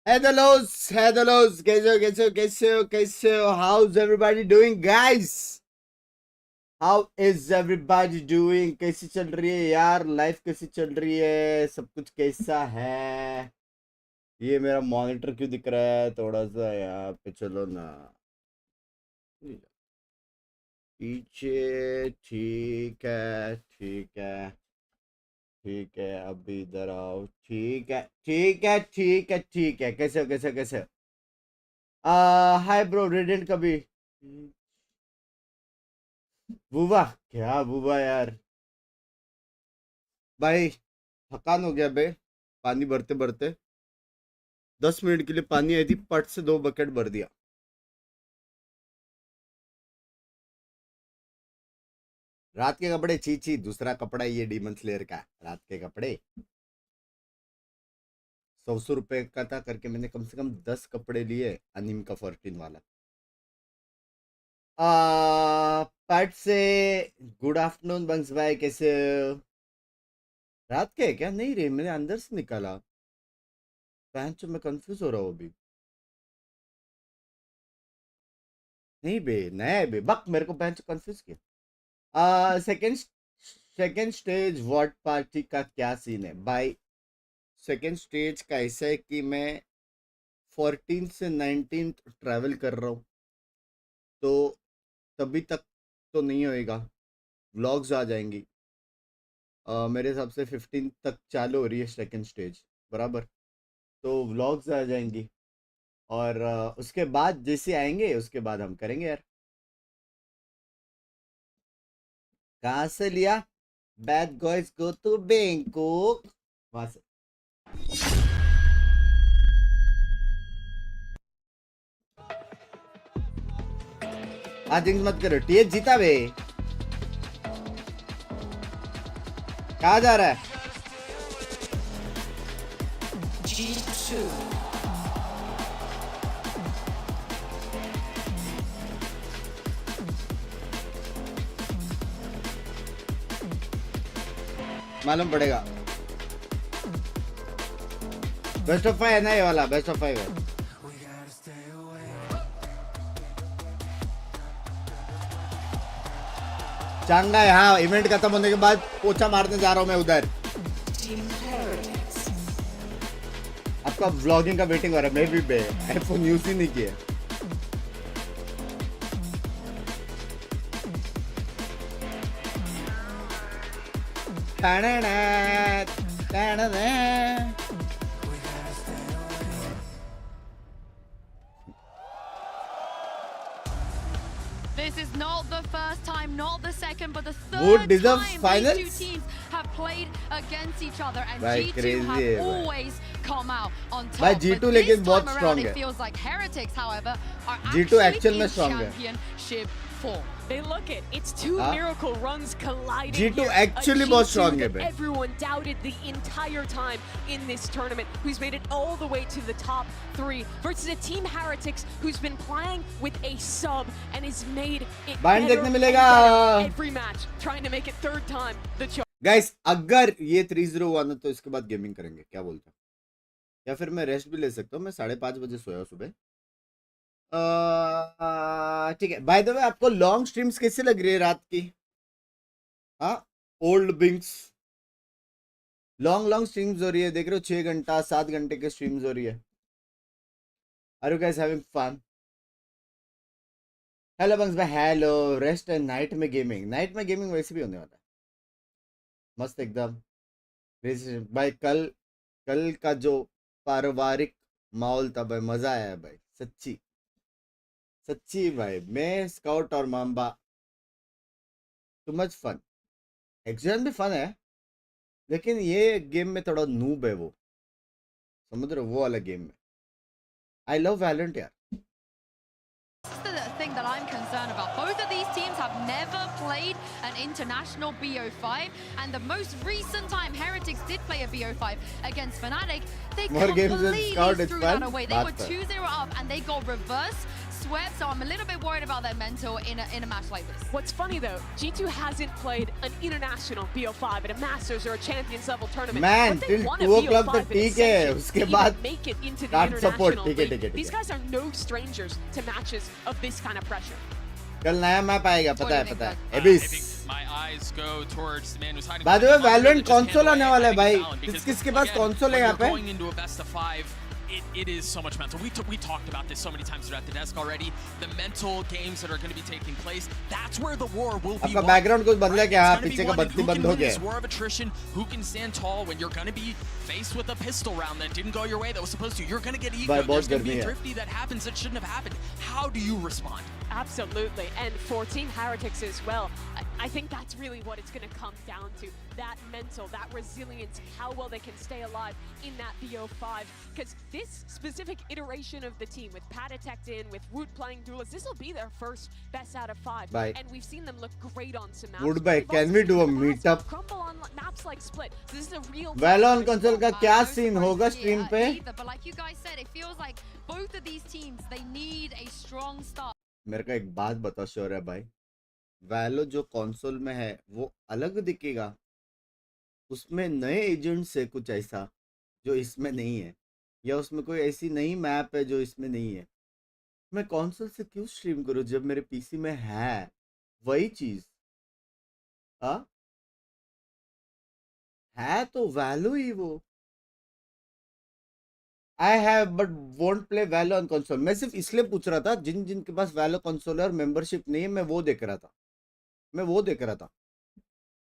Hello, कैसे हो? How's everybody doing, guys? How is everybody doing? कैसी चल रही है यार? लाइफ कैसी चल रही है? सब कुछ कैसा है? ये मेरा मॉनिटर क्यों दिख रहा है? थोड़ा सा यहाँ पे चलो ना पीछे। ठीक है, ठीक है, ठीक है, अभी इधर आओ। ठीक है, ठीक है, ठीक है, ठीक है। कैसे हो? कैसे हो? हाय ब्रो, रेडिएंट कभी बुबा? क्या बुबा यार? भाई थकान हो गया बे, पानी भरते भरते। 10 मिनट के लिए पानी आई थी, पट से 2 बकेट भर दिया। रात के कपड़े छी, दूसरा कपड़ा ये डीमन स्लेयर का। रात के कपड़े 100 रुपए का था करके मैंने कम से कम 10 कपड़े लिए। अनिम का 14 वाला। पट से गुड आफ्टरनून बंक्स भाई, कैसे हो? रात के है क्या? नहीं रे, मैंने अंदर से निकाला। पैंच मैं कंफ्यूज हो रहा हूँ अभी। नहीं बे, नया है बे, बक मेरे को पैंच कंफ्यूज किया। सेकंड स्टेज वॉट पार्टी का क्या सीन है भाई? सेकंड स्टेज का ऐसा है कि मैं 14 से 19 ट्रैवल कर रहा हूँ, तो तभी तक तो नहीं होएगा। व्लॉग्स आ जाएंगी। मेरे हिसाब से 15 तक चालू हो रही है सेकंड स्टेज, बराबर? तो व्लॉग्स आ जाएंगी और उसके बाद जैसे आएंगे उसके बाद हम करेंगे यार। कहाँ से लिया? Bad guys go to Bangkok, वहां से। आज मत करो, टीएच जीता बे। कहाँ जा रहा है? मालूम पड़ेगा। बेस्ट ऑफ 5 है ना ये वाला? बेस्ट ऑफ 5 है। शांघाई, हाँ, इवेंट खत्म होने के बाद पोछा मारने जा रहा हूँ मैं उधर। आपका व्लॉगिंग का वेटिंग हो रहा है। मैं भी बे हेडफोन यूज ही नहीं किया। This is not the first time, not the second, but the third Wood deserves time finals? these two teams have played against each other, and Bhai, G2 crazy have hai, bhai. always come out on top. Bhai, G2 but लेकिन this बहुत time strong around, है. it feels like Heretics, however, are G2 actually actual में in strong है. championship form. They look it. It's two miracle runs colliding. G2 here. actually A बहुत G2 strong है that बे. everyone doubted the entire time in this tournament, who's made it all the way to the top 3 versus a team Heretics who's been playing with a sub and has made it Bind better देखने and मिलेगा. better every match, trying to make it third time the charge. Guys, अगर ये 3-0 हुआ ना तो इसके बाद gaming करेंगे, क्या बोलते हो? या फिर मैं रेस्ट भी ले सकता हूँ। मैं 5:30 बजे सोया सुबह। ठीक है। बाय द वे, आपको लॉन्ग स्ट्रीम्स कैसे लग रही है रात की? हाँ, ओल्ड बिंक्स लॉन्ग स्ट्रीम्स हो रही है, देख रहे हो? 6 घंटा 7 घंटे के स्ट्रीम्स हो रही है। Are you guys having fun? Hello Bunks भाई, हेलो। रेस्ट एंड नाइट में गेमिंग वैसे भी होने वाला है मस्त एकदम। भाई कल का जो पारिवारिक माहौल था भाई, मजा आया भाई, सच्ची भाई। मैं स्काउट और Mamba, too much fun. Exam भी फन है, लेकिन ये गेम में थोड़ा नूब है वो, समझ रहे हो? वो वाला गेम में। आई लव वैलोरेंट यार। That's the thing that I'm concerned about. Both of these teams have never played an international BO5, and the most recent time Heretics did play a BO5 against Fnatic, they More games than completely Scout, it's threw fun. that away. They were That's fun. 2-0 up and they got reverse swept, so I'm a little bit worried about their mental in a match like this. What's funny though, G2 hasn't played an international BO5 at a Masters or a Champions level tournament. Man, but they till won a 2 o'clock BO5 तो in ठीक है, Ascension उसके to बाद even make it into the can't support, international ठीक है, league. ठीक है, These ठीक है. guys are no strangers to matches of this kind of pressure. कल नया मैप आएगा, What पता do you है. think, I Abyss. think my eyes go towards the man who's hiding. By the way, behind the Valorant just can't console आने play. वाला है I think भाई. it's Valorant because, किसके पास again, console है when यहाँ you're पे? going into a best of 5, it is so much mental. We talked about this so many times at the desk already. The mental games that are going to be taking place, that's where the war will be आपका won. Background कुछ बदला Right? क्या? It's हाँ, gonna be पीछे का won, and बत्ती who बंद can हो win गया. this war of attrition? Who can stand tall when you're going to be faced with a pistol round that didn't go your way that was supposed to? You're going to get ego. भाई, बहुत There's going to be गर्मी a है. thrifty that happens that shouldn't have happened. How do you respond? Absolutely, and for Team Heretics as well, I think that's really what it's going to come down to. That mental, that resilience, how well they can stay alive in that BO5. Because this specific iteration of the team, with Patatek in, with Wood playing duelist, this will be their first best out of 5. Bye. And we've seen them look great on some maps. Wood but bhai, we've can also we seen do a them in the past meetup? crumble on maps like Split. So this is a real Valorant console का I'm क्या no scene surprised होगा to stream hear पे? either, but like you guys said, it feels like both of these teams, they need a strong start. मेरे को एक बात बता sure है भाई. वैलो जो कंसोल में है वो अलग दिखेगा. उसमें नए एजेंट्स है कुछ ऐसा जो इसमें नहीं है, या उसमें कोई ऐसी नई मैप है जो इसमें नहीं है. मैं कंसोल से क्यों स्ट्रीम करूं जब मेरे पीसी में है वही चीज. हाँ, है तो वैलो ही वो. I have but won't play वैलो on console. मैं सिर्फ इसलिए पूछ रहा था जिन जिन के पास वैलो कंसोल और मेंबरशिप नहीं है, मैं वो देख रहा था.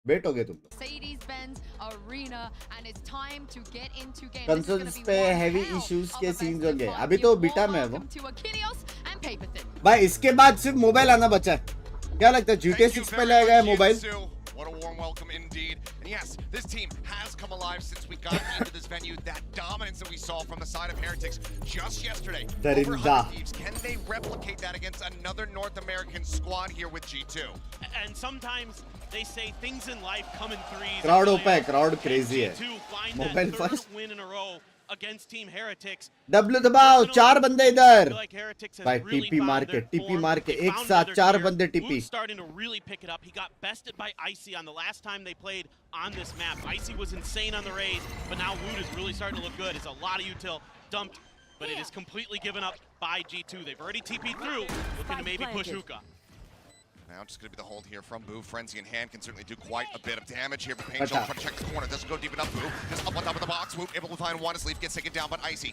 बेट हो गए तुम लोग. Mercedes-Benz Arena, and it's time to get into game. Consoles पे heavy issues के scenes होंगे. अभी तो बीटा में है वो. To Achilles and Paperthin. भाई इसके बाद सिर्फ मोबाइल आना बचा है. क्या लगता है GTA 6 पे लगेगा mobile? What a warm welcome indeed. And yes, this team has come alive since we got into this venue. That dominance that we saw from the side of Heretics just yesterday. Over 100 Thieves. Can they replicate that against another North American squad here with G2? And sometimes they say things in life come in threes. Crowd open है, crowd crazy है. G2 find Mobile that third first. win in a row against Team Heretics. W दबाओ, 4 बंदे इधर. I feel like Heretics has भाई really TP found मार their के, TP form. मार के They एक found साथ another 4 gear. बंदे TP. Wood's starting to really pick it up. He got bested by Icy on the last time they played on this map. Icy was insane on the raise, but now Wood is really starting to look good. It's a lot of util dumped, but it is completely given up by G2. They've already TP'd through, looking to maybe push Hookah. Now just going to be the hold here from Boo. Frenzy in hand can certainly do quite a bit of damage here. But Pain trying to check the corner. Doesn't go deep enough. Boo just up on top of the box. Whoop able to find one. His leaf gets taken down, but Icy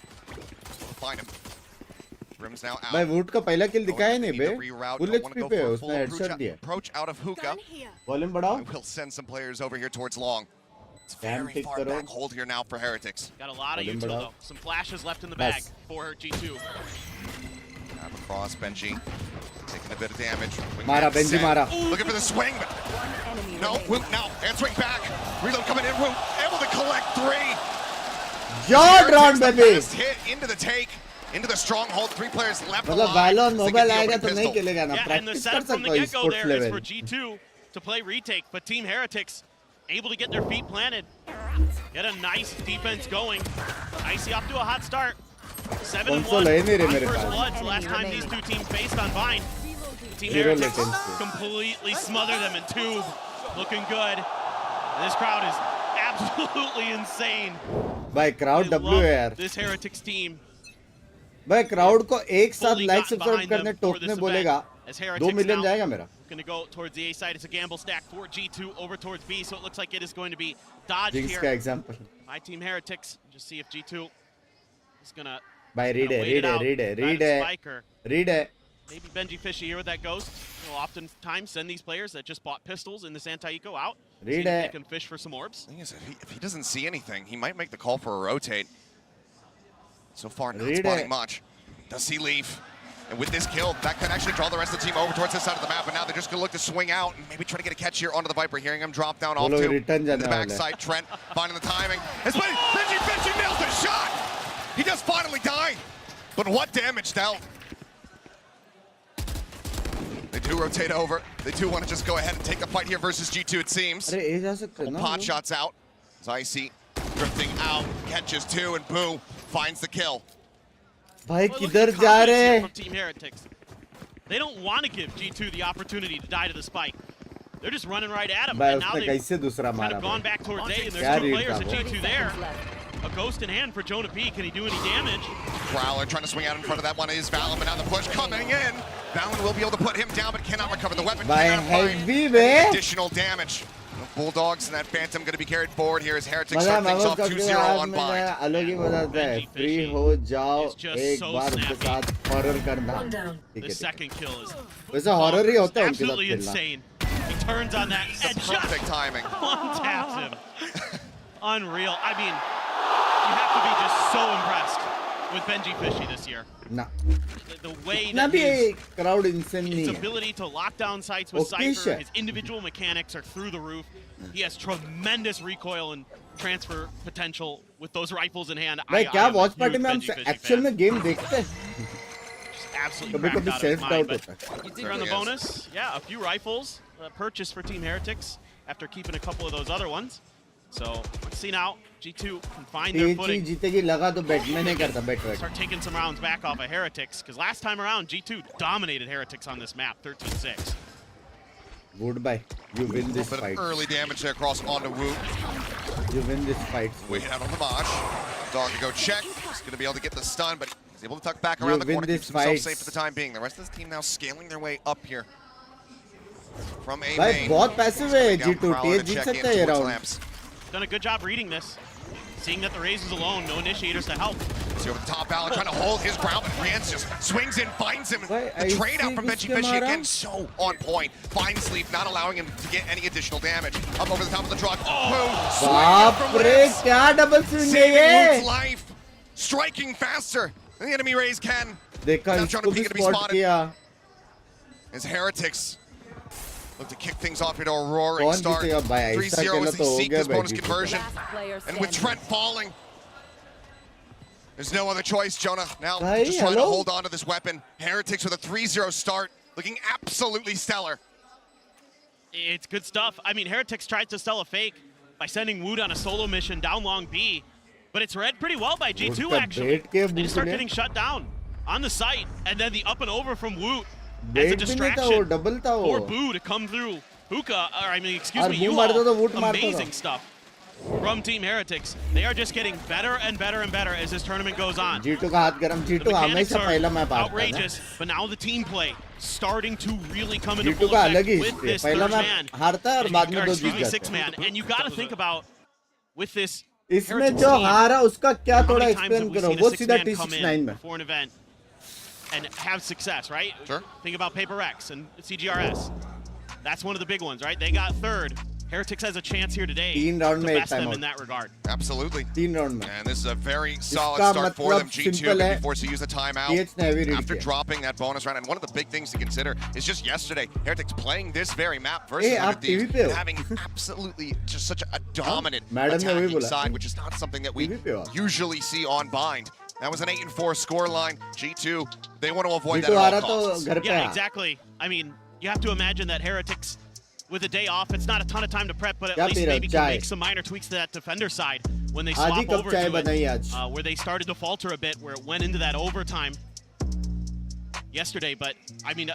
find him. Rim's now out. भाई would का पहला किल दिखाया नहीं बे. Reroute. Full Don't want HP to go पे for a उसने full headshot दिया. approach out of Hookah. Volume बढ़ाओ. And we'll send some players over here towards long. It's Damn, very pick far करो. back hold here now for Heretics. Got a lot of Volume util बढ़ाओ. though. Some flashes left in the Nice. bag for G2. Now across Benji. Taking a bit of damage. मारा, Wingman Benji set. मारा. Looking for the swing, but no. Woot now answering back. Reload coming in. Woot able to collect 3. Yard round The baby. fast hit into the take. Into the stronghold. 3 players left मतलब alive. वैलो as they mobile get the आएगा opening तो नहीं pistol. खेलेगा ना. Yeah, and the practice कर setup from सकता the है get-go sports there is for level. G2 to play retake, but Team Heretics able to get their feet planted. Get a nice defense going. Icy off to a hot start. 7-1 Console है नहीं रे on मेरे first pass. blood. Last time these two teams faced on Vine. Team Zero Heretics latency. completely smother them in tube. Looking good. This crowd is absolutely insane. भाई crowd They W love है यार. this Heretics team. भाई crowd को एक साथ Fully like gotten subscribe behind करने them for टोकने this बोलेगा event, as 2 Heretics million now जाएगा मेरा. going to go towards the A side. It's a gamble stack for G2 over towards B, so it looks like it is going to be dodged Binks का here example. by Team Heretics. Just see if G2 is going to भाई read है, read है. maybe Benji Fishy here with that ghost. He'll oftentimes send these players that just bought pistols in this anti-eco out. See Read if they it. can fish for some orbs. Thing is, if he doesn't see anything, he might make the call for a rotate. So far, not Read spotting it. much. Does see leave. And with this kill, that could actually draw the rest of the team over towards this side of the map. But now they're just going to look to swing out and maybe try to get a catch here onto the Viper. Hearing him drop down off लोग to return the जाने वाले हैं. backside. Trent finding the timing. It's Benji Fishy nails the shot. He does finally die. But what damage dealt. They do rotate over. They do want to just go ahead and take the fight here versus G2, it seems. अरे ए जा सकते हैं ना. Pot shots out. As Icy drifting out, catches 2, and Boo finds the kill. भाई Well, look किधर at the जा confidence रहे here हैं? from Team Heretics. They don't want to give G2 the opportunity to die to the spike. They're just running right at him. भाई And now उसने they've कैसे दूसरा kind मारा of gone back towards A, and क्या there's two read players था at वो? G2 there. A ghost in hand for Jonah P. Can he do any damage? Growler trying to swing out in front of that one is Valen, but now the push coming in. Valen will be able to put him down, but cannot recover the weapon. By Cannot find heavy, any man. additional damage. The Bulldogs and that Phantom going to be carried forward here as Heretics मजा start things मजा off करके 2-0 आज on में bind. अलग ही मजा आता है Benji free Fishy हो जाओ is just एक so बार उनके snappy. साथ हॉरर करना ठीक The है ठीक है second kill is वैसे हॉरर ही होता है उनके साथ absolutely खेलना insane. He turns on that and just Perfect timing. one taps him. Unreal. I mean, you have to be just so impressed with Benji Fishy this year. ना The way ना that भी his crowd इंसेंट नहीं है ability to lock down sights with Okay, Cypher, shit. his individual mechanics are through the roof. He has tremendous recoil and transfer potential with those rifles in hand. भाई I क्या am a watch party huge में हम Benji Fishy actual fan. में game देखते हैं Just absolutely कभी cracked कभी out of his self mind, doubt but होता है here on the bonus, yeah, a few rifles purchased for Team Heretics after keeping a couple of those other ones. So let's see now. G2 can find their ये चीज footing. जीतेगी लगा तो bat में नहीं करता bat bat Start taking some rounds back off of Heretics, because last time around, G2 dominated Heretics on this map, 13-6. Good bye you win A this bit of fight early damage there across onto Wu. You win this fight Waiting out on the Mosh. Dog to go check. He's going to be able to get the stun, but he's able to tuck back You around the win corner, this keeps himself fight. safe for the time being. The rest of this team now scaling their way up here. From A भाई main. बहुत passive है Coming down G2 Prowler TA to Jeet check सकता in है ये towards round Lamps. Done a good job reading this. Seeing that the Raze is alone, no initiators to help. See over the top, Allen trying to hold his ground, but Rian's just swings in, finds him. Wait, The I trade out see from Benji this Fishy camera. again, so on point. Finds Sleep, not allowing him to get any additional damage. Up over the top of the truck. Boom! Swing up बाप from रे Lamps. क्या double swing है Saving ये Luke's life. Striking faster than the enemy Raze can. देखा Now इसको Jonah भी P gonna be spot spotted. किया As Heretics look to kick things off here to a roaring कौन start. जीतेगा भाई ऐसा 3-0 खेला as तो they हो seek गया this भाई bonus G2 conversion. And with Trent falling, there's no other choice. Jonah now Hey, just trying to hello? hold on to this weapon. Heretics with a 3-0 start, looking absolutely stellar. It's good stuff. I mean, Heretics tried to sell a fake by sending Wood on a solo mission down long B, but it's read pretty well by G2 उसका actually. bait के They just start बुकले getting shut down on the site, and then the up and over from Woot as a बेट भी नहीं था वो distraction double था वो for Boo to come through. Hookah, or I mean, excuse और me, Boo you मारता तो all, Woot मारता amazing था stuff from Team Heretics. They are just getting better and better and better as this tournament goes on. G2 का हाथ गरम The G2 mechanics हमेशा पहला मैप are आता है outrageous, but now the team play starting to really come into G2 full का अलग effect he with history है this पहला third मैप man. हारता है और बाद में Or दो excuse जीत me, जाते six हैं man, and you got to think about with this इसमें Heretics जो team, हारा उसका क्या how थोड़ा many times have explain we करो seen a वो six सीधा man come T69 in में before an event and have success, right? Sure. Think about Paper X and CGRS. That's one of the big ones, right? They got third. Heretics has a chance here today तीन round to में best them time in that regard. Absolutely. तीन round में And this is a very solid इसका start for them. मतलब G2 simple going है to be forced to use the timeout TH ने heavy read after किया dropping that bonus round. And one of the big things to consider is just yesterday, Heretics playing this very map versus Hey, आप Under Thieves TV पे हो? and having absolutely just such a dominant madam ने वही attacking बोला side, which is not something that we TV पे हो? usually see on Bind. That was an 8-4 score line. G2, they want to avoid G2 that हारा at all तो costs. घर पे Yeah, आ exactly. I mean, you have to imagine that Heretics, with a day off, it's not a ton of time to prep, but at क्या least P रहे हो? maybe can चाय? make some minor tweaks to that defender side when they आज ही swap कब over चाय to बनाई it, आज where they started to falter a bit, where it went into that overtime yesterday. But, I mean,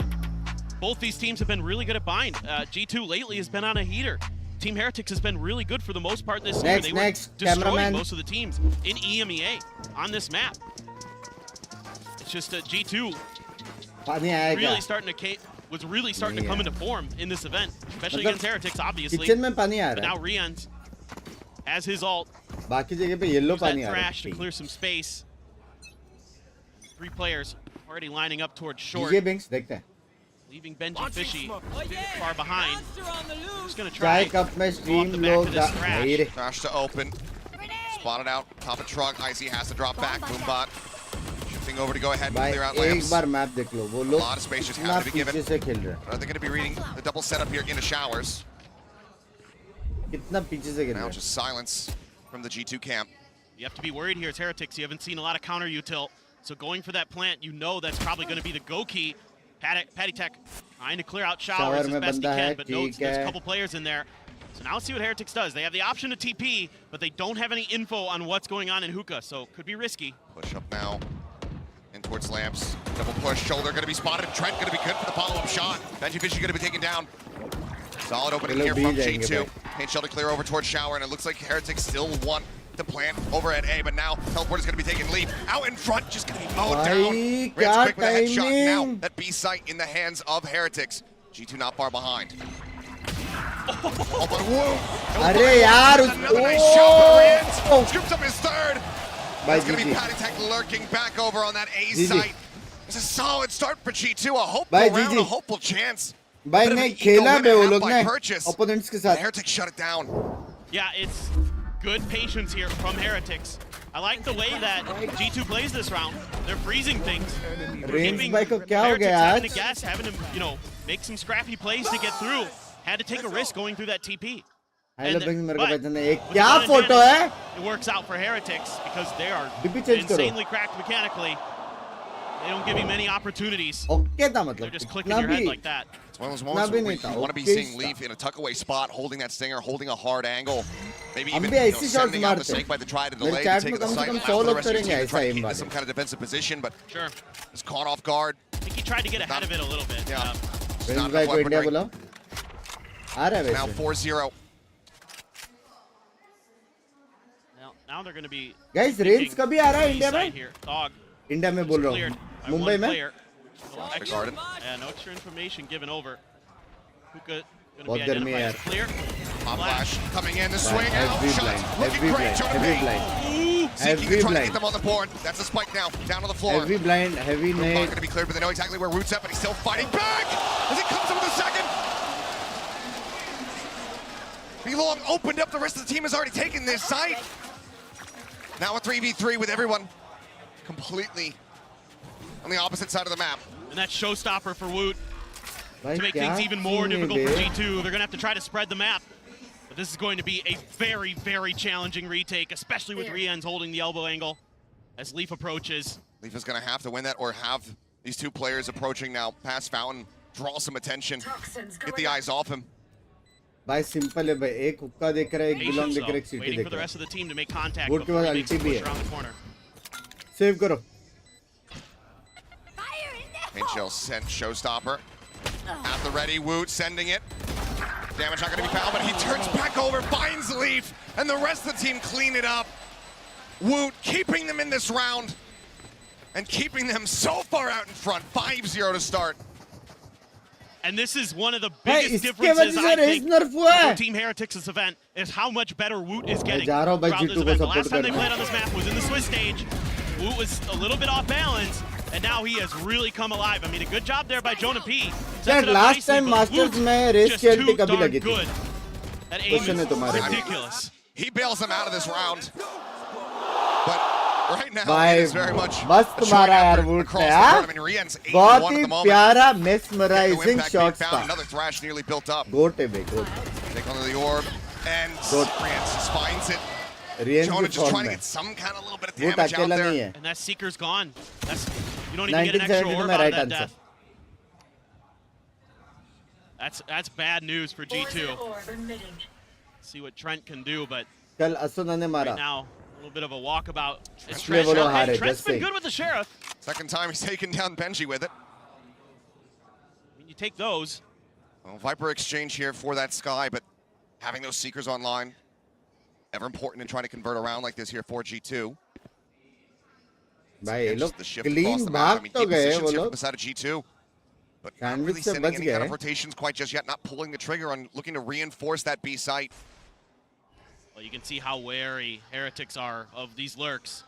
both these teams have been really good at bind. G2 lately has been on a heater. Team Heretics has been really good for the most part this year. They were next, destroying cameraman. most of the teams in EMEA on this map. It's just G2 पानी आया क्या really starting to was really starting to come into form in this event, especially मतलब against Heretics, obviously. Kitchen में पानी आ But रहा now है Rian has his ult. बाकी जगह पे येलो Use that पानी आ रहा thrash to है clear some space. 3 players already lining up towards short, DJ Binks देखते हैं leaving Benji Fishy far behind. Just gonna चाय try कप में go off stream the back लोग of this thrash. नहीं रे Crash to open. Spotted out. Top of truck. Icy has to drop back. Boombot. Shifting over to go ahead and भाई clear out एक lamps. बार map देख लो वो A लोग lot of space just इतना have to be पीछे given. से खेल रहे हैं They're going to be reading the double setup here into showers. कितना पीछे से खेल Now रहे हैं just silence from the G2 camp. You have to be worried here. It's Heretics. You haven't seen a lot of counter util. So going for that plant, you know that's probably going to be the go key. Patty Tech trying to clear out showers Shower as में best he बंदा है, can, but notes ठीक there's a है। couple players in there. So now let's see what Heretics does. They have the option to TP, but they don't have any info on what's going on in Hookah, so could be risky. Push up now into towards Lamps. Double push, shoulder gonna be spotted. Trent gonna be good for the follow-up shot. Benji Fishy gonna be taken down. Solid opening here from G2. Paint shell to clear over towards Shower, and it looks like Heretics still want to plant over at A, but now teleport is gonna be taking lead. Out in front, just gonna be mowed down. Reds quick with a headshot. Now that B site in the hands of Heretics. G2 not far behind. Oh, but whoa! Arey yaar, Another nice shot for Reds. Scoops up his third. That's going to be Patitech lurking back over on that A site. It's a solid start for G2. A hopeful round, a hopeful chance. भाई ने खेला बे वो लोग ने opponents के साथ. Heretics shut it down. Yeah, it's good patience here from Heretics. I like the way that G2 plays this round. They're freezing things. Range भाई को क्या हो गया having to guess, having to, you know, make some scrappy plays to get through. Had to take a risk going through that TP. Hello Binks मेरे को पहचाने एक क्या फोटो है? It works out for Heretics because they are insanely cracked mechanically. They don't give you many opportunities. Okay था मतलब. They're just clicking your head like that. It's one of those moments where you want to be seeing Leaf in a tuck-away spot, holding that stinger, holding a hard angle. Maybe even sending out the snake by the try to delay to take the site after the rest of the team to try to get into some kind of defensive position, but it's caught off guard. I think he tried to get ahead of it a little bit. Yeah. Binks भाई को India बोला. आ रहा है Now 4-0. Now they're going to be. Guys, range कभी आ रहा है India में? Dog. India में बोल रहा हूँ. मुंबई में? Yeah, no extra information given over. Hookah बहुत गर्मी है यार. Clear. Pop flash coming in, the swing out. Heavy blind, heavy blind, heavy blind. Heavy blind. Get them on the board. That's a spike now, down on the floor. Heavy blind, heavy Not nade. going to be cleared, but they know exactly where Root's at, but he's still fighting back as it comes up with a second. Belong opened up. The rest of the team has already taken this site. Now a 3v3 with everyone completely on the opposite side of the map. And that's showstopper for Woot to make things even more difficult for G2. They're going to have to try to spread the map. But this is going to be a very, very challenging retake, especially with Rien's holding the elbow angle as Leaf approaches. Leaf is going to have to win that or have these two players approaching now past Fountain, draw some attention, get the eyes off him. भाई simple है भाई. एक हुक्का देख रहा है, एक belong देख रहा है, एक सिटी waiting देख for the रहा rest of the team to make contact Woot के before बाद he makes a ulti भी push है. around the corner. Save करो. Paint shell sent showstopper. At the ready, Woot sending it. Damage not going to be found, but he turns back over, finds Leaf, and the rest of the team clean it up. Woot keeping them in this round and keeping them so far out in front. 5-0 to start. And this is one of the biggest differences I think for Team Heretics' event is how much better Woot is getting throughout this event. The last time they played on this map was in the Swiss stage. Woot was a little bit off balance, and now he has really come alive. I mean, a good job there by Jonah P. Last time Masters में race की ulti कभी लगी थी. That aim is ridiculous. He bails them out of this round. But right now, it is very much मस्त मारा यार Woot ने यार. बहुत ही प्यारा mesmerizing shots था. Another thrash nearly built up. Goat है बे, goat. Take on the orb, and Riens finds it. Jonah just trying to get some kind of little bit of damage out there. And that Seeker's gone. You don't even get an extra orb out of that death. That's bad news for G2. See what Trent can do, but कल असुना ने मारा. right now, a little bit of a walkabout. It's इसलिए वो लोग हारे. Trent's been good with the Sheriff. Second time he's taken down Benji with it. I mean, you take those. Well, Viper exchange here for that Sky, but having those Seekers online, ever important in trying to convert around like this here for G2. भाई लोग clean भाग तो गए वो लोग. Beside of G2, but not really sending any kind of rotations quite just yet. Not pulling the trigger on looking to reinforce that B site. Well, you can see how wary Heretics are of these lurks,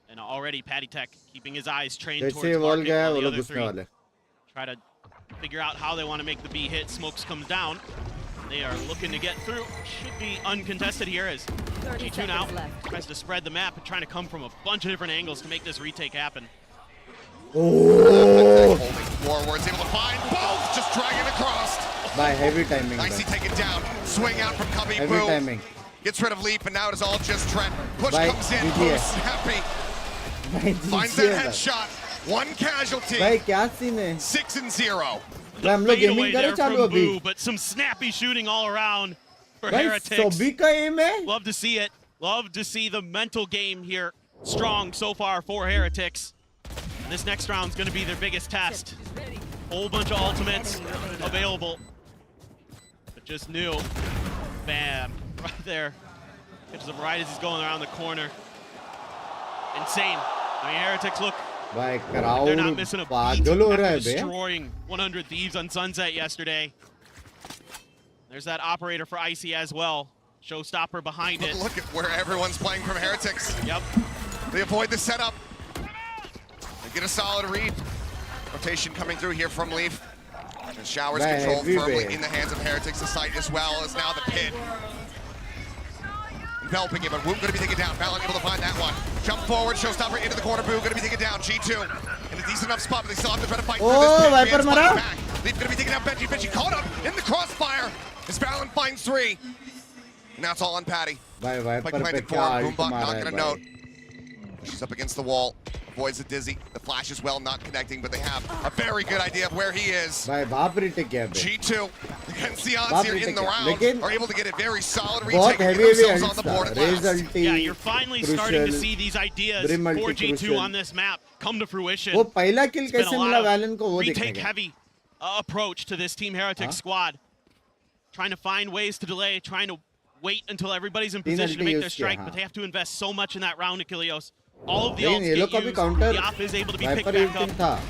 and already Patitech keeping his eyes trained towards market while the other three try to figure out how they want to make the B hit. Smokes comes down. They are looking to get through. Should be uncontested here as G2 now tries to spread the map and trying to come from a bunch of different angles to make this retake happen. Oh! Forwards able to find both, just dragging across. By heavy timing. Nicely taken down. Swing out from Cubby. Heavy timing. Gets rid of Leap, and now it is all just Trent. Push comes in. Boost happy. Finds that headshot. One casualty. भाई क्या scene है? 6-0. हम लोग gaming करे चालू अभी. But some snappy shooting all around for भाई Heretics. सभी का aim है. Love to see it. Love to see the mental game here strong so far for Heretics. And this next round's going to be their biggest test. Whole bunch of ultimates available. But just knew. Bam. Right there. Catches him right as he's going around the corner. Insane. I mean, Heretics look. They're not missing a beat after destroying 100 Thieves on Sunset yesterday. There's that operator for Icy as well. Showstopper behind it. Look at where everyone's playing from Heretics. Yep. They avoid the setup. They get a solid read. Rotation coming through here from Leaf. And Showers control firmly in the hands of Heretics. The site as well as now the pit. Enveloping it, but Woo gonna be taken down. Valorant able to find that one. Jump forward, Showstopper into the corner. Boo gonna be taken down. G2 in a decent enough spot, but they still have to try to fight through this pit. Leaf gonna be taken down. Benji caught up in the crossfire as Valorant finds 3. And now it's all on Patty. Spike planted for him. Boombot not gonna note. She's up against the wall. Avoids the dizzy. The flash as well, not connecting, but they have a very good idea of where he is. G2 against the odds here in the round are able to get a very solid retake and get themselves on the board at last. Yeah, you're finally starting to see these ideas for G2 on this map come to fruition. It's been a lot of retake-heavy approach to this Team Heretics squad. Trying to find ways to delay, trying to wait until everybody's in position to make their strike, but they have to invest so much in that round, Achilleos. All of the ults get used, the op is able to be picked back up.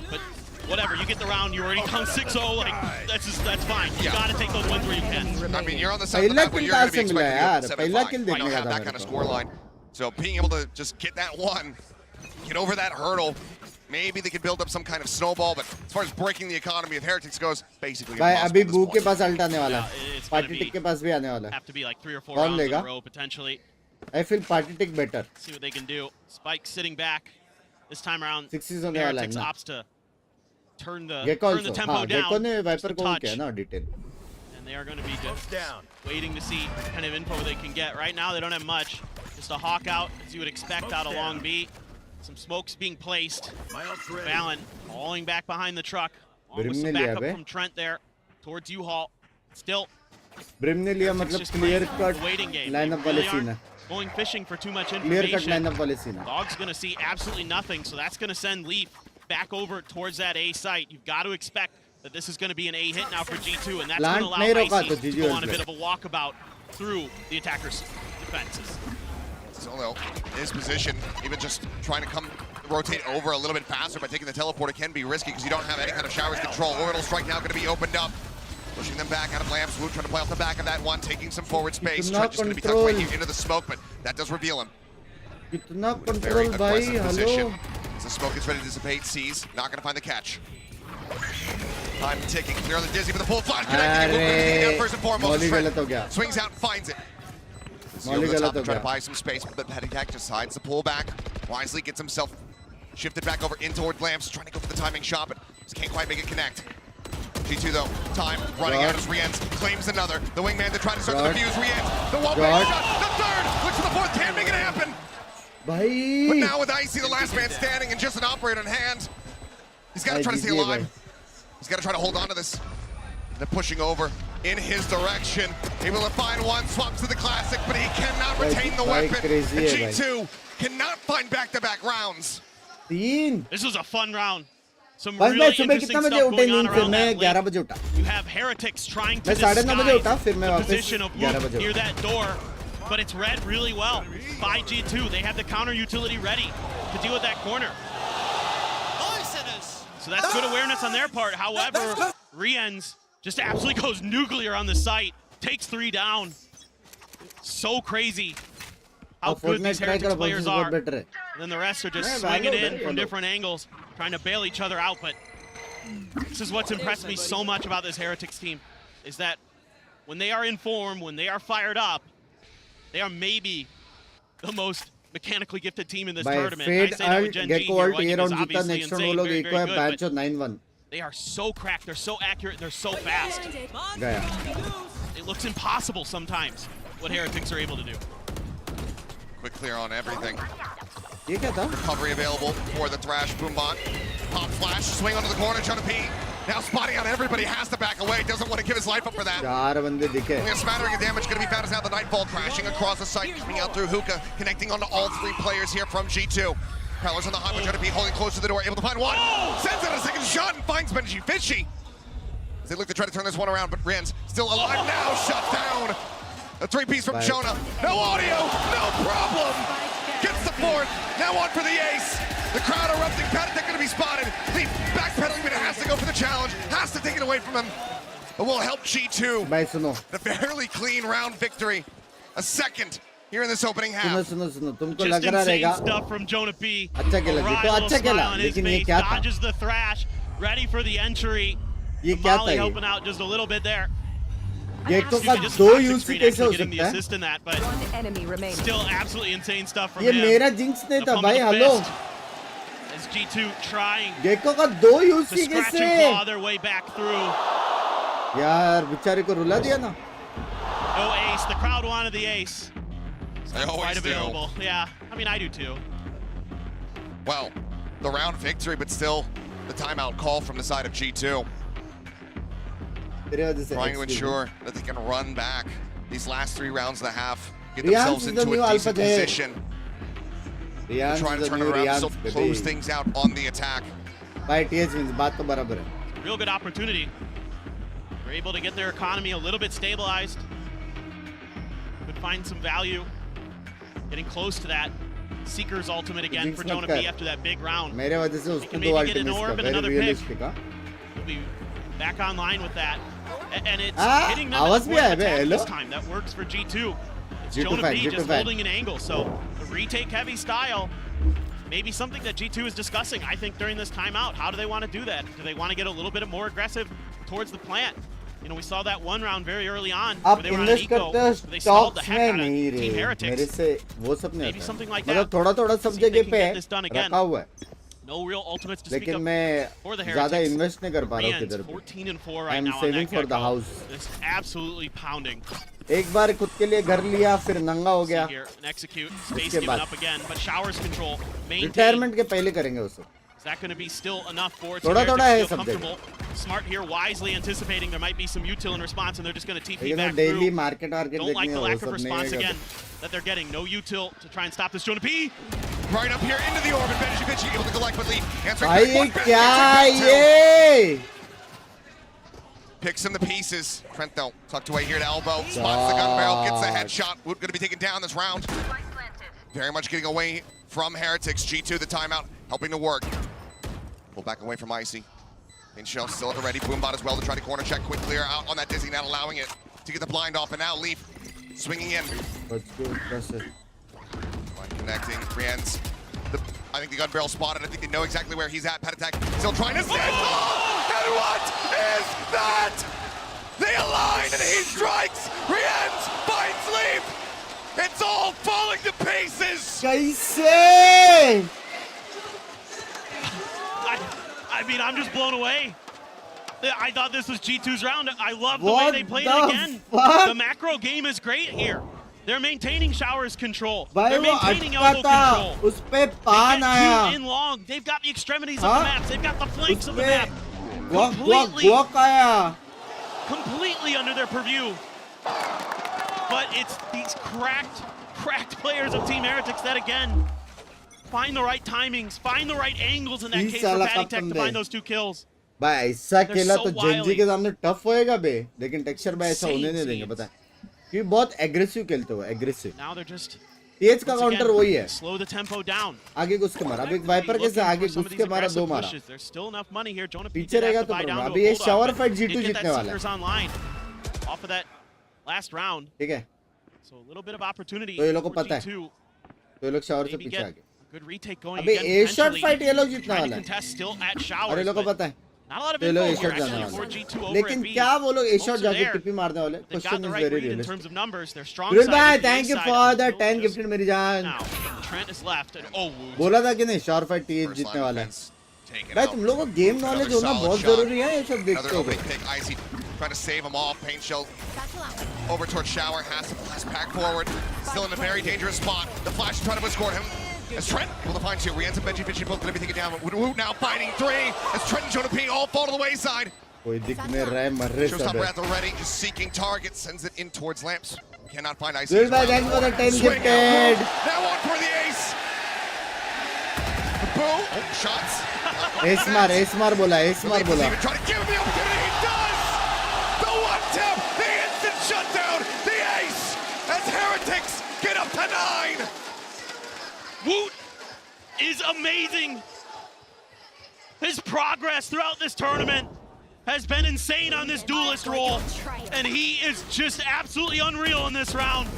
But whatever, you get the round, you already come 6-0, like, that's fine. You gotta take those wins where you can. I mean, you're on the side of the map where you're going to be expecting to go 7-5. You don't have that kind of score line. So being able to just get that one, get over that hurdle, maybe they could build up some kind of snowball, but as far as breaking the economy of Heretics goes, basically impossible at this point. It's gonna have to be like 3 or 4 rounds in a row, potentially. I feel Party Tick better. See what they can do. Spike sitting back. This time around, 6 Heretics opts to turn the tempo down. And they are going to be just waiting to see what kind of info they can get. Right now, they don't have much. Just a hawk out, as you would expect out of Long B. Some smokes being placed. Valen falling back behind the truck. Along with some backup from Trent there towards U-Haul. Still, it's just a waiting game. They really aren't going fishing for too much information. Dog's going to see absolutely nothing, so that's going to send Leaf back over towards that A site. You've got to expect that this is going to be an A hit now for G2, and that's going to allow Icy to go on a bit of a walkabout through the attacker's defenses. Solo in his position, even just trying to rotate over a little bit faster by taking the teleporter can be risky because you don't have any kind of Showers control. Orbital strike now going to be opened up. Pushing them back out of lamps. Woot trying to play off the back of that one, taking some forward space. Trent just going to be tucked right into the smoke, but that does reveal him. Very aggressive position. As the smoke is ready to dissipate, sees, not going to find the catch. Time ticking, clear on the dizzy with a full flash connecting. First and foremost, swings out, finds it. Over the top to try to buy some space, but Petty Tech decides to pull back. Wisely gets himself shifted back over in toward lamps, trying to go for the timing shot, but just can't quite make it connect. G2 though, time running out as Rienz claims another. The wingman to try to start the defuse, Rienz. The wall-bang shot, the third, looks for the fourth, can't make it happen. But now with Icy, the last man standing, and just an operator in hand, he's got to try to stay alive. He's got to try to hold on to this. They're pushing over in his direction. Able to find one, swaps to the classic, but he cannot retain the weapon. And G2 cannot find back-to-back rounds. This was a fun round. Some really interesting stuff going on around that lane. You have Heretics trying to disguise the position of Woot near that door, but it's read really well by G2. They have the counter utility ready to deal with that corner. So that's good awareness on their part. However, Rienz just absolutely goes nuclear on the site, takes 3 down. So crazy how good these Heretics players are. And then the rest are just swinging in from different angles, trying to bail each other out. But this is what's impressed me so much about this Heretics team, is that when they are in form, when they are fired up, they are maybe the most mechanically gifted team in this tournament. I say that with Gen G here, Viking is obviously insane, very, very good, but they are so cracked, they're so accurate, they're so fast. It looks impossible sometimes what Heretics are able to do. Quick clear on everything. Recovery available for the Thrash Boombot. Pop flash, swing onto the corner, trying to pee. Now spotting on everybody, has to back away, doesn't want to give his life up for that. Only a smattering of damage going to be found as now the Nightfall crashing across the site, coming out through Hookah, connecting onto all 3 players here from G2. Prowler's on the hot, but Jonah B holding close to the door, able to find one. Sends out a second shot and finds Benji Fishy. As they look to try to turn this one around, but Rand's still alive now, shut down. A three-piece from Jonah. No audio, no problem. Gets the fourth, now on for the ace. The crowd erupting, Patatek gonna be spotted. Leaf backpedaling, but it has to go for the challenge. Has to take it away from him. But will help G2. भाई A fairly clean round victory. A second here in this opening half. सुनो तुमको Just लग रहा insane रहेगा stuff from Jonah B. अच्छा खेला जी, तो Arrival अच्छा smile खेला, on his लेकिन ये face, क्या था? dodges the thrash, ready for the entry. ये क्या था Molly ये? helping out just a little bit there. Gekko Excuse का me, just दो toxic यूज screen कैसे हो actually getting the सकता है? assist in that, but One enemy remaining. still absolutely insane stuff from ये him. मेरा jinx नहीं The था pump भाई, of the hello. fist As G2 trying Gekko का दो यूज to की scratch कैसे? and claw their way back through. यार बेचारे को रुला दिया ना. No ace. The crowd wanted the ace. They always Quite do. available. Yeah, I mean, I do too. Well, the round victory, but still the timeout call from the side of G2. तेरे वजह से Trying to XP. ensure that they can run back these last 3 rounds of the half, get Rian themselves is into the new a decent alpha J. position, Rian trying is to the turn new it around, Rian, still baby. close things out on the attack. भाई TH wins, बात तो बराबर है. Real good opportunity. They're able to get their economy a little bit stabilized. Could find some value. Getting close to that. Seeker's ultimate again Jinx for मत Jonah कर. B after that big round. मेरे वजह से उसको can दो maybe get ulti an miss orb कर. and Very another pick. realistic हाँ. He'll be back online with that. And it's Ah, hitting them आवाज at the भी point आया of बे, attack hello? this time. That works for G2. It's G2 Jonah fan, B G2 just fan. holding an angle. So the retake heavy style, maybe something that G2 is discussing, I think, during this timeout. How do they want to do that? Do they want to get a little bit more aggressive towards the plant? You know, we saw that one round very early on where आप they were on invest eco, करते where हो they stalled the stocks heck में out of नहीं Team रे. Heretics. मेरे से वो सब नहीं Maybe होता something है. like मतलब that. थोड़ा थोड़ा सब See if they जगह can पे get this done again. रखा हुआ है. No real ultimates to speak लेकिन of मैं for the ज़्यादा Heretics. इन्वेस्ट नहीं कर पा रहा हूँ Rian's किधर पे. 14 and 4 right I'm now on saving that for the get-go. house. Just absolutely pounding. एक बार खुद के लिए घर लिया फिर नंगा हो See गया. here, and execute. Space उसके given बाद. up again, but showers control. Maintain. Retirement के पहले करेंगे उसे. Is that going to be still enough for it? थोड़ा थोड़ा है feel सब जगह. comfortable. Smart here, wisely anticipating there might be some util in response, and they're just going to TP लेकिन back डेली through. मार्केट वार्केट Don't like देखनी the है वो lack of सब नहीं response है. again that they're getting. No util to try and stop this Jonah B. Right up here into the orbit, Benji Vinci able to collect, but Leaf answering भाई back. ये One bit, क्या it's a bit ये? Picks him the pieces. Trent though, tucked away here to elbow. Spots the gun barrel, gets the headshot. Wood gonna be taken down this round. Very much getting away from Heretics. G2 the timeout, helping to work. Pull back away from Icy. Pinshell still at the ready. Boombot as well to try to corner check. Quick clear out on that dizzy, not allowing it to get the blind off. And now Leaf swinging in. Let's go, press it. Connecting. Rian's. I think the gun barrel spotted. I think they know exactly where he's at. Patatek still trying to stand. Oh! And what is that? They align and he strikes. Rian's finds Leaf. It's all falling to pieces. कैसे? I mean, I'm just blown away. I thought this was G2's round. I love the way What they played the it again. fuck? The macro game is great here. They're maintaining showers control. भाई They're वो maintaining अटका elbow था. control. उस पे They पान get आया. two in long. They've got the extremities Huh? of the map. They've got the flanks उस of the पे map. guac Completely. आया. Completely under their purview. But it's these cracked players of Team Heretics that again find the right timings, find the right angles in that He's case for साला Patty Tech captain to bay. find those two kills. भाई ऐसा They're खेला so तो Gen Z wily. के सामने tough होएगा बे. लेकिन texture भाई ऐसा Insane होने नहीं देंगे scenes. पता है. क्योंकि बहुत एग्रेसिव खेलते हो एग्रेसिव. Now they're just तेज का once काउंटर again, वही है. slow the tempo down. आगे घुस के मारा. अभी एक वाइपर के साथ आगे घुस के मारा 2 मारा. There's still enough money here. Jonah P पीछे did have रहेगा to तो buy down problem. to a अभी ये bulldog, shower but fight did G2 get जीतने that वाला है. Seekers online off of that last round. ठीक है. So a little bit of opportunity तो ये लोग को for पता है. G2. तो ये लोग शावर से Maybe पीछे get आ गए. a good retake going अबे again. ए शॉट potentially. फाइट ये लोग जीतने Trying to वाला है. contest still at और ये showers, लोग को but पता है. not a lot of तो ये info लोग ए here शॉट जाने actually for वाले G2 हैं. over लेकिन at B. क्या वो लोग ए Hopes शॉट are जाके there. टिप्पी मारने वाले? They've got question the is right very read in realistic. terms of numbers. Their strong Good side bye. is the Thank A you side, for and the still 10 just gifted मेरी जान. now. Trent is left, and oh, Wood. बोला था कि नहीं shower fight TH First जीतने line वाला है. defense taken भाई out. तुम लोगों को गेम नॉलेज Another होना solid बहुत shot. जरूरी है. ये सब देखते Another हो. opening pick. Icy trying to save him off. Paint shell over towards Shower. Has to blast back forward. Still in a very dangerous spot. The flash trying to escort him. As Trent able to find two. Rian's and Benji Finchie both going to be taken down. Woot now fighting three. As Trent and Jonah P all fall to the wayside. कोई दिख नहीं रहा है. मर रहे सब Showstopper है. at the ready, just seeking targets. Sends it in towards Lamps. Cannot find Icy. Good bye. Thanks for the 10 Swing gifted. out. Now on for the ace. Boo, shots. Ace mar bola, ace mar bola. Even trying to give him the opportunity. He does. The one tap, the instant shutdown, the ace as Heretics get up to 9. Woot is amazing. His progress throughout this tournament has been insane on this duelist role, and he is just absolutely unreal in this round.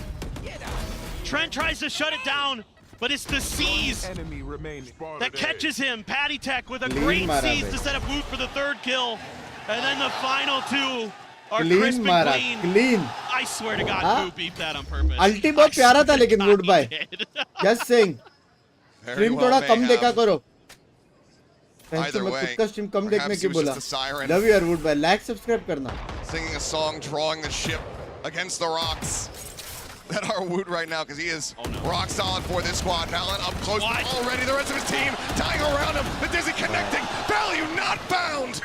Trent tries to shut it down, but it's the C's that catches him. Patty Tech with a great C's to set up Woot for the 3rd kill, and then the final 2 are crisp and clean. Clean. I swear to God, Boo beeped that on purpose. Ulti बहुत प्यारा था लेकिन Woot भाई. Just saying. Very Stream well थोड़ा may come have. देखा करो. Either मैं way, खुद का stream कम देखने perhaps की he was बोला. just a siren. Love you यार Woot भाई. Like subscribe करना. Singing a song, drawing the ship against the rocks that are Woot right now, because he is rock solid for this squad. Valen up close already. The rest of his team tying around him. The Dizzy connecting. Value not found.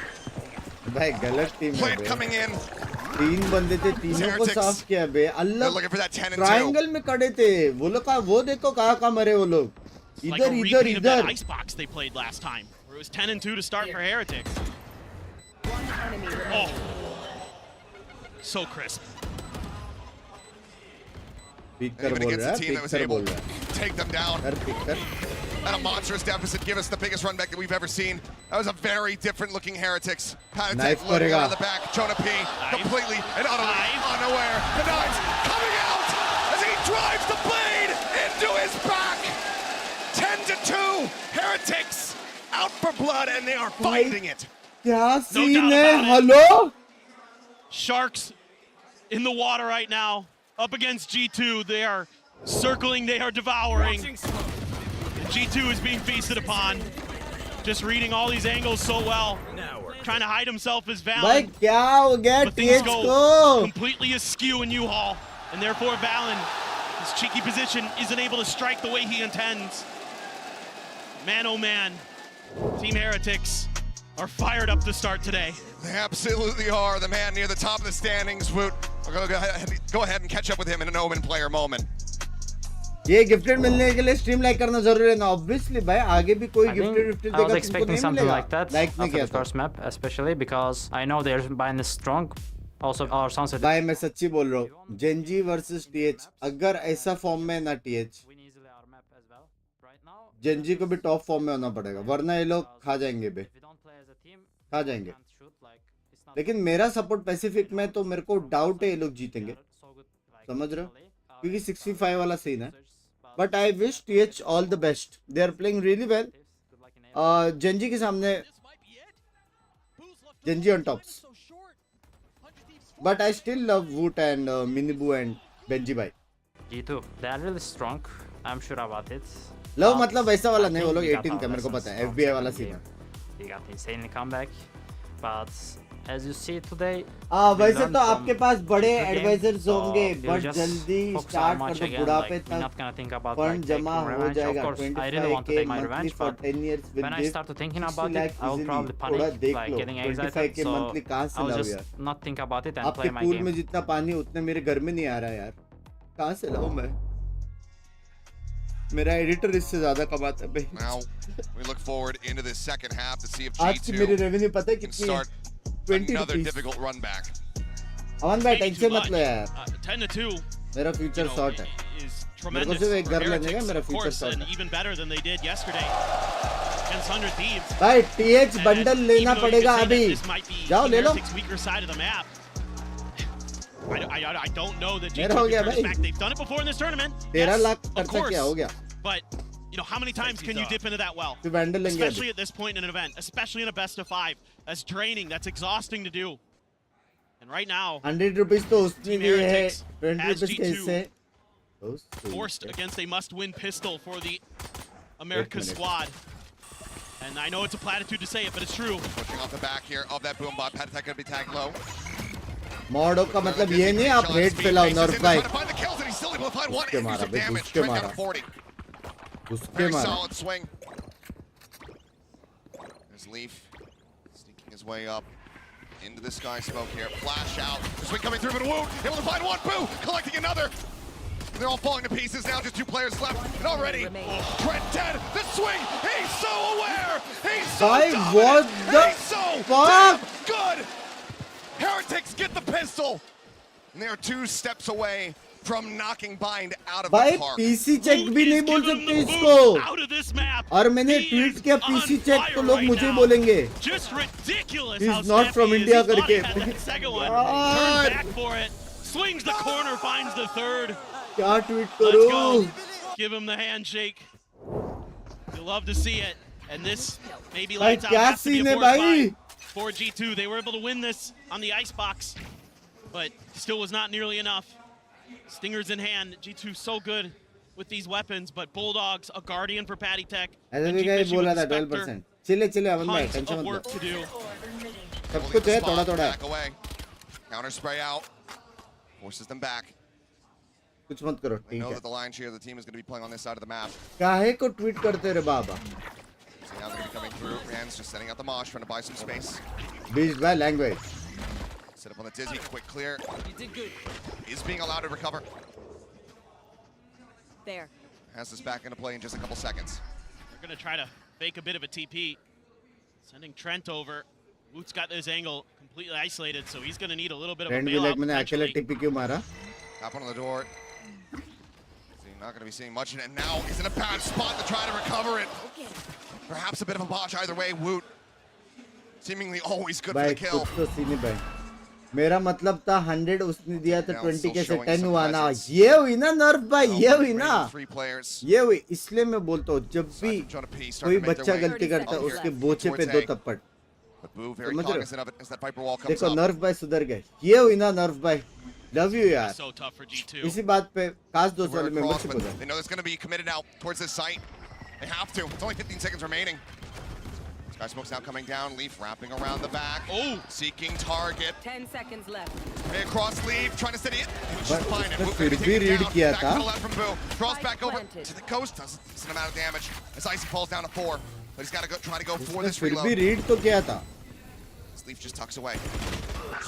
भाई गलत team है Plant bay. coming in. 3 बंदे थे, तीनों को साफ किया बे. They're Allah looking for that 10 and 2. Triangle में खड़े थे. वो लोग का वो देखो कहाँ मरे वो लोग. Like a इधर repeat इधर of that इधर. Icebox they played last time, where it was 10 and 2 to start for Heretics. Oh, so crisp. Pick कर Even बोल against रहा a है. team that पिक was कर able बोल रहा है. to take them down कर पिक कर. at a monstrous deficit, give us the biggest run back that we've ever seen. That was a very different looking Heretics. Knife Patatek loading करेगा. out of the back. Jonah P completely and utterly unaware. The knives coming out as he drives the blade into his back. 10 to 2. Heretics out for blood, and they are finding it. क्या scene doubt है? about it. Hello? Sharks in the water right now, up against G2. They are circling, they are devouring. G2 is being feasted upon. Just reading all these angles so well. Trying to hide himself as भाई Valen. क्या हो गया But things TH go को? completely askew in U-Haul. And therefore Valen, his cheeky position, isn't able to strike the way he intends. Man, oh man. Team Heretics are fired up to start today. They absolutely are. The man near the top of the standings, Woot. We're going to go ahead and catch up with him in an Omen player moment. ये gifted मिलने के लिए stream like करना जरूरी है ना. Obviously भाई आगे भी कोई गिफ्टेड देगा I was तुमको expecting नहीं something मिलेगा. like that लाइक नहीं after किया the था. first map, especially because I know their bind is strong. Also, our sunset. भाई मैं सच्ची बोल रहा हूँ. Gen G versus TH. अगर ऐसा फॉर्म में ना TH, Win easily our map as well. Right now, Gen G को भी टॉप फॉर्म में होना पड़ेगा, वरना ये लोग खा जाएंगे बे. if we don't play as a team, खा जाएंगे. can't shoot like it's not लेकिन मेरा सपोर्ट पैसिफिक में तो मेरे को डाउट है ये लोग जीतेंगे. so good. Like, समझ रहे हो? personally, क्योंकि 65 वाला सीन है. but but I wish TH all the best. They are playing really well. good luck in aim. Gen G के सामने Gen G on tops. But I still love Woot and Miniboo and Benjy भाई. G2, they are really strong. I'm sure about it. Love But मतलब वैसा वाला I नहीं. think वो लोग we got 18 our का मेरे को lessons पता है. from FBI वाला second सीन है. game. We got insanely comeback, but as you see today, वैसे learned तो आपके from पास बड़े the game, एडवाइजर्स so होंगे, we'll बट just जल्दी focus our स्टार्ट match कर दो. again, बुढ़ापे like, we're not तक gonna think about fund like जमा taking हो revenge. जाएगा. Of course, I really want to 25k take my monthly revenge, for but 10 years with when I this. started thinking 60 about it, lakh I would easily. probably थोड़ा panic, देख like लो. getting 25k excited. So monthly कहाँ से I'll लाओ just यार? not think about it and आपके play my pool game. में जितना पानी उतने मेरे घर में नहीं आ रहा यार. कहाँ से लाऊं मैं? मेरा एडिटर इससे ज्यादा कमाता है. Now, we look forward into this second half to see if आज की मेरी G2 रेवेन्यू पता है can कितनी है? start 20 another rupees. difficult run back. अमन भाई Maybe टेंशन too मत much. लो यार. 10 to 2. मेरा You फ्यूचर know, शॉर्ट है. is मेरे को tremendous सिर्फ एक for घर लेने का Heretics, मेरा of future course, short and है. even better than they did yesterday against 100 Thieves. भाई टीएच And बंडल even लेना though you पड़ेगा could say अभी. that this might be जाओ Team ले लो. Heretics' weaker side of the map. I don't know that G2 मेरा हो can गया turn this भाई. back. They've done it before in this tournament. 13 Yes, lakh of खर्चा course. क्या हो गया? But you know, how many times can you dip into that well? फिर bundle लेंगे Especially अभी. at this point in an event, especially in a best of 5. That's draining, that's exhausting to do. And right now, 100 rupees तो उसने Team दिए है. Heretics 20 has rupees के G2 हिस्से. forced against a must-win pistol for the America minute. squad. And I know it's a platitude to say it, but it's true. Pushing off the back here of that boom bot. Patatek gonna be tagged low. मॉडो का मतलब ये नहीं आप head फैलाओ north भाई. उसके मारा बे, उसके मारा. उसके Very मारा. solid swing. There's Leaf sneaking his way up into the sky smoke here. Flash out. The swing coming through, but Woot able to find one. Boo collecting another. They're all falling to pieces now, just 2 players left. And already, Trent dead. The swing, he's so aware. He's so dominant. What the he's so fuck? damn good. Heretics get the pistol. And they are 2 steps away from knocking Bind out of भाई the park. PC check भी नहीं बोल सकते इसको Out of this map. और मैंने He tweet is किया on PC check तो fire लोग right मुझे now. बोलेंगे Just ridiculous He's how not snappy from he is. India He thought he करके. had that second one. God. Turned back for it. Swings the corner, finds the third. क्या tweet Let's करूं go. Give him the handshake. You'll love to see it. And this maybe भाई lights out क्या has to be scene a है force भाई fight for G2. They were able to win this on the Icebox, but still was not nearly enough. Stingers in hand. G2 so good with these weapons, but Bulldogs, a Guardian for Patty Tech. ऐसा and भी G कहीं Fishy बोला with था Spectre. 12% चिल्ले चिल्ले अमन भाई Tons tension of मत work low to do. सब कुछ है थोड़ा थोड़ा है Back away. Counter spray out. Forces them back. कुछ मत करो They ठीक know है that the lion's share of the team is going to be playing on this side of the map. काहे को ट्वीट करते रे बाबा So now they're going to be coming through. Rand's just setting out the mosh, trying to buy some space. Beach by language Set up on the dizzy, quick clear. You did good. Is being allowed to recover. There. Has this back into play in just a couple seconds. They're going to try to fake a bit of a TP. Sending Trent over. Woot's got this angle completely isolated, so he's going to need a little bit of a friend भी bailout like मैंने अकेले potentially. TP क्यों मारा Tap on the door. So you're not going to be seeing much in it. Now he's in a bad spot to try to recover it. Perhaps a bit of a botch either way. Woot seemingly always good for भाई the kill. कुछ तो scene है भाई मेरा मतलब था 100 उसने दिया था Now 20 still के से showing 10 some हुआ ना presence. ये हुई ना नर्फ भाई ये हुई ना 3 players. ये हुई इसलिए मैं बोलता हूँ जब भी John P starting कोई to make their बच्चा way गलती करता है up here उसके बोचे पे दो towards A. थप्पड़ But Boo very समझ रहे हो? cognizant of it as that Viper wall comes देखो up. नर्फ भाई सुधर गए ये हुई ना नर्फ भाई लव यू यार So tough for G2. इसी बात पे काश 200 We're वाले across, मेंबरशिप हो but जाए they know it's going to be committed now towards this site. They have to. It's only 15 seconds remaining. Icebox now coming down. Leaf wrapping around the back. Oh! Seeking target. 10 seconds left. Hey, across Leaf, trying to steady it. He was just But fine. उसने Boo फिर taking भी it read down. किया Back था। to the left from Boo. Draws Spike back over planted. to the coast. Does a decent amount of damage as Icy falls down to 4. But he's got to go try to go for उसने this फिर भी reload. Read तो किया था As Leaf just tucks away.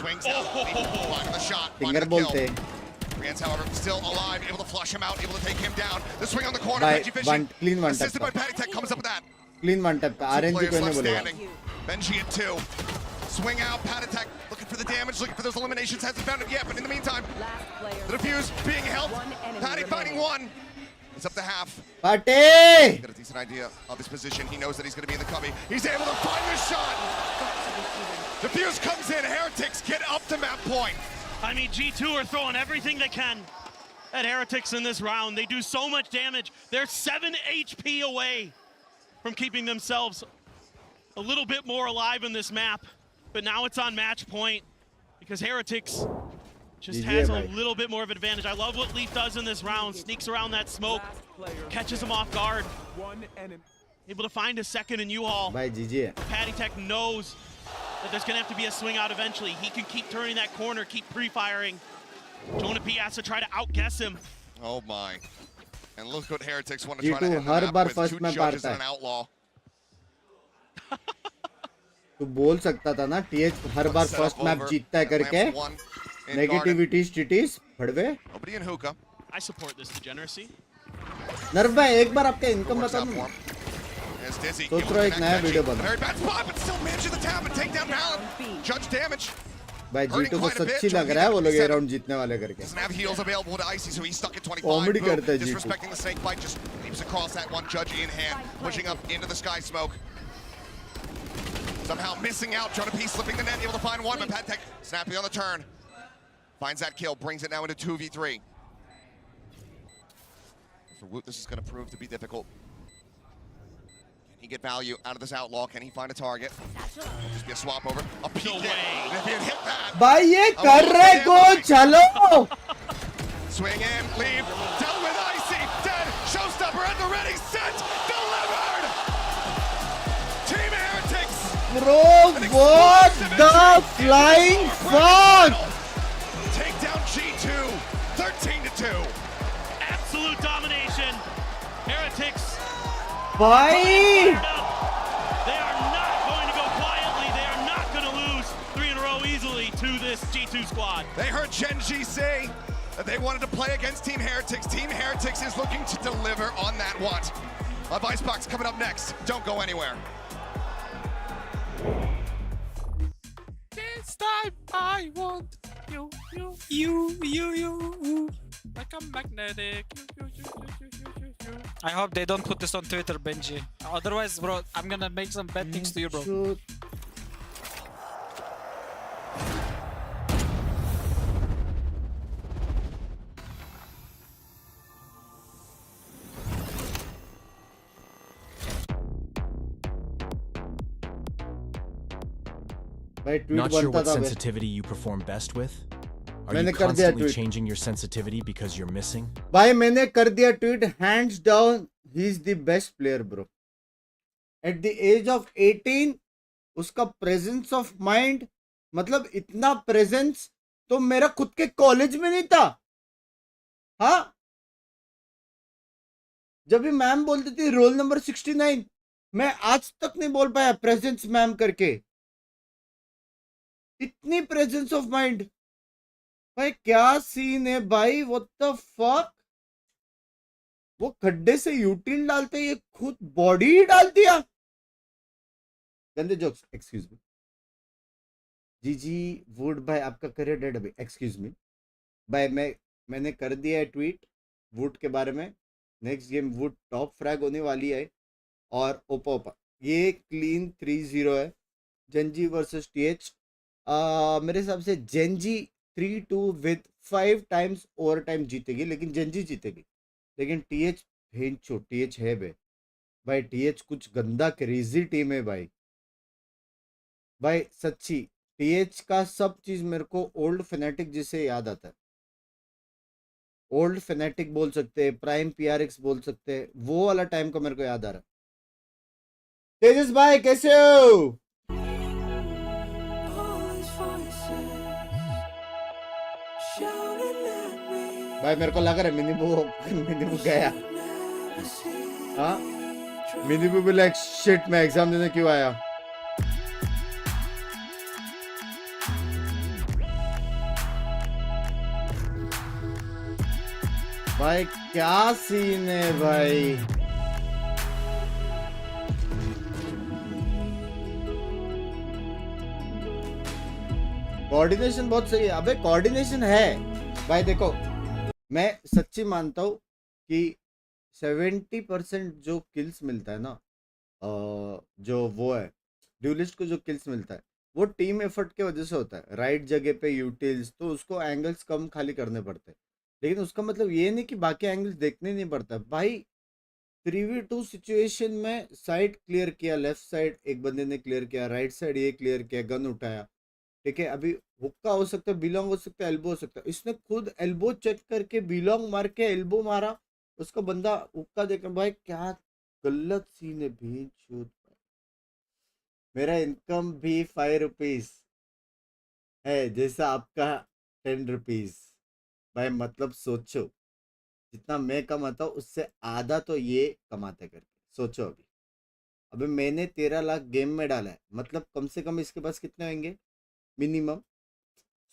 Swings out. Leaf finding the shot. Finger Finding the बोलते kill. Rans, however, still alive, able to flush him out, able to take him down. The swing on the corner, By Benji fishing. clean one Assisted tap by Patty Tech, comes up with that. Clean one tap पे 2 RNG players को नहीं left बोलेगा standing. Benji at 2. Swing out, Patty Tech looking for the damage, looking for those eliminations. Hasn't found it yet, but in the meantime, Last player. the defuse being held. One enemy Patty finding remaining. 1. It's up to half. पाटे Got a decent idea of his position. He knows that he's going to be in the cubby. He's able to find the shot. Defuse comes in. Heretics get up to map point. I mean, G2 are throwing everything they can at Heretics in this round. They do so much damage. They're 7 HP away from keeping themselves a little bit more alive in this map. But now it's on match point because Heretics just GG, has a bhai. little bit more of an advantage. I love what Leaf does in this round. Sneaks around that smoke, catches him off guard. Able to find a second in U-Haul. भाई जीजी है Patty Tech knows that there's going to have to be a swing out eventually. He can keep turning that corner, keep pre-firing. Jonah P has to try to outguess him. Oh my. And look what Heretics want to try G2 to end the her map bar with. first 2 में judges मारता and an outlaw. तू बोल सकता था ना TH हर बार Set first up map over. जीतता है And करके Lamps 1 in Garden. नेगेटिविटी स्टिटीज फड़वे Nobody in hookah. I support this degeneracy. नर्व भाई एक बार आपका इनकम Works बता out दो for him. There's Dizzy. सोच able रहा to हूँ एक connect नया Benji. वीडियो A बना very bad spot, but still manages the tap and take down Balin. Judge damage. भाई Hurting G2 को quite a bit, सच्ची trying लग to रहा है get वो लोग ये 57. राउंड जीतने वाले करके Doesn't have heals available to Icy, so he's stuck at 25. Comedy Boom, करता है G2. disrespecting the snake bite, just leaps across that one. Judge in hand, pushing up into the sky smoke. Somehow missing out. Jonah P slipping the net, able to find one, but Pat Tech snappy on the turn. Finds that kill, brings it now into 2v3. For Woot, this is going to prove to be difficult. Can he get value out of this outlaw? Can he find a target? Just be a swap over. A peek No in. way. And if he had hit that, भाई ये कर रहे को चलो swing in, leave, dealt with Icy, dead, showstopper at the ready, set, delivered! Team Heretics! Bro what the flying fuck Take down G2, 13-2. Absolute domination. Heretics भाई fired up. They are not going to go quietly. They are not going to lose 3 in a row easily to this G2 squad. They heard Gen G say They wanted to play against Team Heretics. Team Heretics is looking to deliver on that want. Icebox coming up next. Don't go anywhere. This time I want you. Like a magnetic. I hope they don't put this on Twitter, Benji. Otherwise, bro, I'm gonna make some bad things to you, bro. Shoot. भाई tweet Not sure बनता what था बे। sensitivity you perform best with? Are मैंने you कर दिया constantly tweet। changing your sensitivity because you're missing? भाई मैंने कर दिया tweet, hands down he is the best player bro. At the age of 18 उसका प्रेजेंस ऑफ माइंड, मतलब इतना प्रेजेंस तो मेरा खुद के कॉलेज में नहीं था। हाँ, जब भी मैम बोलती थी रोल नंबर 69, मैं आज तक नहीं बोल पाया प्रेजेंस मैम करके। इतनी प्रेजेंस ऑफ माइंड भाई, क्या सीन है भाई, व्हाट द फक। वो खड्डे से यूटिल डालते, ये खुद बॉडी ही डाल दिया। गंदे जोक्स, एक्सक्यूज मी। जीजी वुड भाई आपका करियर डेड अभी, एक्सक्यूज मी भाई। मैंने कर दिया है ट्वीट वुड के बारे में। Next game would top frag होने वाली है और ओपा ओपा ये क्लीन 3-0 है। Gen G versus TH. मेरे हिसाब से Gen G 3-2 with 5 times over time जीतेगी, लेकिन जेंजी जीतेगी। लेकिन टीएच भेंचो, टीएच है बे भाई, टीएच कुछ गंदा क्रेजी टीम है भाई। भाई सच्ची टीएच का सब चीज मेरे को ओल्ड फेनेटिक जिसे याद आता है। ओल्ड फेनेटिक बोल सकते हैं, प्राइम पीआरएक्स बोल सकते हैं, वो वाला टाइम का मेरे को याद आ रहा है। तेजस भाई कैसे हो? भाई मेरे को लग रहा है मिनीबू गया। हाँ, मिनीबू भी लाइक शिट, मैं एग्जाम देने क्यों आया। भाई क्या सीन है भाई। कोऑर्डिनेशन बहुत सही है। अबे कोऑर्डिनेशन है भाई। देखो मैं सच्ची मानता हूँ कि 70% जो किल्स मिलता है ना, जो वो है ड्यूलिस्ट को जो किल्स मिलता है वो टीम एफर्ट के वजह से होता है। राइट जगह पे यूटिल्स, तो उसको एंगल्स कम खाली करने पड़ते हैं। लेकिन उसका मतलब ये नहीं कि बाकी एंगल्स देखने नहीं पड़ता भाई। 3v2 सिचुएशन में साइड क्लियर किया, लेफ्ट साइड एक बंदे ने क्लियर किया, राइट साइड ये क्लियर किया, गन उठाया, ठीक है। अभी हुक्का हो सकता है, बिलोंग हो सकता है, एल्बो हो सकता है। इसने खुद एल्बो चेक करके बिलोंग मार के एल्बो मारा, उसका बंदा हुक्का देकर। भाई क्या गलत सीन है भीड़। मेरा इनकम भी 5 रुपीज है जैसा आपका 10 रुपीज। भाई मतलब सोचो, जितना मैं कमाता हूँ उससे आधा तो ये कमाते करके। सोचो अभी मैंने 13 लाख गेम में डाला है, मतलब कम से कम इसके पास कितने होंगे मिनिमम।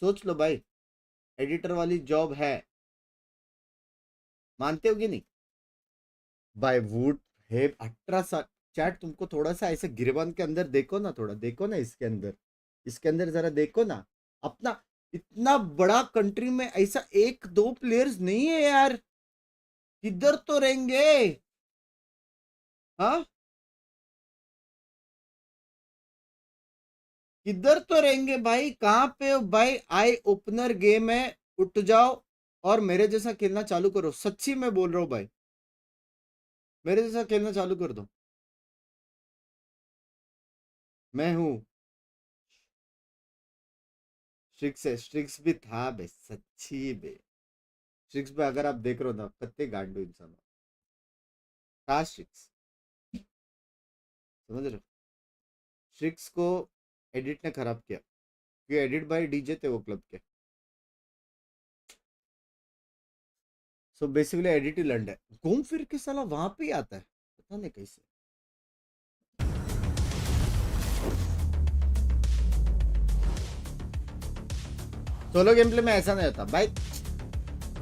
सोच लो भाई, एडिटर वाली जॉब है, मानते हो कि नहीं भाई। वुड है 18 साल। चैट तुमको थोड़ा सा ऐसे गिरबान के अंदर देखो ना, थोड़ा देखो ना इसके अंदर जरा देखो ना। अपना इतना बड़ा कंट्री में ऐसा 1-2 प्लेयर्स नहीं है यार, किधर तो रहेंगे। हाँ किधर तो रहेंगे भाई, कहाँ पे हो भाई। आई ओपनर गेम है, उठ जाओ और मेरे जैसा खेलना चालू करो। सच्ची मैं बोल रहा हूँ भाई, मेरे जैसा खेलना चालू कर दो। मैं हूं स्ट्रिक्स भी था बे, सच्ची बे। स्ट्रिक्स पे अगर आप देख रहे हो ना, कत्ते गांडू इंसान था स्ट्रिक्स, समझ रहे हो। स्ट्रिक्स को एडिट ने खराब किया, क्योंकि एडिट भाई डीजे थे वो क्लब के। सो बेसिकली एडिट ही लंड है, घूम फिर के साला वहां पे ही आता है, पता नहीं कैसे। सोलो गेम प्ले में ऐसा नहीं होता भाई।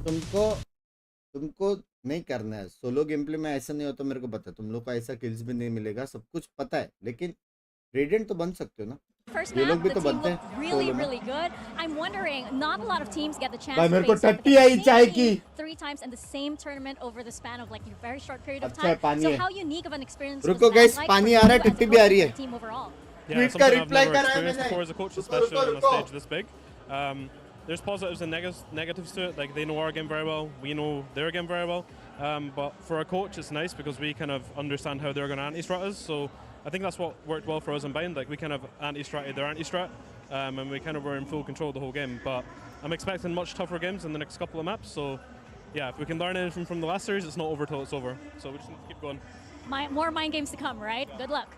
तुमको नहीं करना है सोलो गेम प्ले में ऐसा नहीं होता मेरे को पता है तुम लोग को ऐसा किल्स भी नहीं मिलेगा सब कुछ पता है लेकिन रेडिएंट तो बन सकते हो ना First ये map, लोग भी the तो team बनते हैं looked really, सोलो में really good. I'm wondering, not a lot of teams get the chance भाई to मेरे को face off टट्टी against आई the चाय same की team 3 times in the same tournament over the span of like a very short period of अच्छा है time. पानी So है how unique of an experience रुको was that गाइस like पानी for आ रहा है you as टट्टी a भी आ coach रही and है the team overall? Yeah, tweet something का I've रिप्लाई never कर रहा है experienced मैंने before as a coach, रुको especially रुको on a रुको stage this big. There's positives and negatives to it. Like they know our game very well, we know their game very well. But for a coach, it's nice because we kind of understand how they're going to anti-strat us. So I think that's what worked well for us in Bind. Like we kind of anti-stratted their anti-strat, and we kind of were in full control the whole game. But I'm expecting much tougher games in the next couple of maps. So yeah, if we can learn anything from the last series, it's not over till it's over. So we just need to keep going. More mind games to come, right? Good luck.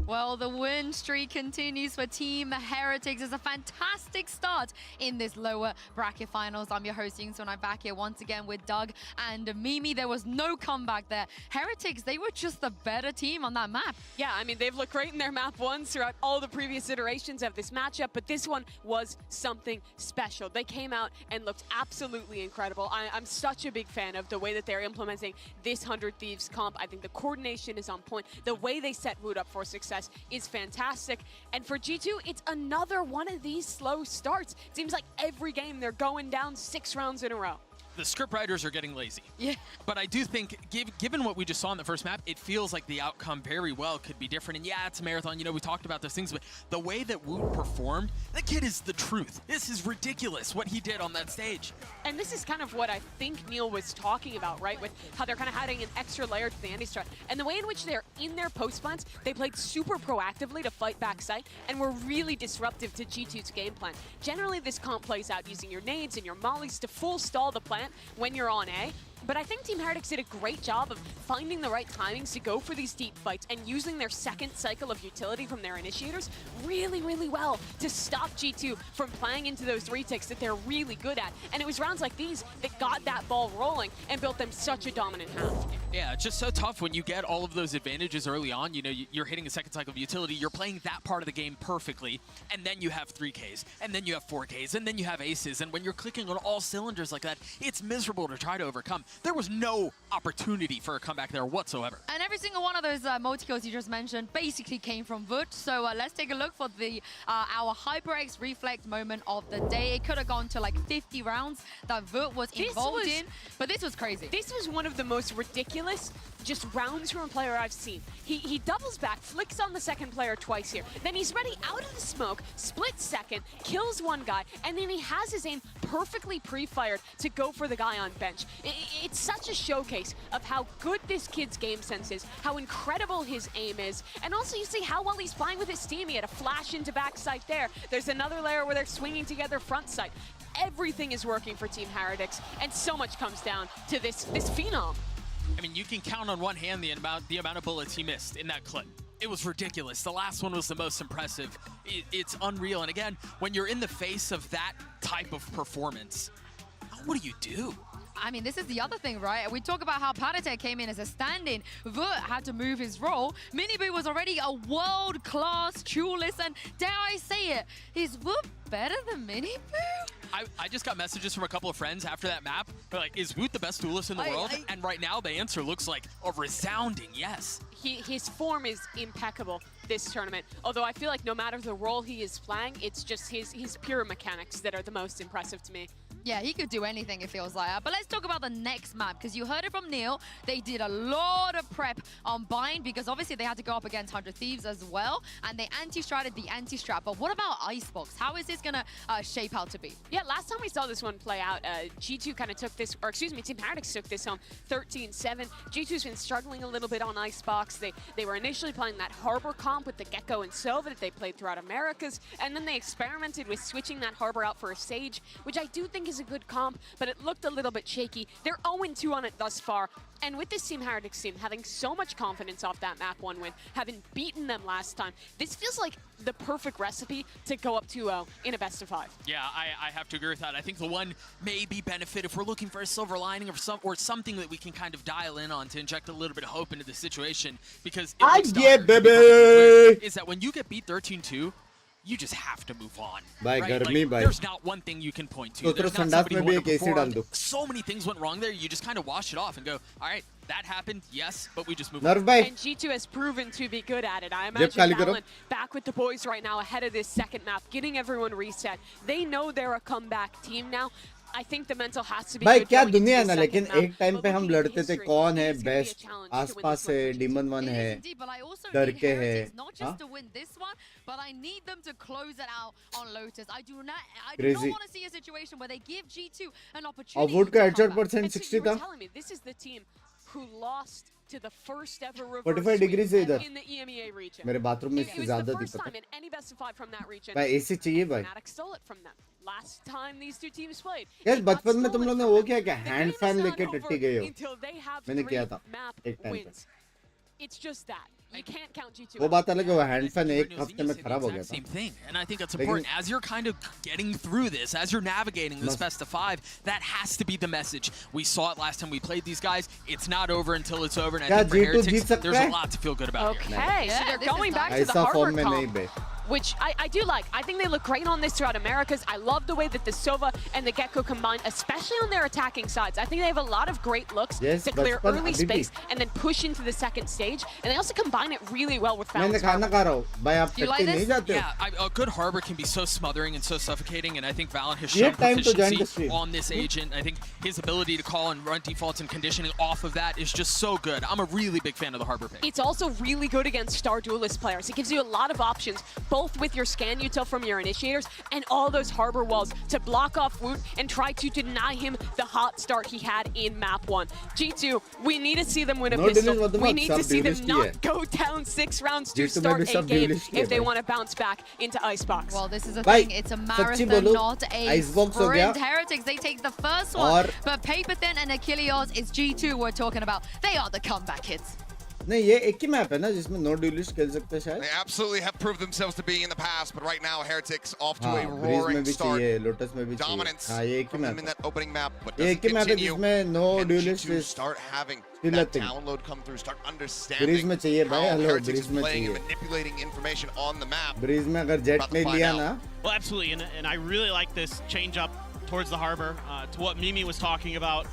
Well, the win streak continues for Team Heretics. It's a fantastic start in this lower bracket finals. I'm your host, Yingsun. I'm back here once again with Doug and Mimi. There was no comeback there. Heretics, they were just the better team on that map. Yeah, I mean, they've looked great in their map ones throughout all the previous iterations of this matchup, but this one was something special. They came out and looked absolutely incredible. I'm such a big fan of the way that they're implementing this 100 Thieves comp. I think the coordination is on point. The way they set Wood up for success is fantastic. And for G2, it's another one of these slow starts. Seems like every game they're going down 6 rounds in a row. The scriptwriters are getting lazy. Yeah. But I do think, given what we just saw in the first map, it feels like the outcome very well could be different. And yeah, it's a marathon. You know, we talked about those things, but the way that Woot performed, that kid is the truth. This is ridiculous what he did on that stage. And this is kind of what I think Neil was talking about, right? With how they're kind of adding an extra layer to the anti-strat. And the way in which they're in their post plans, they played super proactively to fight back site and were really disruptive to G2's game plan. Generally, this comp plays out using your nades and your mollies to full stall the plant when you're on A. But I think Team Heretics did a great job of finding the right timings to go for these deep fights and using their second cycle of utility from their initiators really, really well to stop G2 from playing into those retakes that they're really good at. And it was rounds like these that got that ball rolling and built them such a dominant half. Yeah, it's just so tough when you get all of those advantages early on. You know, you're hitting a second cycle of utility, you're playing that part of the game perfectly, and then you have 3Ks, and then you have 4Ks, and then you have aces, and when you're clicking on all cylinders like that, it's miserable to try to overcome. There was no opportunity for a comeback there whatsoever. And every single one of those multi-kills you just mentioned basically came from Wood. So let's take a look for the our HyperX Reflect moment of the day. It could have gone to like 50 rounds that Wood was involved in, but this was crazy. This was one of the most ridiculous just rounds from a player I've seen. He doubles back, flicks on the second player twice here. Then he's ready out of the smoke, split second, kills one guy, and then he has his aim perfectly pre-fired to go for the guy on bench. It's such a showcase of how good this kid's game sense is, how incredible his aim is, and also you see how well he's playing with his team. He had a flash into backside there. There's another layer where they're swinging together front side. Everything is working for Team Heretics, and so much comes down to this phenom. I mean, you can count on one hand the amount of bullets he missed in that clip. It was ridiculous. The last one was the most impressive. It's unreal. And again, when you're in the face of that type of performance, what do you do? I mean, this is the other thing, right? We talk about how Patatek came in as a stand-in. Woot had to move his role. Miniboo was already a world-class duelist, and dare I say it, is Woot better than Miniboo? I just got messages from a couple of friends after that map. They're like, is Woot the best duelist in the world? And right now, the answer looks like a resounding yes. His form is impeccable this tournament. Although I feel like no matter the role he is playing, it's just his pure mechanics that are the most impressive to me. Yeah, he could do anything, it feels like. But let's talk about the next map, because you heard it from Neil. They did a lot of prep on Bind, because obviously they had to go up against 100 Thieves as well, and they anti-stratted the anti-strat. But what about Icebox? How is this going to shape out to be? Yeah, last time we saw this one play out, G2 kind of took this, or excuse me, Team Heretics took this home 13-7. G2's been struggling a little bit on Icebox. They were initially playing that Harbor comp with the Gecko and Sova that they played throughout Americas, and then they experimented with switching that Harbor out for a Sage, which I do think is a good comp, but it looked a little bit shaky. They're 0-2 on it thus far, and with this Team Heretics team having so much confidence off that map 1 win, having beaten them last time, this feels like the perfect recipe to go up 2-0 in a best of 5. Yeah, I have to agree with that. I think the one maybe benefit if we're looking for a silver lining or something that we can kind of dial in on to inject a little bit of hope into the situation, because it looks baby is that when you get beat 13-2, you just have to move on. Bhai, right? garmi, bhai. There's not one thing you can point to. तो There's not संडास somebody में who भी एक AC डाल दो. underperformed. So many things went wrong there. You just kind of wash it off and go, all right, that happened, yes, but we just move on. Nerf bhai. And G2 has proven to be good at it. I खाली imagine करो. Valen back with the boys right now ahead of this second map, getting everyone reset. They know they're a comeback team now. I think the mental has to be भाई good क्या going into दुनिया है the ना, second लेकिन map. एक time But पे हम looking at लड़ते थे history, कौन it है is gonna be a best, challenge to win this आसपास one है, for G2. Demon one It है, is indeed, but I also डर need के है, Heretics not just हाँ? to win this one, but I need them to close it out on Lotus. I do not Crazy. want to see a situation where they give G2 an और opportunity. Would का to headshot come back. Percent And so 60 you were था. telling me this is the team who lost to the first ever reverse 45 degree से sweep इधर. in the EMEA region. मेरे bathroom में It इससे was ज्यादा the first दिक्कत time है. in any best of 5 from that region. भाई AC चाहिए भाई. Fnatic stole it from them. Last time these two teams played. यार it got बचपन में तुम stolen लोग ने from वो them. किया क्या, The hand game fan is लेके not टट्टी over गए हो? until they have मैंने 3 किया था map एक टाइम पे. wins. It's just that. You can't count G2 वो out. बात अलग है, वो hand I think fan you एक heard हफ्ते Nozinho में say the खराब हो गया exact था. same thing, and I think it's लेकिन- important as you're kind of getting through this, as you're navigating this Must- best of 5. That has to be the message. We saw it last time we played these guys. It's not over until it's over, and I क्या think for G2 Jeet Heretics, सकता there's a है? lot to feel good about here. Okay, Yeah, so they're this is going back nice. to the ऐसा Harvard form में नहीं comp. Bay. Which I do like. I think they look great on this throughout Americas. I love the way that the Sova and the Gecko combine, especially on their attacking sides. I think they have a lot of great looks Yes, to clear बचपन early अभी भी. space and then push into the second stage. And they also combine it really well with मैंने balance. खाना खा रहा हूँ भाई, आप You like टट्टी नहीं this? जाते हो? Yeah, a good harbor can be so smothering and so suffocating, and I think Valen has He shown had time to join the proficiency stream. on this agent. I think his ability to call and run defaults and conditioning off of that is just so good. I'm a really big fan of the harbor pick. It's also really good against Star Duelist players. It gives you a lot of options, both with your scan util from your initiators and all those harbor walls to block off Woot and try to deny him the hot start he had in map 1. G2, we need to see them win a No, pistol. Dennis, what the We fuck? need to Sub see them duelist not ही है. go down 6 rounds to G2 में start भी a sub game duelist ही है if they भाई. want to bounce back into Icebox. Well, this is a भाई, thing. It's a सच्ची marathon, बोलो, not a Icebox हो गया. sprint. Heretics, they take the first one. और- But Paperthin and Achilles is G2 we're talking about. They are the comeback kids. नहीं ये एक ही map है ना जिसमें नो ड्यूलिस्ट खेल सकते हैं शायद. They absolutely have proved themselves to be in the past, but right now Heretics off to हाँ, a ब्रीज में roaring भी start. चाहिए, लोटस में भी चाहिए. Dominance हाँ ये एक ही from them मैप in है. that opening map, but ये एक ही doesn't मैप है continue. जिसमें no And duelist G2 is start having still a that thing. download come through, start Breeze understanding में चाहिए भाई, how hello Heretics Breeze is में playing and चाहिए. manipulating information on the map. Breeze में अगर Jett About to नहीं find लिया out. ना, Well, absolutely, and I really like this change up towards the harbor to what Mimi was talking about.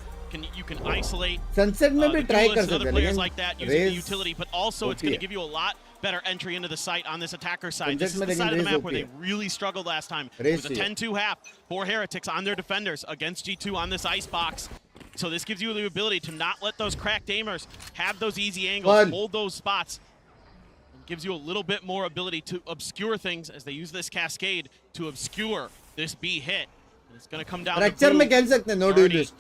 You can isolate sunset में भी the try कर duelists and सकते other हैं, players लेकिन like that using the Raze utility, but also it's OP going है. to give you a lot better entry into the site on this attacker side. This is में the लेकिन side of the Raze map where OP they है. really struggled last time. It Raze was a चाहिए. 10-2 half for Heretics on their defenders against G2 on this Icebox. So this gives you the ability to not let those cracked aimers have those easy angles, Fun. hold those spots. It gives you a little bit more ability to obscure things as they use this cascade to obscure this B hit. And it's going to come down to Fracture में Boo. खेल सकते हैं no Already duelist.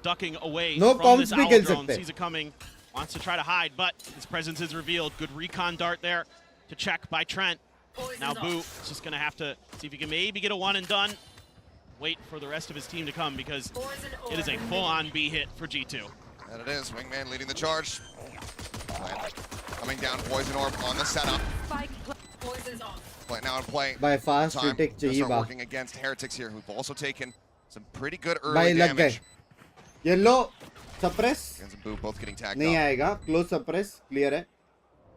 ducking away No from comms this भी owl खेल drone. सकते हैं. Sees it coming, wants to try to hide, but his presence is revealed. Good recon dart there to check by Trent. Now Boo is just going to have to see if he can maybe get a one and done. Wait for the rest of his team to come because it is a full-on B hit for G2. And it is, Wingman leading the charge. Coming down, Poison Orb on the setup. Play now in play. By fast Time retake to चाहिए start बाप. working against Heretics here, who've also taken some pretty good भाई early लग गए. damage. Yellow suppress Against Boo, both getting tagged नहीं up. आएगा, close suppress clear है.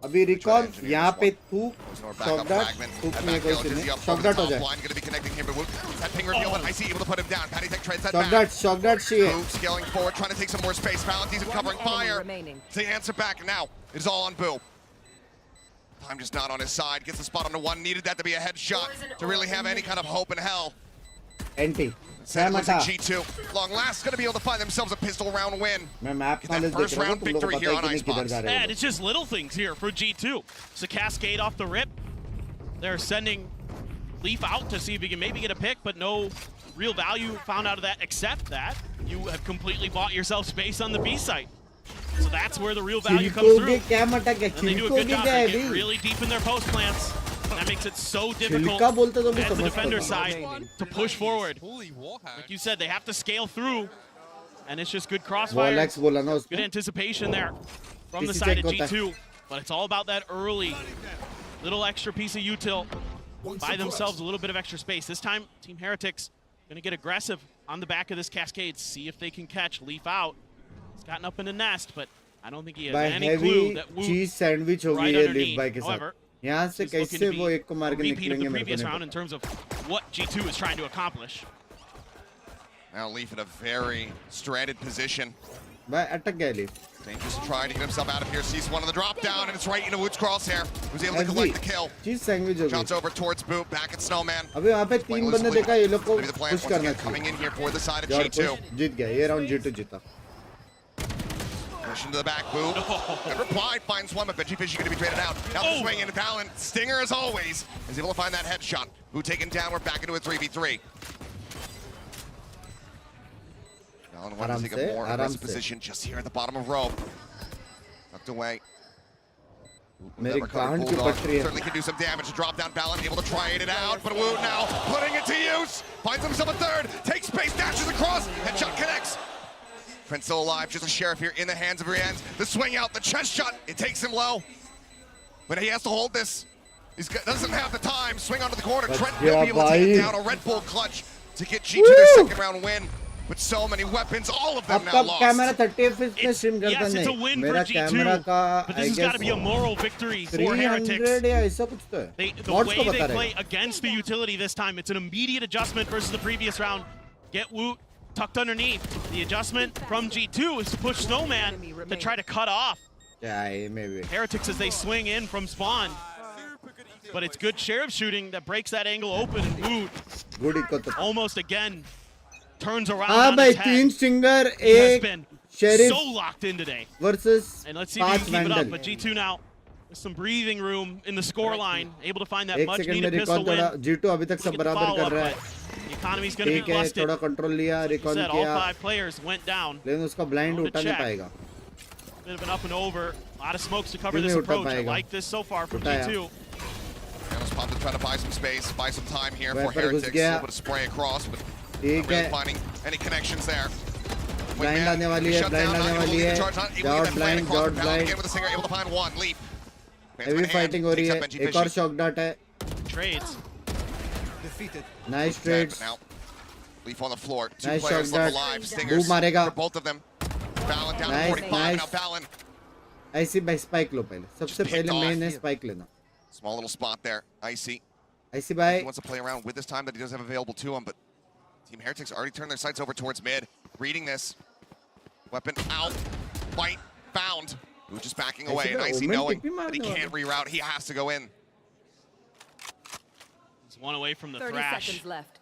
अभी recall यहाँ पे थूक, Poison Orb back shock up dot, fragment. थूक That में back कोई kill, सीन Dizzy नहीं. up shock from the dot हो top जाए. line, gonna be connecting here, but Woot, that ping reveal, but Icy able to put him down. Patty Tech treads that shock back. Dot चाहिए. Boo scaling forward, trying to take some more space. Valentine covering fire. The answer back, and now it is all on Boo. Time just not on his side. Gets the spot on the one. Needed that to be a headshot to really have any kind of hope in hell. Anti. Sad मैं losing Mata. G2. Long last, gonna be able to find themselves a pistol round win. मैं map Get that knowledge first देख रहा हूँ, round तुम लोगों को victory पता here है on कि नहीं किधर Icebox. जा रहे And हो. it's just little things here for G2. It's a cascade off the rip. They're sending Leaf out to see if he can maybe get a pick, but no real value found out of that, except that you have completely bought yourself space on the B site. So that's where the real value comes चिलकोगे through. क्या मटा क्या And they do a good चिलकोगे job. क्या They है get भी. really deep in their post plants. That makes it so difficult छिलका बोलते तो भी as the समझता defender हूँ. side to push forward. Like you said, they have to scale through, and it's just good crossfire. वॉलेक्स बोला ना Good उसने. anticipation there from the किसी side check of होता है. G2, but it's all about that early little extra piece of util. Buy themselves a little bit of extra space. This time, Team Heretics going to get aggressive on the back of this cascade, see if they can catch Leaf out. He's gotten up in the nest, but I don't think he has भाई any clue heavy that Woot cheese sandwich हो गई right है leaf underneath. भाई के साथ. However, यहाँ से This is looking कैसे to वो be एक को मार a के repeat of निकलेंगे the मेरे को previous नहीं round in पता. terms of what G2 is trying to accomplish. Now Leaf in a very stranded position. भाई अटक गया leaf. Dangerous trying to get himself out of here. Sees one on the drop down, and it's right into Wood's crosshair. Who's able to collect the kill. Cheese sandwich हो Shots गई. over towards Boop, back at Snowman. अभी वहाँ पे 3 बंदे देखा ये लोग को Maybe the plan push once करना again coming चाहिए. in here for the side of और G2. पुश जीत गया. ये राउंड G2 जीता. Push into the back, Boop. Good reply, finds one, but Veggie Fishy going to be traded out. Now the swing into Talon. Stinger, as always, is able to find that headshot. Who taken down, we're back into a 3v3. Talon wanted to take a more aggressive position just here at the bottom of row. Tucked away. मेरी कान की पटरी है. Certainly can do some damage to drop down Balin, able to try it out, but Woot now putting it to use. Finds himself a third, takes space, dashes across, headshot connects. Prince still alive, just a sheriff here in the hands of Rienz. The swing out, the chest shot, it takes him low. But he has to hold this. He doesn't have the time. Swing onto the corner. Trent will be able to take it down. A Red Bull clutch to get G2 their second round win. But so many weapons, all of them now अब lost. Camera 30 FPS में stream करता Yes, it's a नहीं. win for मेरा G2, camera का but this has got to be a moral victory for Heretics. 300 या ऐसा कुछ तो है. The Mods को way they बता play रहे. against the utility this time, it's an immediate adjustment versus the previous round. Get Woot tucked underneath. The adjustment from G2 is to push Snowman to try to cut off Yeah, maybe. Heretics as they swing in from spawn. But it's good sheriff shooting that breaks that angle open, and Woot Good eco तो. almost again turns around हाँ on भाई his head. 3 stinger He has एक been sheriff so locked in today. versus And let's see if he 5 can keep it up. vandal. But G2 now with some breathing room in the score line, able to find that एक much second में needed pistol recall थोड़ा win. G2 अभी तक सब Look at the बराबर follow-up, कर रहा है. but the economy's going to ठीक be है busted. थोड़ा कंट्रोल लिया रिकॉल Said all किया 5 players went down. लेकिन उसका ब्लाइंड On the उठा नहीं check. पाएगा. Bit of an up and over. A lot of smokes to cover क्यों this नहीं उठा approach. I पाएगा? like this so far from उठाया. G2. Thanos popped to try to buy some space, buy some time here for Weapon घुस Heretics. A गया. little bit of spray across, but ठीक not really है. finding any connections there. Blind आने वाली है. Blind आने वाली है. जॉट ब्लाइंड जॉट blind. With a singer, able to find one. Leap. Heavy fighting हो रही है. एक और शॉक डाट है. Trades. Nice trades. Now, Leaf on the floor. Two Nice players shot, left Dad. alive. Boom Stingers मारेगा. for both of them. Balin down Nice, to 45. Now nice. Balin. ऐसी भाई स्पाइक लो पहले. सबसे Just picked पहले off. Main है spike लेना. Small little spot there. Icy. ऐसी He भाई wants to play around with this time that he does have available to him, but Team Heretics already turned their sights over towards mid. Reading this. Weapon out. Fight found. Who's just backing away, and Icy knowing that he can't reroute. He has to go in. He's one away from the 30 thrash. seconds left.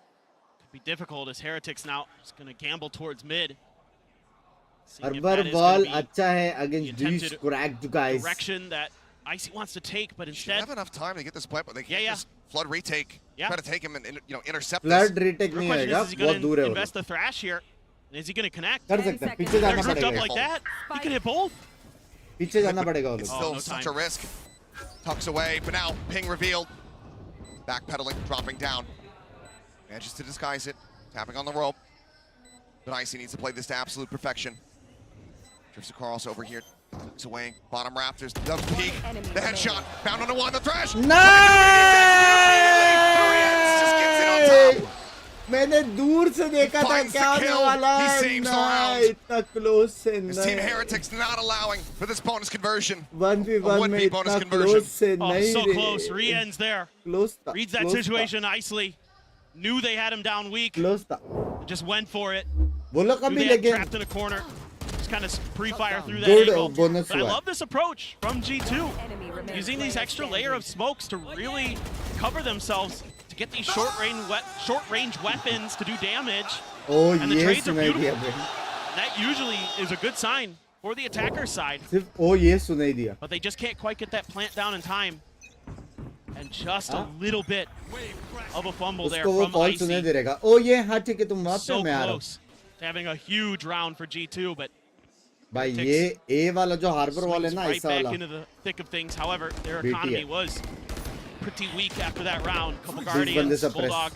Could be difficult as Heretics now is going to gamble towards mid. Seeing if harbour that is ball gonna be अच्छा है against the dish attempted cracked guys. direction that Icy wants to take, but Should instead have enough time to get this play, but they can't Yeah. just flood retake. Yeah. Try to take him and intercept flood this. Retake the नहीं question आएगा. is he बहुत going दूर to है वो. invest the thrash here? And is he going to connect? कर सकते हैं. पीछे They're जाना grouped up पड़ेगा. like that. He can hit both. पीछे जाना पड़ेगा वो It's लोग. still no such time. a risk. Tucks away, but now ping revealed. Backpedaling, dropping down. Manages to disguise it, tapping on the rope. But Icy needs to play this to absolute perfection. Drifts across over here, tucks away. Bottom Raptors, does peek. The headshot, bound onto one, the thrash. Nice! Just gets it on top. मैंने दूर से देखा था Finds the क्या होने kill. वाला He है. saves the नहीं, round. इतना क्लोज से His team नहीं. Heretics not allowing for this bonus conversion. 1v1 would में be इतना bonus क्लोज conversion. से Oh, नहीं so रे. close. Re-ends there. Close था. Reads that close situation nicely. Knew they had him down weak. था. Close था. Just went for it. वो लोग Knew कभी they had लेकिन trapped in a corner. Just kind of pre-fire through that Good angle. bonus But I हुआ. love this approach from G2. Using these extra layer of smokes to really cover themselves to get these short-range weapons to do damage. O And the ये trades are सुनाई दिया beautiful. भाई. That usually is a good sign for the attacker side. सिर्फ ओ ये सुनाई दिया. But they just can't quite get that plant down in time. And just a little bit of a fumble there उसको वो from call सुनाई Icy. दे रहेगा. ओ ये हाँ ठीक है तुम वहाँ पे So मैं आ रहा हूँ. close to having a huge round for G2, but भाई ये ए वाला जो हार्बर वॉल है swings ना right ऐसा back वाला. into the thick of things. However, their BT economy है. was pretty weak after that round. Couple बंदे Guardians, से press. Bulldog,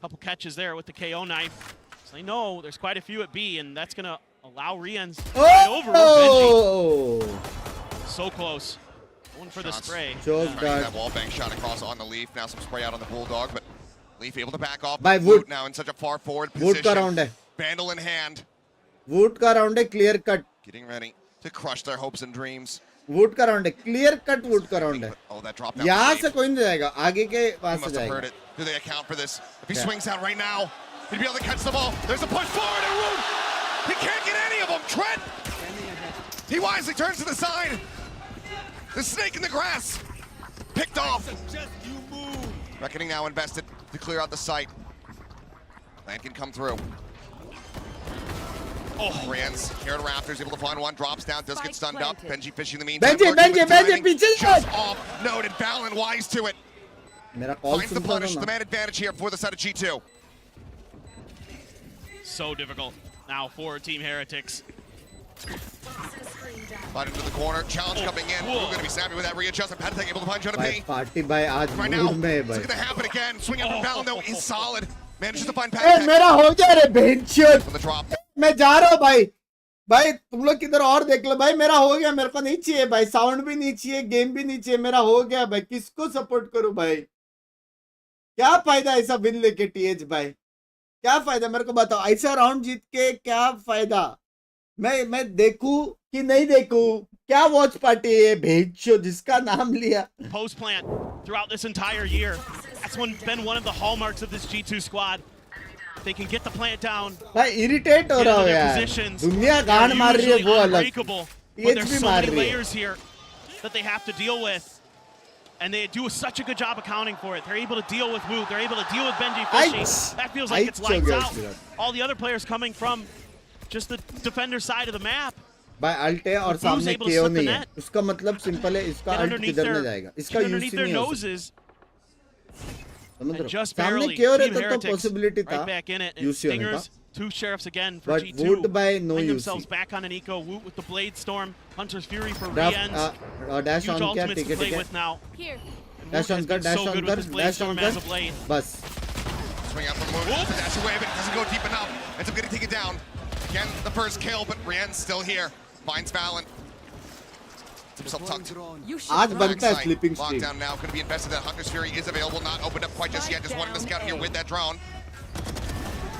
couple catches there with the KO knife. So they know there's quite a few at B, and that's going to allow Rienz right over with Benji. Oh! So close. Going for the Shots. spray. Choke Trying to get guard. that wall bang shot across on the Leaf. Now some spray out on the Bulldog, but Leaf able to back off. By Woot Woot. now in such a far forward Woot position. का round है. Vandal in hand, would का round है clear cut. getting ready to crush their hopes and dreams. Would का round है, clear cut would का round है. Oh, that drop down. यहाँ से कोई नहीं जाएगा, आगे के He वहां से must have जाएगा. heard it. Do they account for this? If he Yeah. swings out right now, he'd be able to catch the ball. There's a push forward and Wood. He can't get any of them. Trent. He wisely turns to the side. The snake in the grass. Picked off. Reckoning now invested to clear out the site. Land can come through. Oh, Rans here to Raptors, able to find one, drops down, does get stunned up. Benji fishing in the meantime. Benji, पीछे just off noted, Valen wise to it. मेरा call Finds the soon punish, रहा the ना. man advantage here for the side of G2. So difficult now for Team Heretics. Right into the corner, challenge coming in. We're going to be savvy with that readjustment. Patek able to find Jonah भाई P. Party भाई आज Right now, mood में है it's भाई. going to happen again. Swing out from Valen though is solid. Manages to find A Patek मेरा हो गया रे बेंचर. from the drop. मैं जा रहा हूँ भाई. भाई तुम लोग किधर और देख लो भाई. मेरा हो गया, मेरे को नहीं चाहिए भाई. साउंड भी नहीं चाहिए, गेम भी नहीं चाहिए. मेरा हो गया भाई. किसको सपोर्ट करूं भाई? क्या फायदा ऐसा विन लेके टीएच भाई? क्या फायदा मेरे को बताओ. ऐसा राउंड जीत के क्या फायदा? मैं देखूं कि नहीं देखूं? क्या वॉच पार्टी है भेजो जिसका नाम लिया. Post plant throughout this entire year. That's been one of the hallmarks of this G2 squad. They can get the plant down. भाई इरिटेट हो रहा हूँ यार. दुनिया गांड मार रही है वो अलग. But there's so many layers here that they have to deal with. And they do such a good job accounting for it. They're able to deal with Wu. They're able to deal with Benji Fishy. That feels like it's lights out. All the other players coming from just the defender side of the map. भाई alt है और सामने केओ नहीं है. उसका मतलब simple है. इसका अल्ट किधर नहीं जाएगा. इसका यूज ही नहीं हो सकता. समझ रहे हो? सामने केओ रहता तो पॉसिबिलिटी था यूज होने का. Two sheriffs again for But G2. Wood by no Find UC. themselves back on an eco. Woot with the Blade Storm. Hunter's Fury for Dash re-ends. on Huge क्या ultimates to टिकट play है. with now. Here. Dash on कर, dash on कर, dash on कर. बस. Swing out from Wood. Dash away, but it doesn't go deep enough. Ends up getting taken down. Again, the first kill, but Rien's still here. Finds Valen. Gets himself tucked. आज बनता है sleeping stream. Lockdown now, going to be invested. That Hunter's Fury is available, not opened up quite just yet. Just wanting to scout here with that drone.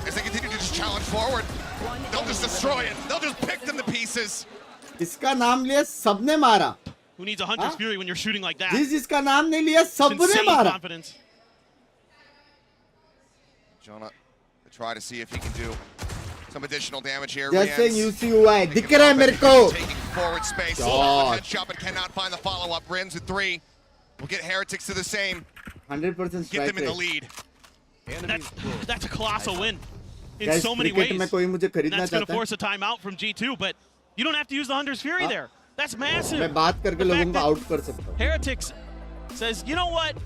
As they continue to just challenge forward, they'll just destroy it. They'll just pick them to pieces. इसका नाम लिया सबने मारा. Who needs a Hunter's Fury when you're shooting like that? जिसका नाम नहीं लिया सबने Insane मारा. confidence. Jonah to try to see if he can do some additional damage here. जैसे Rien's यूसी हुआ है. दिख रहा है मेरे को. taking forward space. God. Headshot, but cannot find the follow-up. Rien's with 3. We'll get Heretics to the same. 100% Get them strike in the rate. lead. That's a colossal win in Guys, so many cricket ways. में कोई मुझे And खरीदना that's going to चाहता है. force a timeout from G2, but you don't have to use the Hunter's Fury there. That's massive. मैं बात करके The लोगों fact को that आउट कर सकता हूँ. Heretics says, you know what?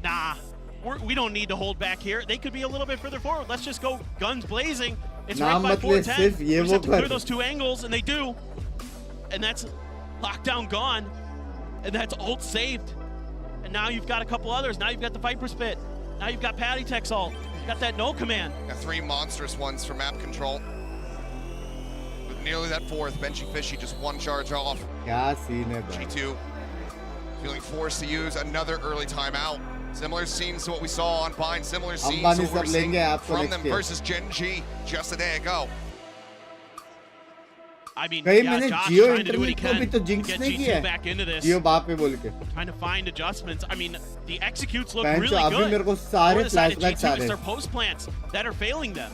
Nah, we don't need to hold back here. They could be a little bit further forward. Let's just go guns blazing. It's right नाम by मत ले, 410. सिर्फ ये We just वो have to clear कर. those two angles, and they do. And that's lockdown gone. And that's ult saved. And now you've got a couple others. Now you've got the Viper Spit. Now you've got Patty Tech's ult. You've got that no command. Got 3 monstrous ones for map control. With nearly that 4th, Benji Fishy just 1 charge off. क्या scene है भाई. G2 feeling forced to use another early timeout. Similar scenes to what we saw on Bind. Similar scenes Ambani to what सब we're seeing लेंगे आपको from next them year. versus Gen G just a day ago. I mean, कहीं yeah, मैंने Josh Jio trying to do what he internet को भी can तो to jinx get नहीं G2 किया back into this. जियो बाप पे बोल के. Trying to find adjustments. I mean, the executes look पैंचो really अभी good. मेरे को सारे For the side of flashbacks आ G2, रहे it's their हैं. post plants that are failing them,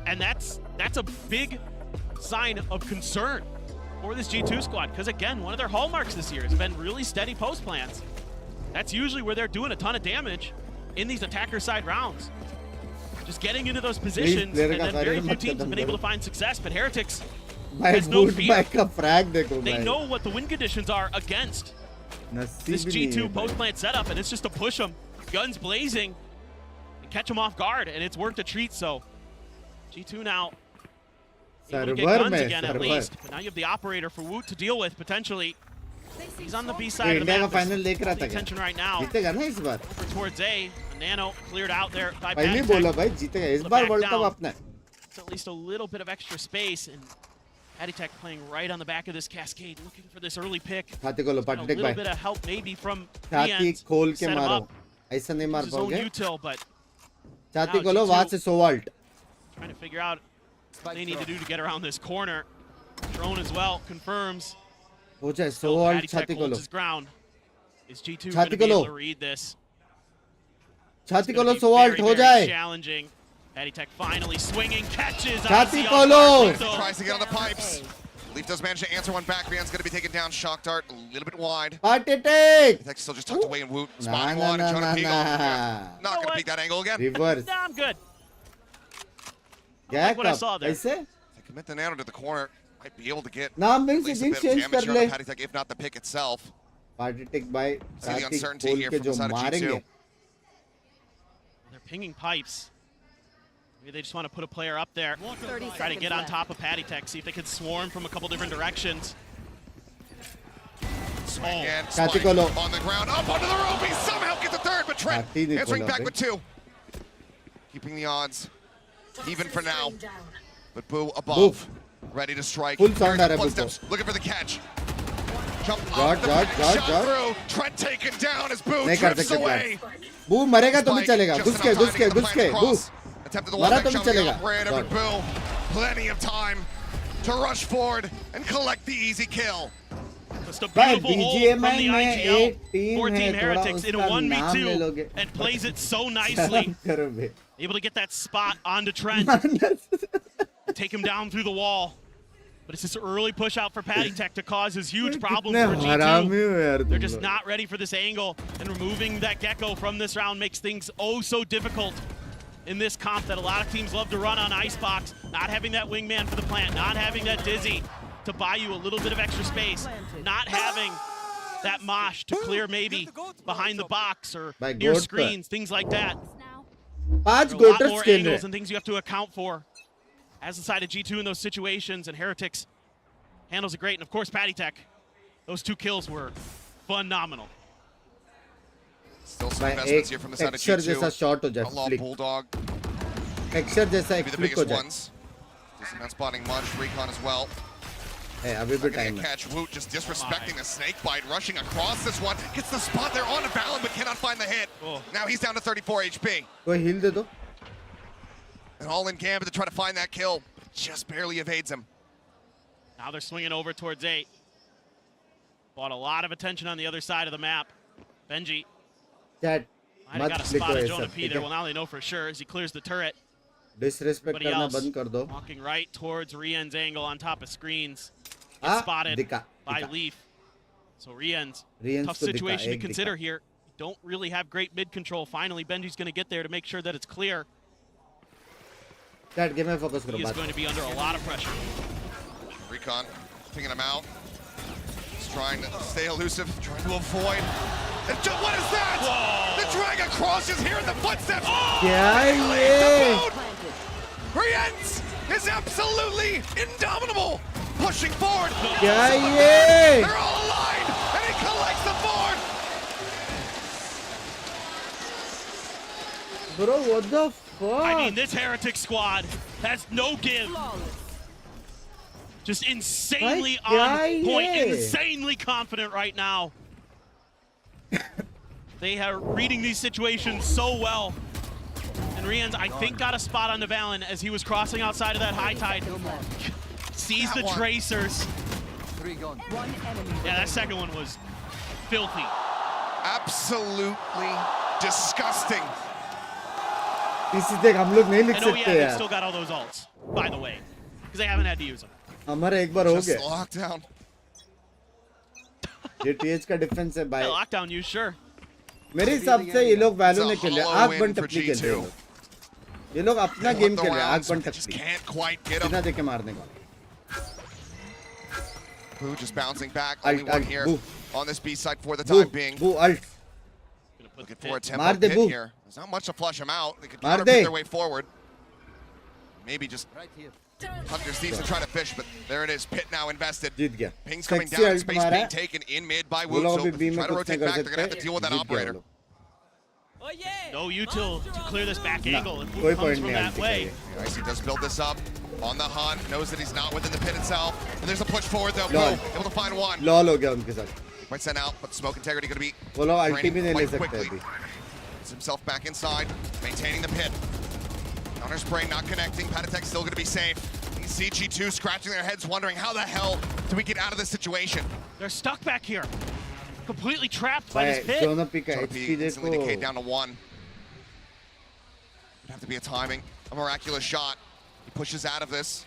and that's a big sign of concern for this G2 squad. Because again, one of their hallmarks this year has been really steady post plants. That's usually where they're doing a ton of damage in these attacker side rounds. Just getting into those positions, and then very few teams have been able to find success. But Heretics भाई has no boot fear. Back का frag देखो They भाई. know what the win conditions are against नसीब this ही नहीं G2 है post भाई. plant setup, and it's just to push them, guns blazing, and catch them off guard, and it's worked a treat. So G2 now able to get Server guns में again at server. least, but now you have the operator for Woot to deal with potentially. He's on the B side of the India का map. Final देख रहा The था क्या? attention right now जीतेगा ना इस बार. over towards A. Nano cleared out there by पहले Patty बोला Tech. भाई जीतेगा इस Look बार back वर्ल्ड कप down. अपना है. It's at least a little bit of extra space, and Patty Tech playing right on the back of this cascade, looking for this early pick. छाती खोलो A party little भाई. bit of help maybe from छाती Rian. खोल के Set him मारो. up. ऐसा नहीं मार His own पाओगे. util, but छाती now खोलो G2 वहां से सोवाल्ट. trying to figure out what they need to do to get around this corner. Drone as well confirms हो जाए सोल्ट छाती को लो his ground. Is G2 छाती going to को be low able to read this? छाती को It's low gonna be salt very, हो very जाए challenging. Patty finally swinging, catches. छाती IC को on low Marcelo. Tries to get on the pipes. Leaf does manage to answer one back. Rian's going to be taken down. Shock dart a little bit wide. Party take Hex still just tucked away in Woot. Nah, Spotting nah, one and nah, trying to peek nah, off. nah. Not going to peek that angle again. Reverse Nah, I'm good. क्या like what I कब saw there. ऐसे They commit the nano to the corner. Might be able to get नाम at Bing से least a zinc bit of change damage कर here ले on Patty Tech, if not the pick itself. Party take by See the Kartik uncertainty खोल here के from the जो side of मारेंगे G2. They're pinging pipes. Maybe they just want to put a player up there. Try to get on top of Patty Tech, see if they can swarm from a couple different directions. Again, छाती Spike को लो on the ground, up under the rope. He somehow gets the third, but Trent छाती नहीं answering खोला back bay with two. Keeping the odds even for now. But Boo above, ready to strike. Full sound आ रहा है Boo Footsteps, looking for the catch. Jump Jot, off the jot, back, jot, shot jot. through. Trent taken down as Boo नहीं कर drifts सकते away. बू मरेगा तो भी Spike चलेगा just घुस के enough घुस time के to get the घुस plan के बू across. Attempted the wall मरा back तो भी shot on the चलेगा operator, but Boo, plenty of time to rush forward and collect the easy kill. Just a भाई beautiful hold from BGMI the में IGL एक team for है Team थोड़ा Heretics in a उसका नाम ले 1v2 लोगे and plays it so nicely. शर्म करो बे Able to get that spot onto Trent, take him down through the wall. But it's this early push out for Patty Tech to cause his huge problem कितने for हरामी G2. हो यार They're तुम just लोग not ready for this angle, and removing that Gecko from this round makes things oh so difficult in this comp that a lot of teams love to run on Icebox. Not having that wingman for the plant, not having that Dizzy to buy you a little bit of extra space, not having that Mosh to clear maybe behind the box or By near goat screens, things like that. पांच There are a lot गोटर more skin angles है and things you have to account for as the side of G2 in those situations, and Heretics handles it great. And of course, Patty Tech, those two kills were phenomenal. Still some भाई investments एक here from the side of texture जैसा G2. Shot हो जाए Outlaw flick Bulldog, texture जैसा एक maybe the flick हो biggest जाए ones. Just not spotting much. Recon as well. है अभी भी Not टाइम getting a है catch. Woot just disrespecting the snake bite, rushing across this one. Gets the spot there on a Balin, but cannot find the hit. Oh. Now he's down to 34 HP. कोई heal दे दो An all-in gambit to try to find that kill, but just barely evades him. Now they're swinging over towards 8. Bought a lot of attention on the other side of the map. Benji chat might have मत got a click spot हो of ये Jonah सब P ठीक there. है Well, now they know for sure as he clears the turret. Disrespect Everybody करना else बंद कर दो walking right towards Rien's angle on top of screens. Gets हाँ spotted दिखा by दिखा Leaf. So Rien's Rien's tough को दिखा situation to एक consider दिखा here. Don't really have great mid control. Finally, Benji's going to get there to make sure that it's clear. Chat game में focus करो He is बात going to be under a lot of pressure. Recon picking him out. He's trying to stay elusive, trying to avoid. And what is that? Whoa. The dragon crosses here in the footsteps. क्या ये Rien's is absolutely indomitable. Pushing forward. क्या ये They're all aligned, and he collects the board. Bro, what the fuck? I mean, this Heretic squad has no give. Just insanely Bhai, on kya point, ye? insanely confident right now. They are reading these situations so well. And Rien's, I think, got a spot on Navalin as he was crossing outside of that high tide. Sees the tracers. Yeah, that second one was filthy. Absolutely disgusting. इसी देख हम लोग नहीं लिख And oh सकते yeah, they यार still got all those ults, by the way, because they haven't had to use them. हमारा एक बार हो Just गया lockdown. ये टीएच का डिफेंस है Yeah, भाई lockdown use, sure. मेरे हिसाब से ये लोग वैल्यू It's a नहीं खेल रहे hollow आग win बन for टपली खेल रहे हैं G2. ये लोग अपना They गेम want the खेल रहे हैं आग rounds, बन but they just टपली can't quite get him. बिना देखे मारने का Boo just bouncing back. Alt, Only one alt, here Boo. on this B side for the बू time being. बू alt Gonna put Looking the for a pit. tempo Maar de pit Boo. here. There's not much to flush him out. They could Maar counterpick de. their way forward. Maybe just Hunter's Thieves to try to fish, but there it is. Pit now invested. जीत गया Ping's coming Sexy down. ult Space मारा being है taken in mid by वो Woot. लोग So अभी if B they में try to कुछ rotate नहीं कर back, they're going to have to सकते deal with that जीत गया operator. वो लोग No util to clear this back ना, angle. If कोई Woot comes पॉइंट from नहीं that आंटी का way, ये Icy does build this up on the hunt. Knows that he's not within the pit itself. And there's a push forward though. Lol. Boo able to find one. Lol हो गया उनके साथ Might send out, but smoke integrity going to be वो लोग अल्टी भी draining नहीं ले quite सकते quickly. अभी Gets himself back inside, maintaining the pit. Counter spray not connecting. Patatek still going to be safe. You see G2 scratching their heads, wondering how the hell do we get out of this situation? They're stuck back here. Completely trapped by this भाई pit. Jonah P का Jonah HP P instantly decayed देखो down to 1. Would have to be a timing, a miraculous shot. He pushes out of this.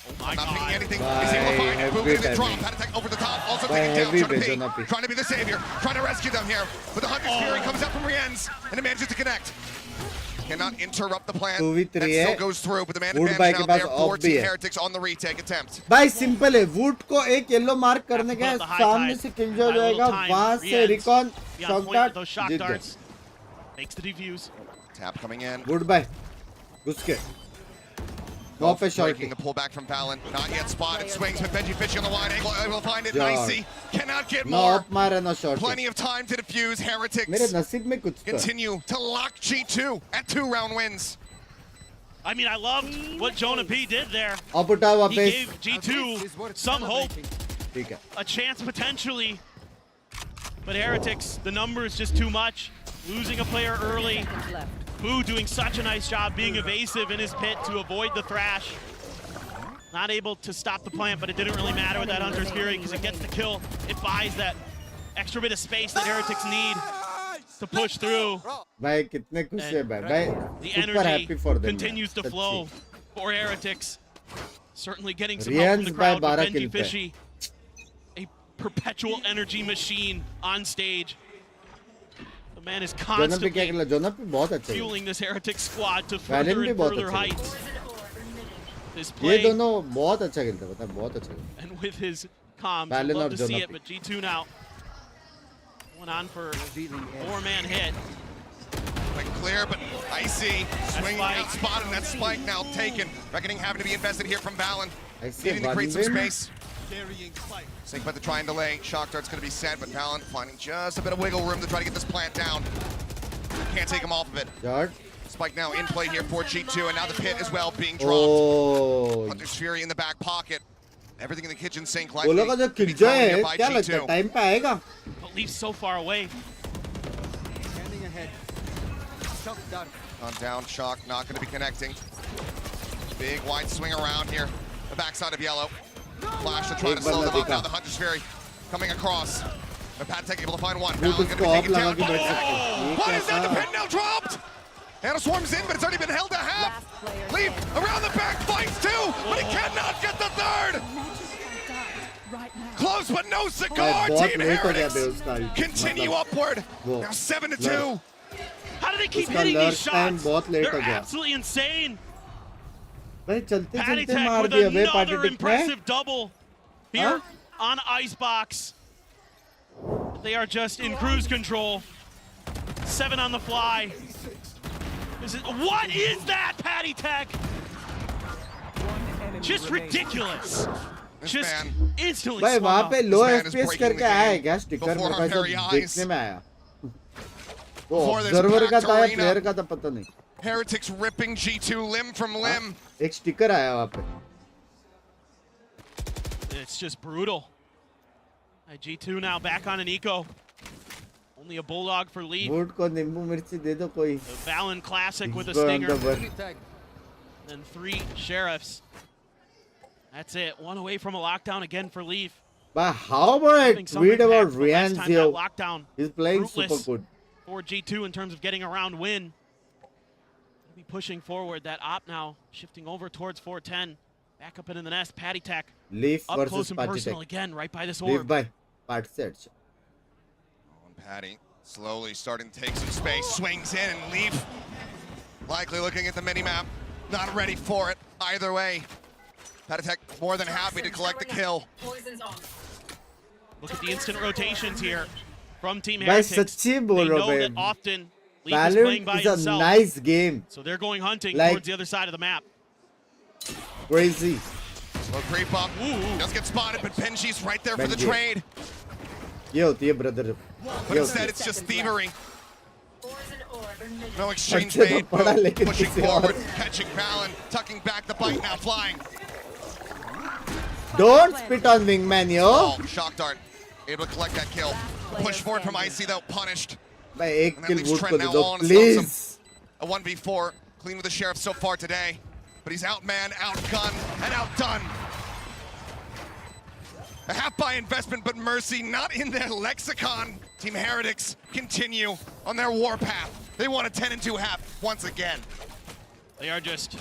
Oh my Not picking God. anything. Bye, He's able to find it. Boom, heavy gonna get dropped. timing. Had attack over the top. Also Bye, taking down heavy Jonah Jonah P. P. Trying to be the savior. Trying to rescue them here. But the Hunter's Fury comes out from Rienz. And it manages to connect. Cannot interrupt the plan. 2v3 That है. still goes through. But the man Wood advantage bike out के पास there off for भी Team है. Heretics on the retake attempt. भाई simple है would को एक yellow mark करने का Above the high सामने tide. से किल जो By a little जाएगा time, वहां से Rienz recon be on shot point with those dart shock जीत गए darts. Makes the defuse. Tap coming in. Good bye घुस के नो पे shot Breaking the pullback from Valen. Not yet spotted. Swings with Benji Fishy on the wide angle. Able to find it. Jar. Nicey. Cannot get no more. Off मारा no shot Plenty of time to defuse. मेरे Heretics नसीब में कुछ तो continue to lock G2 at 2-round wins. I mean, I loved what Jonah P did there. अब उठा He वापस gave G2 some hope, ठीक है a chance potentially. But Heretics, the number is just too much. Losing a player early. Boo doing such a nice job being evasive in his pit to avoid the thrash. Not able to stop the plant, but it didn't really matter with that Hunter's Fury because it gets the kill. It buys that extra bit of space that Heretics need to push through. भाई कितने खुश है भाई भाई The super happy energy for them continues to flow for Heretics. Certainly getting some Rienz help from the crowd by with 12 Benji kill पे. Fishy. A perpetual energy machine on stage. The man is जोना पे क्या constantly खेला जोना पे बहुत अच्छा है fueling this Heretic squad to Valen further भी and बहुत further अच्छा है heights. His ये play दोनों बहुत अच्छा खेलते हैं पता है बहुत अच्छा खेलते and with his comms, I'd Valen love और to see Jonah it, P. but G2 now going on for 4-man hit. Like clear, but Icy swinging spike. out, spotted, and that spike now taken. Reckoning having to be invested here from Valen. Icy Needing to one create some win. space. Sync about to try and delay. Shock dart's going to be set, but Valen finding just a bit of wiggle room to try to get this plant down. Can't take him off of it. Jard Spike now in play here for G2, and now the pit as well being dropped. oh Hunter's Fury in the back pocket. Everything in the kitchen sink वो likely लोग का जो to be kill thrown है here by क्या लगता है G2. Time पे आएगा But Leaf's so far away. On down, Shock not going to be connecting. Big wide swing around here. The backside of Yellow. Flash to try to slow them up. Now the Hunter's Fury coming across. The Patek able to find one. Valen going to be taken down. Oh! What is that? The pin now dropped! Anna swarms in, but it's already been held to half. Leaf around the back, fights two, but he cannot get the third! Close, but no cigar! बहुत Team late हो गया बे Heretics उसका continue upward. वो Now 7-2. How do they keep उसका hitting these lurk time shots? बहुत late हो They're गया absolutely insane. भाई चलते Patty चलते Tech मार with दिया बे पार्टी another टिक में impressive double here Huh? on Icebox. They are just in cruise control. 7 on the fly. What is that, Patty Tech? Just ridiculous. This Just man instantly भाई swung वहाँ up. पे लो man is FPS breaking करके the आया है game क्या sticker before मेरे our pass very जब eyes. देखने में आया वो Before this ऑब्जर्वर का packed था या arena. प्लेयर का था पता नहीं Heretics ripping G2 limb from limb. एक स्टिकर आया वहाँ पे It's just brutal. G2 now back on an eco. Only a bulldog for Leaf. Boot को नींबू मिर्ची दे दो कोई The Valen Classic with a Go on stinger. the bird. And 3 sheriffs. That's it. 1 away from a lockdown again for Leaf. But how about I Having some tweet about impact, but last Rienz time here? that lockdown He's playing super fruitless good. for G2 in terms of getting a round win. They'll be pushing forward. That op now shifting over towards 410. Back up into the nest. Patty Tech Leaf up versus close and Party personal Tech. again, right by this Leaf orb. by Party Sets. Patty slowly starting to take some space, swings in, and Leaf likely looking at the mini-map, not ready for it either way. Patty more than happy to collect the kill. Look at the instant rotations here from Team भाई Heretics. सच्ची They बोल रहा know हूँ that भाई often Leaf is playing Valorant by is a himself. nice game. So they're going hunting Like- towards the other side of the map. Crazy. Slow creep up, Ooh. does get spotted, but Benji's right there for the Benji. trade. ये होती है brother. But instead it's just thievery. No exchange अच्छे तो made, पढ़ा Boom लेकिन pushing किसी forward, और catching Valen, tucking back the bite, now flying. Don't spit on wingman yo. Oh, shock dart, able to collect that kill. Push forward from Icy though, punished. भाई एक And that kill leaves boot Trent को दे now दो on, please. A 1v4, clean with the sheriff so far today. but he's outmanned, outgunned, and outdone. A half by investment, but mercy not in their lexicon. Team Heretics continue on their warpath. They want a 10-2 half once again. They are just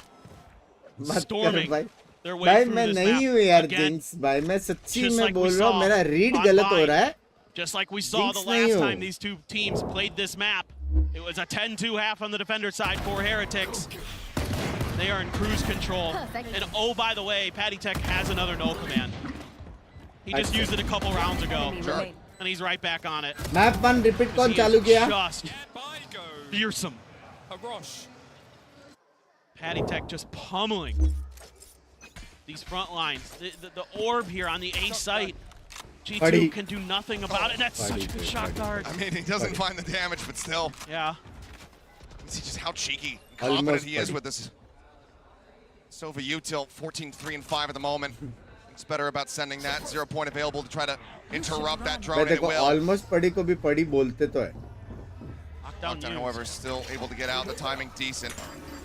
मत storming कर भाई their way भाई through मैं this नहीं map हूँ यार again. Jinx भाई मैं सच्ची Just में like we बोल रहा हूँ saw मेरा रीड on गलत हो Vine. रहा है Just like we saw the Jinx नहीं last हो। time these two teams played this map. It was a 10-2 half on the defender side for Heretics. They are in cruise control. And oh, by the way, Patty Tech has another no command. He just used it a couple rounds ago. Sure. And he's right back on it. Map 1 repeat कौन He चालू is किया just fearsome. Patty Tech just pummeling these front lines. The orb here on the A site. G2 Buddy. can do nothing about it. And that's such a good shot guard. I mean, he doesn't find the damage, but still. Yeah. See just how cheeky and confident Almost he is buddy. with this. Sova Util, 14-3-5 at the moment. Thinks better about sending that. 0 point available to try to interrupt that drone, भाई and it देखो will. Almost पड़ी को भी पड़ी बोलते तो है Lockdown, Lockdown, used. however, still able to get out. The timing decent.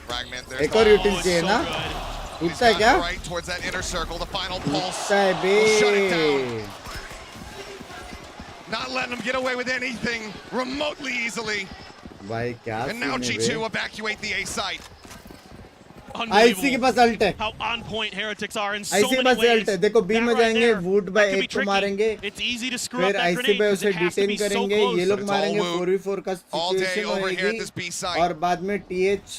Fragment. There's एक और the- यूटिल it's चाहिए so ना good. He's टूटता है got क्या it right towards that inner circle. The final pulse. टूटता है बे We'll shut it down. Not letting him get away with anything remotely easily. भाई क्या And now सीन है G2 बे evacuate the A site. IC के पास ult है How on point Heretics are in so IC के many पास ways. Ult है देखो बी That में right जाएंगे there, would that by could be एक को tricky. मारेंगे It's easy to screw up फिर that आईसी grenade पे because उसे it has to detain be so करेंगे close. ये लोग But it's all मारेंगे Woot. 4v4 का All day situation over here at this होएगी B site. और बाद में टीएच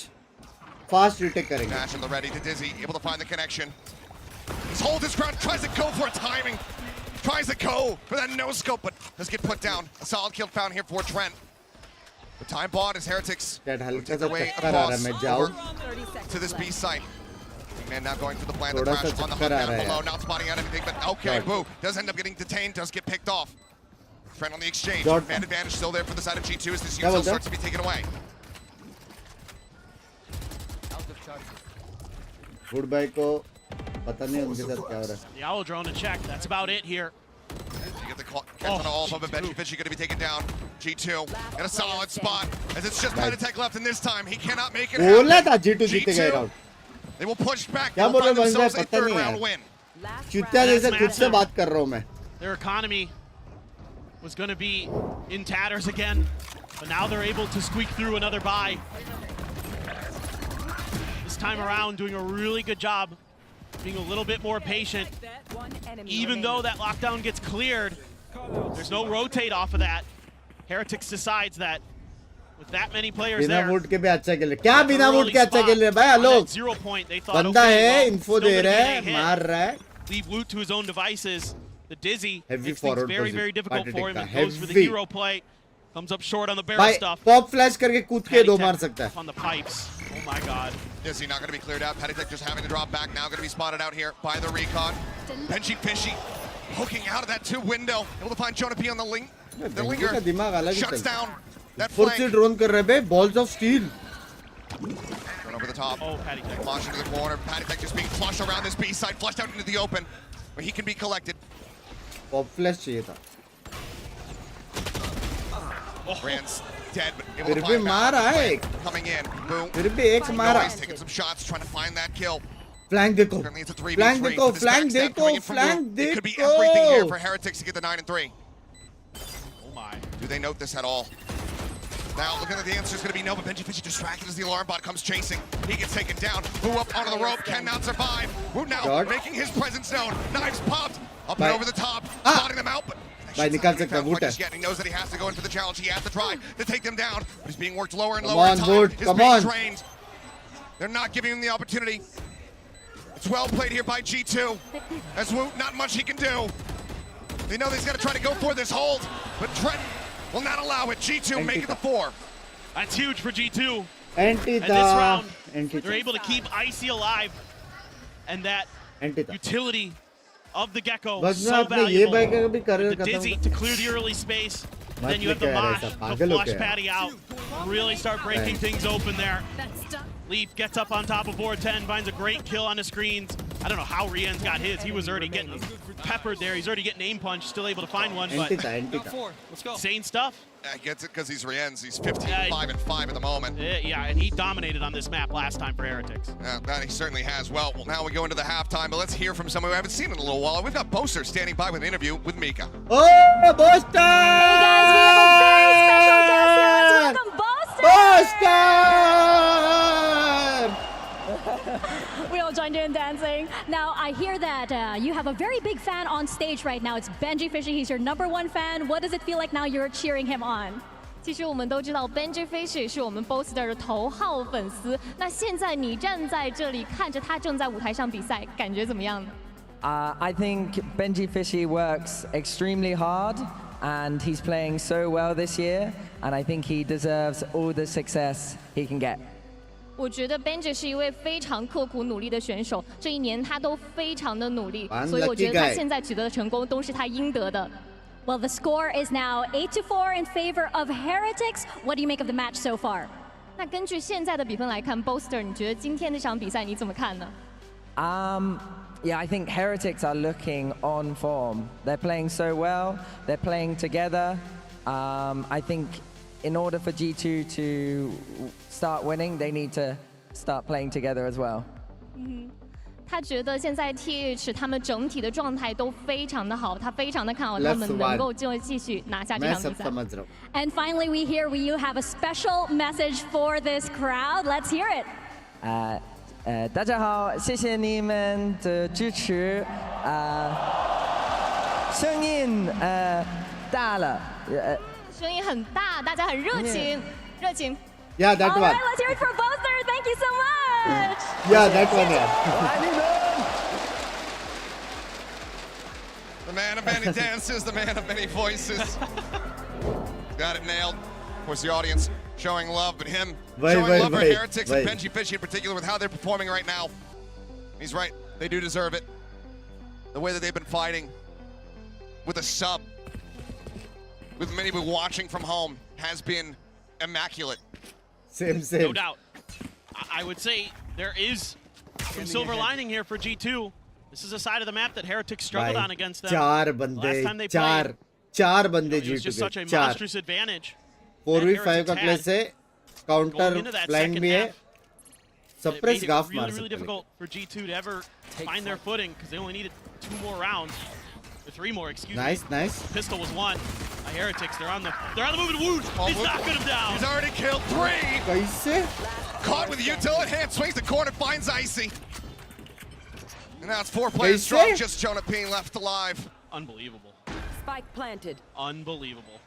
फास्ट रिटेक करेंगे Nash on the ready to Dizzy, able to find the connection. He's hold his ground, tries to go for a timing. Tries to go for that no scope, but does get put down. A solid kill found here for Trent. The time bought as Heretics cat हल्का take सा their way चक्कर आ रहा है across मैं जाऊं over to this B site. Man now going through the plan to थोड़ा सा crash on the चक्कर hunt आ down रहा है below, यार not spotting out anything, but okay, Dot. Boo does end up getting detained, does get picked off. Trent on the exchange, Dot. man advantage still there for the side of G2 as this क्या util बोलते starts to be taken away. Good bye को पता नहीं उनके साथ क्या हो रहा है The owl drone to check. That's about it here. You get the catch on all of them, Benji Fishy going to be taken down. G2 in a solid spot as it's just Pentatech left, and this time he cannot make it बोला happen. था G2 जीतेगा ये round They will push back. क्या They बोल will रहे find हो themselves a पता third नहीं round यार win. चुत्ता जैसे खुद से बात कर रहा हूँ मैं Their economy was going to be in tatters again, but now they're able to squeak through another bye. This time around, doing a really good job, being a little bit more patient. Even though that lockdown gets cleared, there's no rotate off of that. Heretics decides that with that many players बिना there, would के भी अच्छा खेल रहे क्या बिना would के अच्छा खेल रहे भाई हेलो 0 point, they thought, बंदा okay, है well, इन्फो still दे gonna रहा be है a hit. मार रहा है Leave Woot to his own devices. The Dizzy Heavy makes things forward very, position. very difficult Party for him. take And का, goes for the heavy. hero play. Comes up short on the barrel भाई stuff. Pop flash करके कूद के दो Patty मार Tech सकता है on the pipes. Oh my god. Dizzy not going to be cleared out. Pentatech just having to drop back. Now going to be spotted out here by the recon. Benji Fishy hooking out of that tube window. Able to find Jonah P on the link. The Benji linger का दिमाग अलग ही shuts चलता है down that full flank. से drone कर रहे बे balls of steel Going over the top. Oh, Patty Tech. Launch into the corner. Pentatech just being flushed around this B side, flushed out into the open, where he can be collected. Pop flash चाहिए था Rand's dead, but able फिर to भी find मारा है Matt. Coming in. Boom. फिर भी एक मारा Noise taking some shots, trying to find that kill. Flank देखो Currently it's a 3v3. Flank देखो but this फ्लैंक backstab देखो coming in from flank Boom. It could be everything here for देखो Heretics to get the 9-3. Oh my. Do they note this at all? Now, looking at the answer is going to be no, but Benji Fishy distracted as the alarm bot comes chasing. He gets taken down. Boo up onto the rope, cannot survive. Boo now Shot. making his presence known. Knives popped, up Bye. and over the top, Ah. spotting them out. But Bye, निकाल सकता है, Quite Woot है. just yet. He knows that he has to go in for the challenge. He has to try to take them down, but he's being worked lower and Come lower. on, Time Woot, is come being on. drained. They're not giving him the opportunity. It's well played here by G2. As Woot, not much he can do. They know he's got to try to go for this hold, but Trent will not allow it. G2 make it the 4. That's huge for G2. Anti And था this round, anti they're था able to keep Icy alive. And that anti था utility of the Gecko बस so मैं अपने ये valuable. Bike का भी कर The खत्म Dizzy to clear the early space. And मत then you have the लेके आ रहा है Mosh सब, to पागल हो flush गया है। Patty out. Really start breaking Right. things open there. That's done. Leaf gets up on top of board 10, finds a great kill on the screens. I don't know how Rien's got his. He was already getting peppered there. He's already getting aim punch, still able to find one, but Let's go. insane stuff. Yeah, gets it because he's Rienz. He's 15-5-5 at the moment. Yeah, and he dominated on this map last time for Heretics. Yeah, that he certainly has. Well, now we go into the halftime, but let's hear from someone we haven't seen in a little while. We've got Bo5 standing by with an interview with Mika. Oh, Boston! Hey guys, we have a very special guest here. Let's welcome Boston! We all joined in dancing. Now, I hear that you have a very big fan on stage right now. It's Benji Fishy. He's your #1 fan. What does it feel like now you're cheering him on? 其实我们都知道 Benji Fishy 是我们 Boster 的头号粉丝。那现在你站在这里看着他正在舞台上比赛，感觉怎么样呢？ I think Benji Fishy works extremely hard and he's playing so well this year and I think he deserves all the success he can get. 我觉得 Benji 是一位非常刻苦努力的选手，这一年他都非常的努力，所以我觉得他现在取得的成功都是他应得的。 Well, the score is now 8-4 in favor of Heretics. What do you make of the match so far? 那根据现在的比分来看 ，Boster， 你觉得今天这场比赛你怎么看呢？ Yeah, I think Heretics are looking on form. They're playing so well. They're playing together. I think in order for G2 to start winning, they need to start playing together as well. 他觉得现在 TH 他们整体的状态都非常的好，他非常的看好他们能够就继续拿下这场比赛。And finally, we hear you have a special message for this crowd. Let's hear it. 大家好，谢谢你们的支持。声音大了。声音很大，大家很热情，热情。 Yeah, that All one. right, let's hear it for Boster. Thank you so much. Yeah, that one. Yeah. The man of many dances, the man of many voices. Got it nailed. Of course, the audience showing love, but him showing love for Heretics and Benji Fishy in particular with how they're performing right now. He's right. They do deserve it. The way that they've been fighting with a sub, with many people watching from home, has been immaculate. Same. No doubt. I would say there is some silver lining here for G2. This is a side of the map that Heretics struggled on against them. Last time they played, it was just such a monstrous advantage. 4v5 का play से counter blind भी है. Suppress gaff मार really difficult for G2 to ever find their footing because they only needed 2 more rounds. Or 3 more, excuse me. Nice. Pistol was 1. Heretics, they're on the move and Wood. He's knocking him down. He's already killed 3. कैसे? Caught with util at hand, swings the corner, finds Icy. And now it's 4 players strong, just Jonah Peen left alive. Unbelievable. Spike planted. Unbelievable.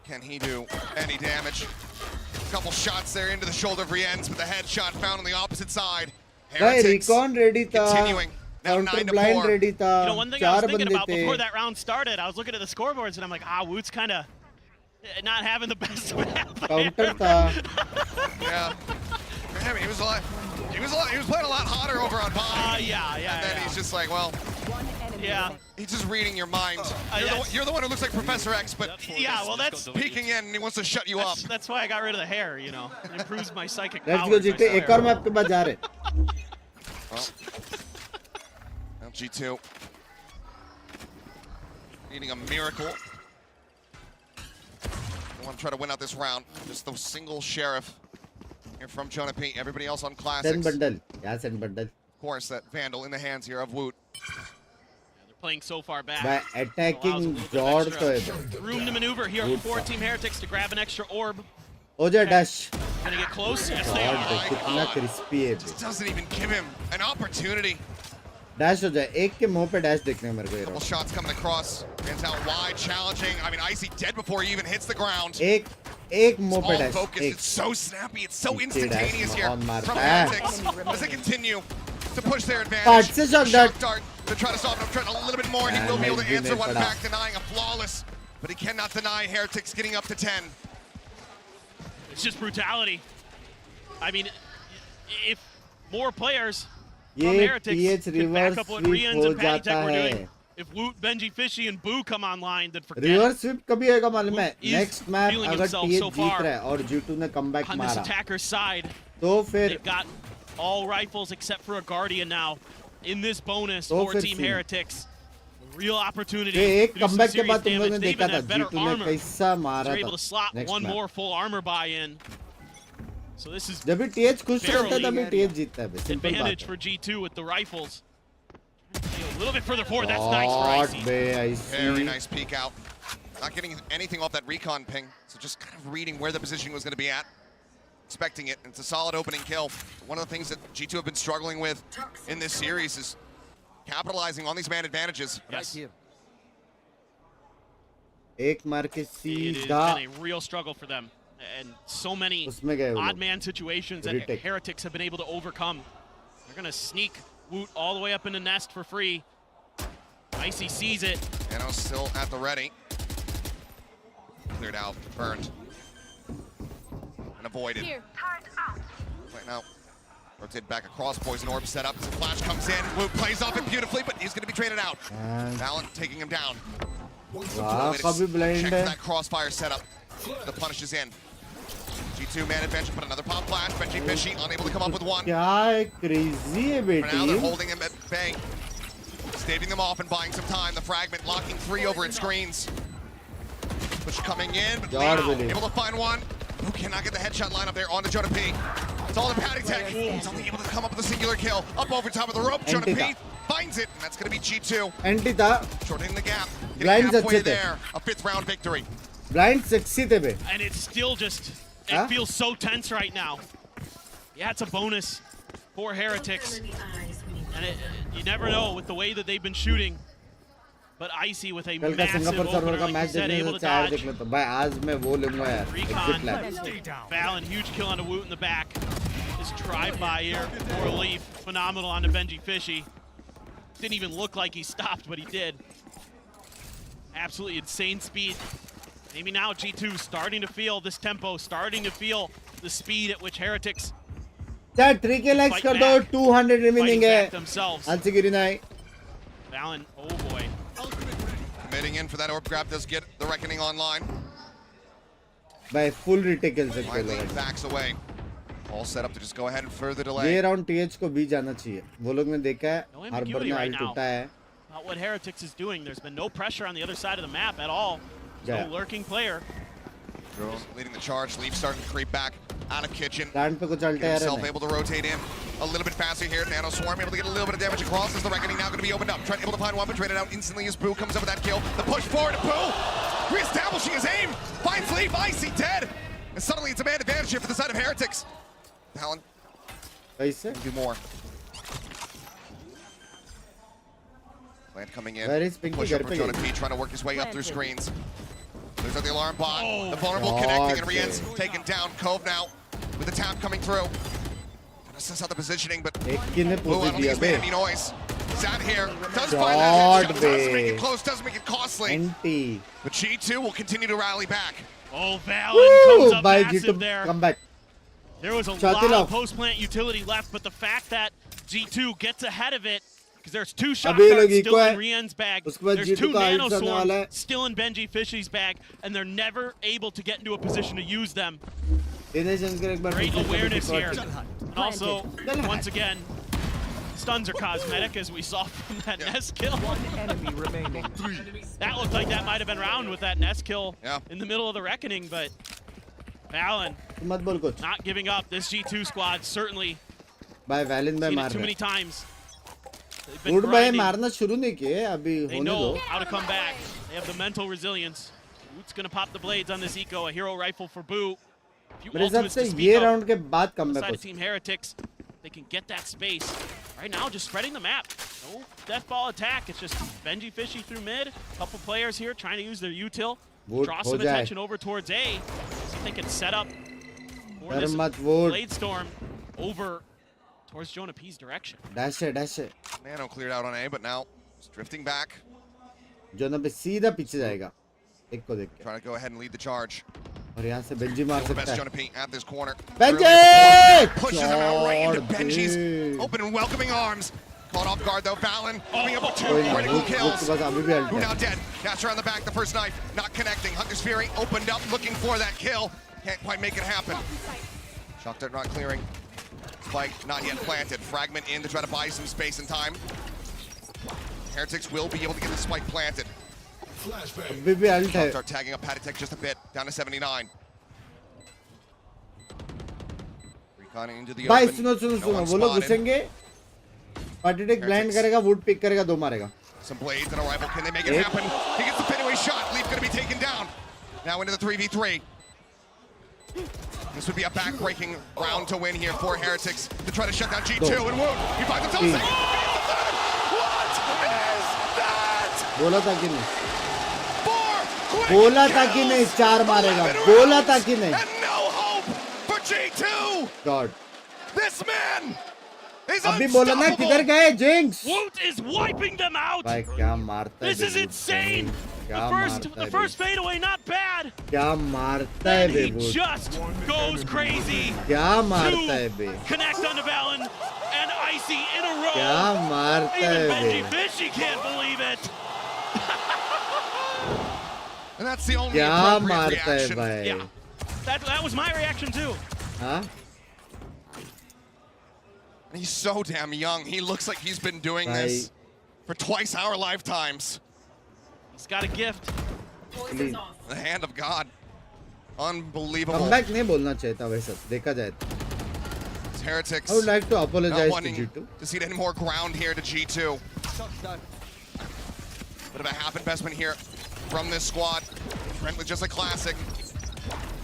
Can he do any damage? A couple shots there into the shoulder of Rienz, but the headshot found on the opposite side. Heretics continuing. Now 9-4. ready था. You know, one thing I was thinking about before that round started, I was looking at the scoreboards and I'm like, Woot's kind of not having the best map. Counter था. Yeah. I mean, he was playing a lot hotter over on Bo5. Yeah. And then he's just like, well, he's just reading your mind. You're the one who looks like Professor X, but well, that's peeking in and he wants to shut you up. That's why I got rid of the hair, you know. It improves my psychic Let's powers. go GT. एक और map के बाद जा रहे. Now G2 needing a miracle. I want to try to win out this round. Just the single sheriff here from Jonah P. Everybody else on classics. Send bundle. Yeah, send bundle. Of course, that Vandal in the hands here of Woot. They're playing so far back. By attacking Jord room to maneuver here for Team Heretics to grab an extra orb. Oja dash. Gonna get close. Yes, they are. कितना crispy है. Just doesn't even give him an opportunity. Dash हो जाए. एक के मुंह पे dash देखने को मेरे को ये Couple shots coming across. Hands out wide, challenging. I mean, Icy dead before he even hits the ground. एक मुंह पे dash. Focused. It's so snappy. It's so instantaneous here from Heretics as they continue to push their advantage. Shock dart to try to stop him. Trying a little bit more. He will be able to answer one back, denying a flawless. But he cannot deny Heretics getting up to 10. It's just brutality. I mean, if more players from Heretics can back up what Rienz and Patty Tech were doing, if Woot, Benji Fishy, and Boo come online, then forget it. Reverse sweep कभी होगा मालूम है? Next map अगर TH so जीत रहा है और G2 ने comeback on मारा, this attacker's side, तो फिर they've got all rifles except for a Guardian now. 2 more rounds. 5 They've got in this bonus तो for फिर Team scene. Heretics. A real opportunity ये एक to do some comeback के serious बाद तुम लोगों damage. ने They देखा even था have better G2 ने armor. कैसा मारा They're था able to slot next one map. more full armor buy-in. So this is जब भी TH खुश रहता है barely तभी TH जीतता है बे, simple advantage बात for है. G2 with the rifles. A little bit further forward. That's nice for God, Icy. Bay, I Very see. nice peek out. Not getting anything off that recon ping, so just kind of reading where the positioning was going to be at. Expecting it. It's a solid opening kill. One of the things that G2 have been struggling with in this series is capitalizing on these man advantages. Yes. एक मार के It has सीधा been a real struggle for them. And so many उसमें गए वो odd लोग. man situations that Retake. Heretics have been able to overcome. They're going to sneak Woot all the way up in the nest for free. Icy sees it. Nano's still at the ready. Cleared out, burned. And avoided. Right now, rotate back across, Poison Orb set up. As the flash comes in, Woot plays off it beautifully, but he's going to be traded out. Valent taking him down. वाह कभी blind Check है. that crossfire setup. The punish is in. G2 man advantage, but another pop flash. Benji Fishy unable to come up with one. क्या crazy है For now, they're बेटी. holding him at bay. Staving them off and buying some time. The fragment locking 3 over its screens. Push coming in, but God, Leo really. able to find one. Who cannot get the headshot line up there on the Jonah P. It's all the Patty Tech. He's only able to come up with a singular kill. Up over top of the rope, Jonah P finds it, and that's going to be G2. Anti था. Shortening the gap. Blinds Getting halfway अच्छे थे. there. A 5th round victory. Blind sexy थे बे. And it's still just, it Huh? feels so tense right now. Yeah, it's a bonus for Heretics. And you never know with the way that they've been shooting. But Icy with a कल का massive Singapore server opener, का like you match said, देखने able से to चार dodge. देख लेता. भाई आज मैं वो लूंगा यार. Exit Recon, lab. Valen, huge kill on a Woot in the back. This drive-by here for Leaf, phenomenal on the Benji Fishy. Didn't even look like he stopped, but he did. Absolutely insane speed. Maybe now G2 starting to feel this tempo, starting to feel the speed at which Heretics यार 3k likes कर दो. 200 remaining fighting है. back themselves. आज से गिरी नहीं. Valen, oh boy. Committing in for that orb grab does get the reckoning online. भाई full retake खेल सकते Finally लोग. backs away. All set up to just go ahead and further delay. ये round TH को भी जाना चाहिए. वो लोग ने देखा है. No हार्बर ambiguity में right आल now. टूटा है. Not what Heretics is doing. There's been no pressure on the other side of the map at all. There's Yeah. no lurking player. Just leading the charge. Leaf starting to creep back out of kitchen. Plant पे कुछ Get अल्टे आ रहे himself हैं. able to rotate in a little bit faster here. Nano Swarm able to get a little bit of damage across as the reckoning now going to be opened up. Trent able to find one, but traded out instantly as Boo comes up with that kill. The push forward to Boo, reestablishing his aim. Finds Leaf, Icy dead. And suddenly it's a man advantage here for the side of Heretics. Talon कैसे? can do more. Plant coming in. Where is Pinky? Push up घर for पे Jonah गई. P trying to work his way up through screens. There's the alarm bot. Oh, The vulnerable God, connecting and Rien's dude. taken down. Cove now with the tap coming through. This is not the positioning, but एक की ने Boo, I pose don't think दिया he's bay. made any noise. He's out here. Does God, find that headshot. Does babe. make it close. Does make it costly. Anti. But G2 will continue to rally back. Oh, Valen comes Woo! up By massive G2 there. come back. There was a Shut it lot of off. post-plant utility left, but the fact that G2 gets ahead of it, because there's 2 shot अभी ये लोग cards still equal in है. Rien's bag, उसके बाद there's G2 2 का nano ults आने वाला है. swarms still in Benji Fishy's bag, and they're never able to get into a position to use them. Dinesh अंकर एक बार Great फिर से awareness pick here. out. And also, once again, stuns are cosmetic, as we saw from that nest kill. That looked like that might have been round with that nest kill in the middle of the reckoning, but Valen मत बोल कुछ. not giving up. This G2 squad certainly भाई valent भाई seen मार it too रहे many हैं. times. They've been would भाई grinding. मारना शुरू नहीं किए अभी They होने know दो. how to come back. They have the mental resilience. Woot's gonna pop the blades on this eco, a hero rifle for Boo. Few मेरे हिसाब ultimates से to speak ये of. राउंड के बाद On the कमबैक side हो. of Team Heretics, they can get that space. Right now, just spreading the map. No death ball attack. It's just Benji Fishy through mid. Couple players here trying to use their util. Wood Draw हो some जाए. attention over towards A. See if they can set up for डर this मत would. blade storm over towards Jonah P's direction. Dash है dash है. Nano cleared out on A, but now it's drifting back. जो ना पे सीधा पीछे जाएगा. एक को देख के. Trying to go ahead and lead the charge. और यहाँ से बेंजी मार The सकता best है. Jonah P at this corner. Benji! Pushes him out right into God, Benji's dude. open and welcoming arms. Caught off guard though, Valen coming up with 2 कोई नहीं, critical would के kills. पास अभी भी alt Who है. now dead? Dasher on the back, the first knife, not connecting. Hunter's Fury opened up, looking for that kill. Can't quite make it happen. Shock dart not clearing. spike not yet planted. Fragment in to try to buy some space and time. Heretics will be able to get the spike planted. अभी भी alt है. Start tagging up Patitech just a bit, down to 79. Reconning into the भाई open. सुनो No one वो लोग spotted. घुसेंगे. Patitech blind करेगा, would pick करेगा, दो मारेगा. Some blades and a rifle. Can they make it happen? He gets the pin away shot. Leaf going to be taken down. Now into the 3v3. This would be a back-breaking round to win here for Heretics to try to shut down G2 and Wound. He finds himself second. What is that? बोला था कि नहीं. Four बोला था कि नहीं 4 मारेगा. बोला था कि नहीं. And no hope for G2. God. This man is अभी बोला ना किधर गए jinx. Woot is wiping them out. भाई क्या मारता है. This is insane. क्या The first fadeaway, not bad. क्या मारता है Then he bay. just goes crazy. क्या मारता है बे. Connect onto Valen and Icy in a row. क्या मारता है Even Benji bay. Fishy can't believe it. And that's the only क्या appropriate मारता है reaction. भाई. Yeah, that was my reaction too. हाँ. He's so damn young. He looks like he's been doing this for twice our lifetimes. He's got a gift. Please. The hand of God. Unbelievable. Comeback नहीं बोलना चाहिए था वैसे. देखा जाए. It's Heretics. I would like to Not apologize to wanting G2. to see any more ground here to G2. Bit of a half investment here from this squad. Frankly, just a classic.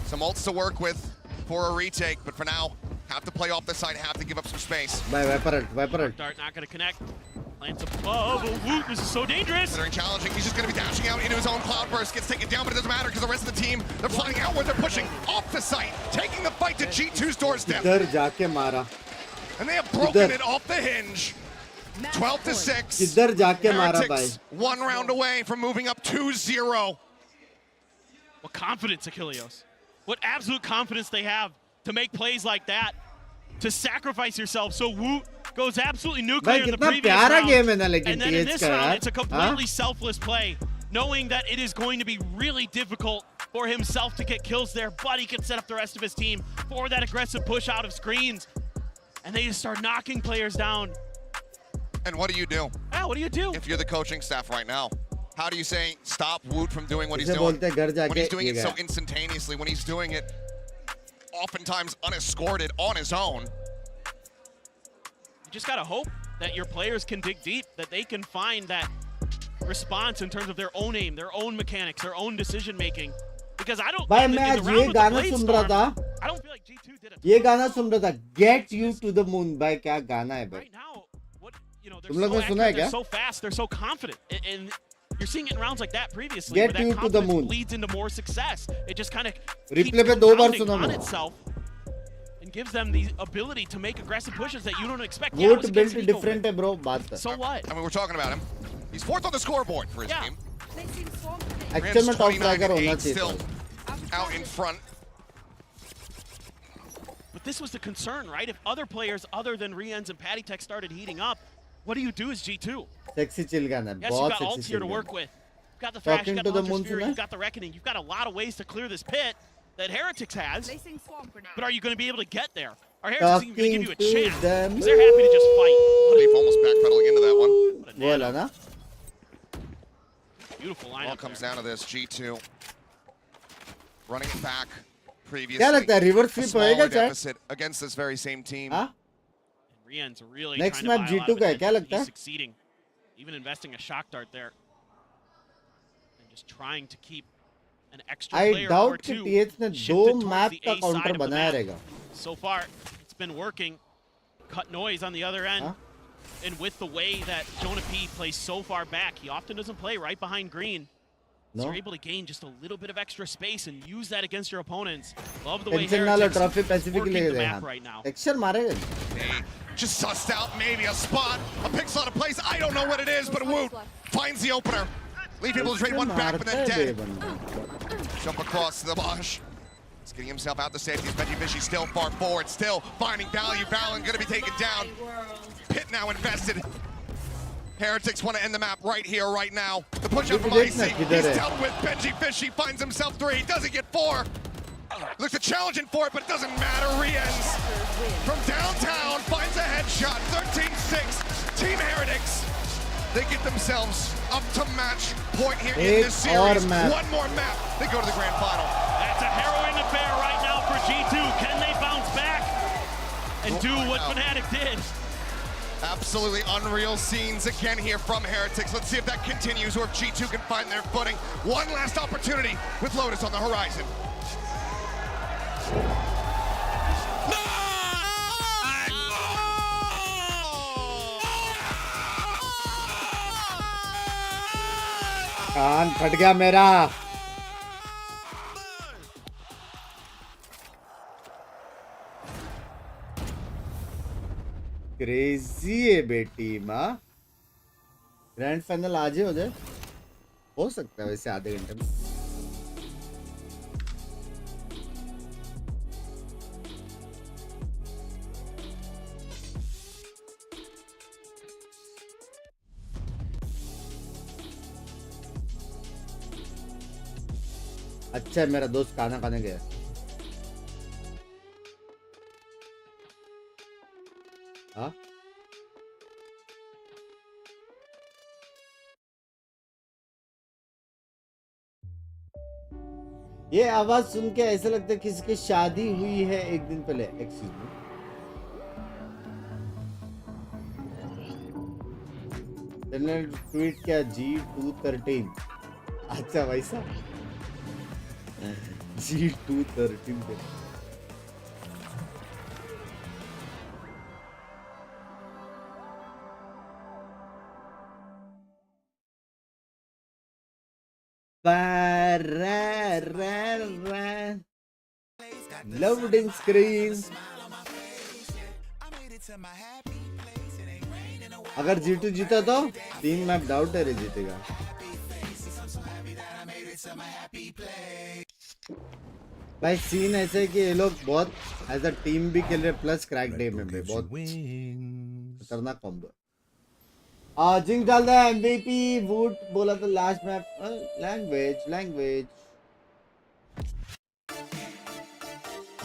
Some ults to work with for a retake, but for now, have to play off the side, have to give up some space. Bye, Viper ult. Dart not going to connect. Lands above. Oh, Woot, this is so dangerous. Considering challenging, he's just going to be dashing out into his own cloudburst. Gets taken down, but it doesn't matter because the rest of the team, they're flying outward. They're pushing off the site, taking the fight to G2's doorstep. इधर जाके मारा. And they have broken it off the hinge. 12-6. इधर जाके मारा भाई. Heretics 1 round away from moving up 2-0. What confidence, Achilleos. What absolute confidence they have to make plays like that. To sacrifice yourself. So Woot goes absolutely nuclear in the previous round. And then in this round, it's a completely selfless play. Knowing that it is going to be really difficult for himself to get kills there, but he can set up the rest of his team for that aggressive push out of screens. And they just start knocking players down. And what do you do? Yeah, what do you do? If you're the coaching staff right now, how do you say stop Woot from doing what he's doing? When he's doing it so instantaneously, when he's doing it oftentimes unescorted on his own. You just gotta hope that your players can dig deep, that they can find that response in terms of their own aim, their own mechanics, their own decision making. Because I don't. भाई मैं आज ये गाना सुन रहा था. I don't feel like G2 did it. ये गाना सुन रहा था. Get you to the moon. भाई क्या गाना है भाई. Right now, what you know, तुम लोगों ने सुना है क्या? they're so fast, they're so confident, and you're seeing it in rounds like that previously. Get where you that to the confidence moon. leads into more success. It just kind of Replay पे 2 बार सुना on मैं. itself and gives them the ability to make aggressive pushes that you don't expect. Woot built different है bro. बात. So what? I mean, we're talking about him. He's 4th on the scoreboard for his team. Actually में top 29 striker and होना 8 चाहिए still था. out in front. But this was the concern, right? If other players other than Riens and Patitech started heating up, what do you do as G2? Sexy chill गाना है. Yes, you've बहुत got sexy ults here chill to गाना. work with. You've got the Flash, Talking you've to got the the moon Fury, सुना? you've got the Reckoning. You've got a lot of ways to clear this pit that Heretics has. But are you going to be able to get there? Are Heretics even going to give you a chance? Because they're happy to just fight. Leaf almost backpedaling into that one. वो वाला ना. Beautiful All lineup comes there. down to this. G2 running it back previously. क्या लगता है reverse A SVEEP smaller होएगा क्या? deficit against this very same team. हाँ? Riens really Next trying to map buy a lot G2 of का है, attention. क्या लगता He's है? succeeding. Even investing a shock dart there. And just trying to keep an extra I player or doubt कि two TH ने shifted 2 towards map the का A counter side of the बनाया map. रहेगा. So far, it's been working. Cut noise on the other end. Huh? And with the way that Jonah P plays so far back, he often doesn't play right behind green. So No. you're able to gain just a little bit of extra space and use that against your opponents. Love the way tension ना लो Heretics trophy is Pacific working ले the गए map हम. right now. Action मारेगा. They just sussed out maybe a spot, a pixel out of place. I don't know what it is, but Woot finds the opener. Leave people to trade one back, but then dead. Jump across to the Bosch. He's getting himself out the safeties. Benji Fishy still far forward, still finding value. Valen going to be taken down. Pit now invested. Heretics want to end the map right here, right now. The push up from Icy. He's dealt with. Benji Fishy finds himself 3. Doesn't get 4. Looks to challenge in for it, but it doesn't matter. Riens from downtown finds a headshot. 13-6. Team Heretics. They get themselves up to match point here in this series. One more map. They go to the grand final. That's a harrowing affair right now for G2. Can they bounce back and do what Fnatic did? Absolutely unreal scenes again here from Heretics. Let's see if that continues or if G2 can find their footing. One last opportunity with Lotus on the horizon. कान फट गया मेरा। Crazy है बेटी माँ। Grand final आज ही हो जाए, हो सकता है वैसे आधे घंटे में। अच्छा है मेरा दोस्त खाना खाने गया। हाँ ये आवाज सुन के ऐसा लगता है किसी की शादी हुई है एक दिन पहले। एक्सक्यूज मी, ट्वीट क्या G213? अच्छा वैसा G213 loading screen। अगर G2 जीता तो 3 मैप डाउट है रे जीतेगा। भाई सीन ऐसे है कि ये लोग बहुत एज अ टीम भी खेल रहे प्लस क्रैक डे में भी बहुत खतरनाक कॉम्बो। जिंक डाल रहा है MVP वुड बोला तो लास्ट मैप लैंग्वेज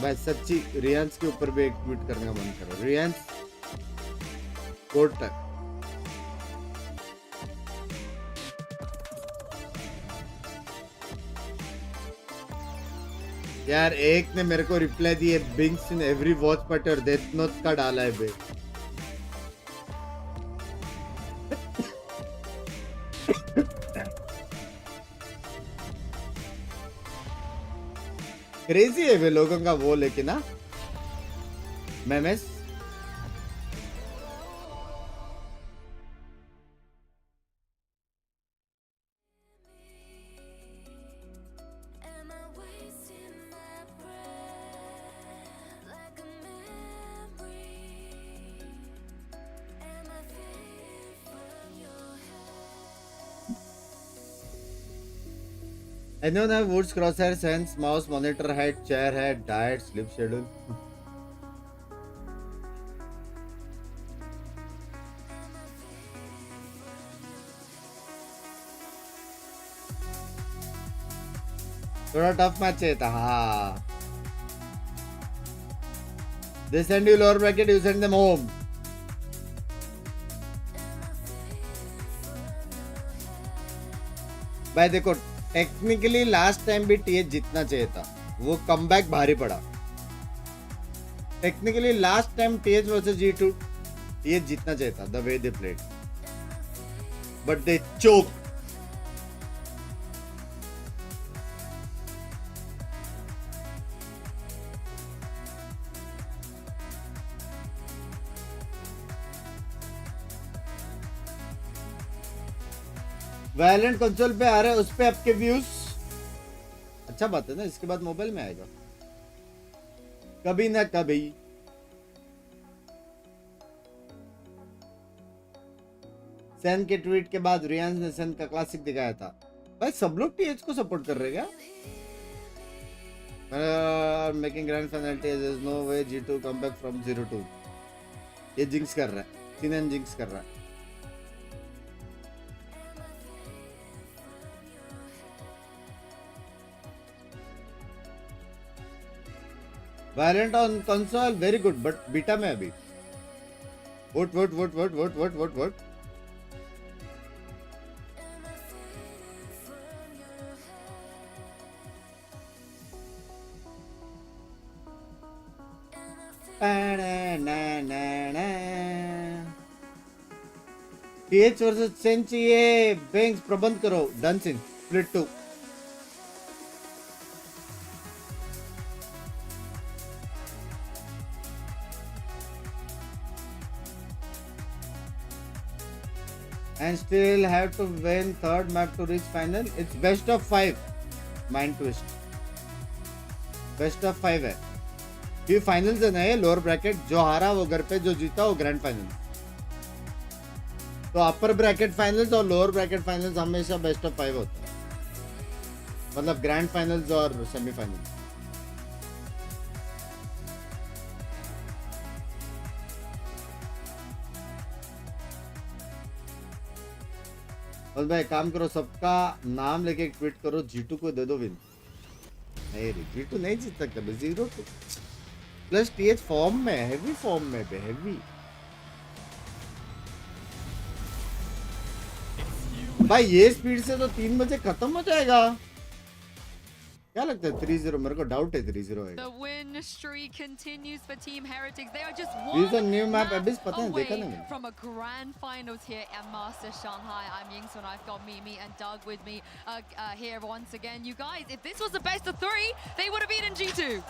भाई सच्ची रियांस के ऊपर भी एक ट्वीट करने का मन कर रहा है। रियांस कोर्ट तक यार एक ने मेरे को रिप्लाई दिए Binks in every watch party और डेथ नोट का डाला है बे। क्रेजी है वे लोगों का वो लेकिन ना memes Anyone have Woods crosshair sense, mouse, monitor head, chair head, diet, sleep schedule? थोड़ा टफ मैच चाहिए था। हाँ they send you lower bracket, you send them home। भाई देखो टेक्निकली लास्ट टाइम भी टीएच जीतना चाहिए था, वो कमबैक भारी पड़ा। Technically last time TH versus G2 TH जीतना चाहिए था the way they played, but they choke. Valorant console पे आ रहा है, उस पे आपके व्यूज। अच्छा बात है ना, इसके बाद मोबाइल में आएगा कभी ना कभी। सैन के ट्वीट के बाद रियांस ने सैन का क्लासिक दिखाया था। भाई सब लोग टीएच को सपोर्ट कर रहे क्या? Making grand final TH, there is no way G2 come back from 0-2। ये जिंक्स कर रहा है, सीनन जिंक्स कर रहा है। Valorant on console very good, but beta में अभी. What? TH versus Sen चाहिए. Binks प्रबंध करो. Done sin. Split 2. And still have to win third map to reach final. It's best of 5. Mind twist. Best of 5 है. ये finals है ना, ये लोअर ब्रैकेट. जो हारा वो घर पे, जो जीता वो ग्रैंड फाइनल. तो अपर ब्रैकेट फाइनल्स और लोअर ब्रैकेट फाइनल्स हमेशा बेस्ट ऑफ 5 होता है. मतलब ग्रैंड फाइनल्स और सेमीफाइनल्स. और भाई काम करो, सबका नाम लेके ट्वीट करो, G2 को दे दो विन. नहीं रे, G2 नहीं जीत सकता. 0-2 प्लस TH फॉर्म में, हेवी फॉर्म में पे, हेवी. भाई ये स्पीड से तो 3 बजे खत्म हो जाएगा. क्या लगता है 3-0? मेरे को डाउट है 3-0 होएगा. The win streak continues for Team Heretics. They are just This is a one new map. map अभी पता है, देखा away नहीं. from a grand finals here at Masters Shanghai. I'm Yingsu and I've got Mimi and Doug with me here once again. You guys, if this was the best of 3, they would have beaten G2.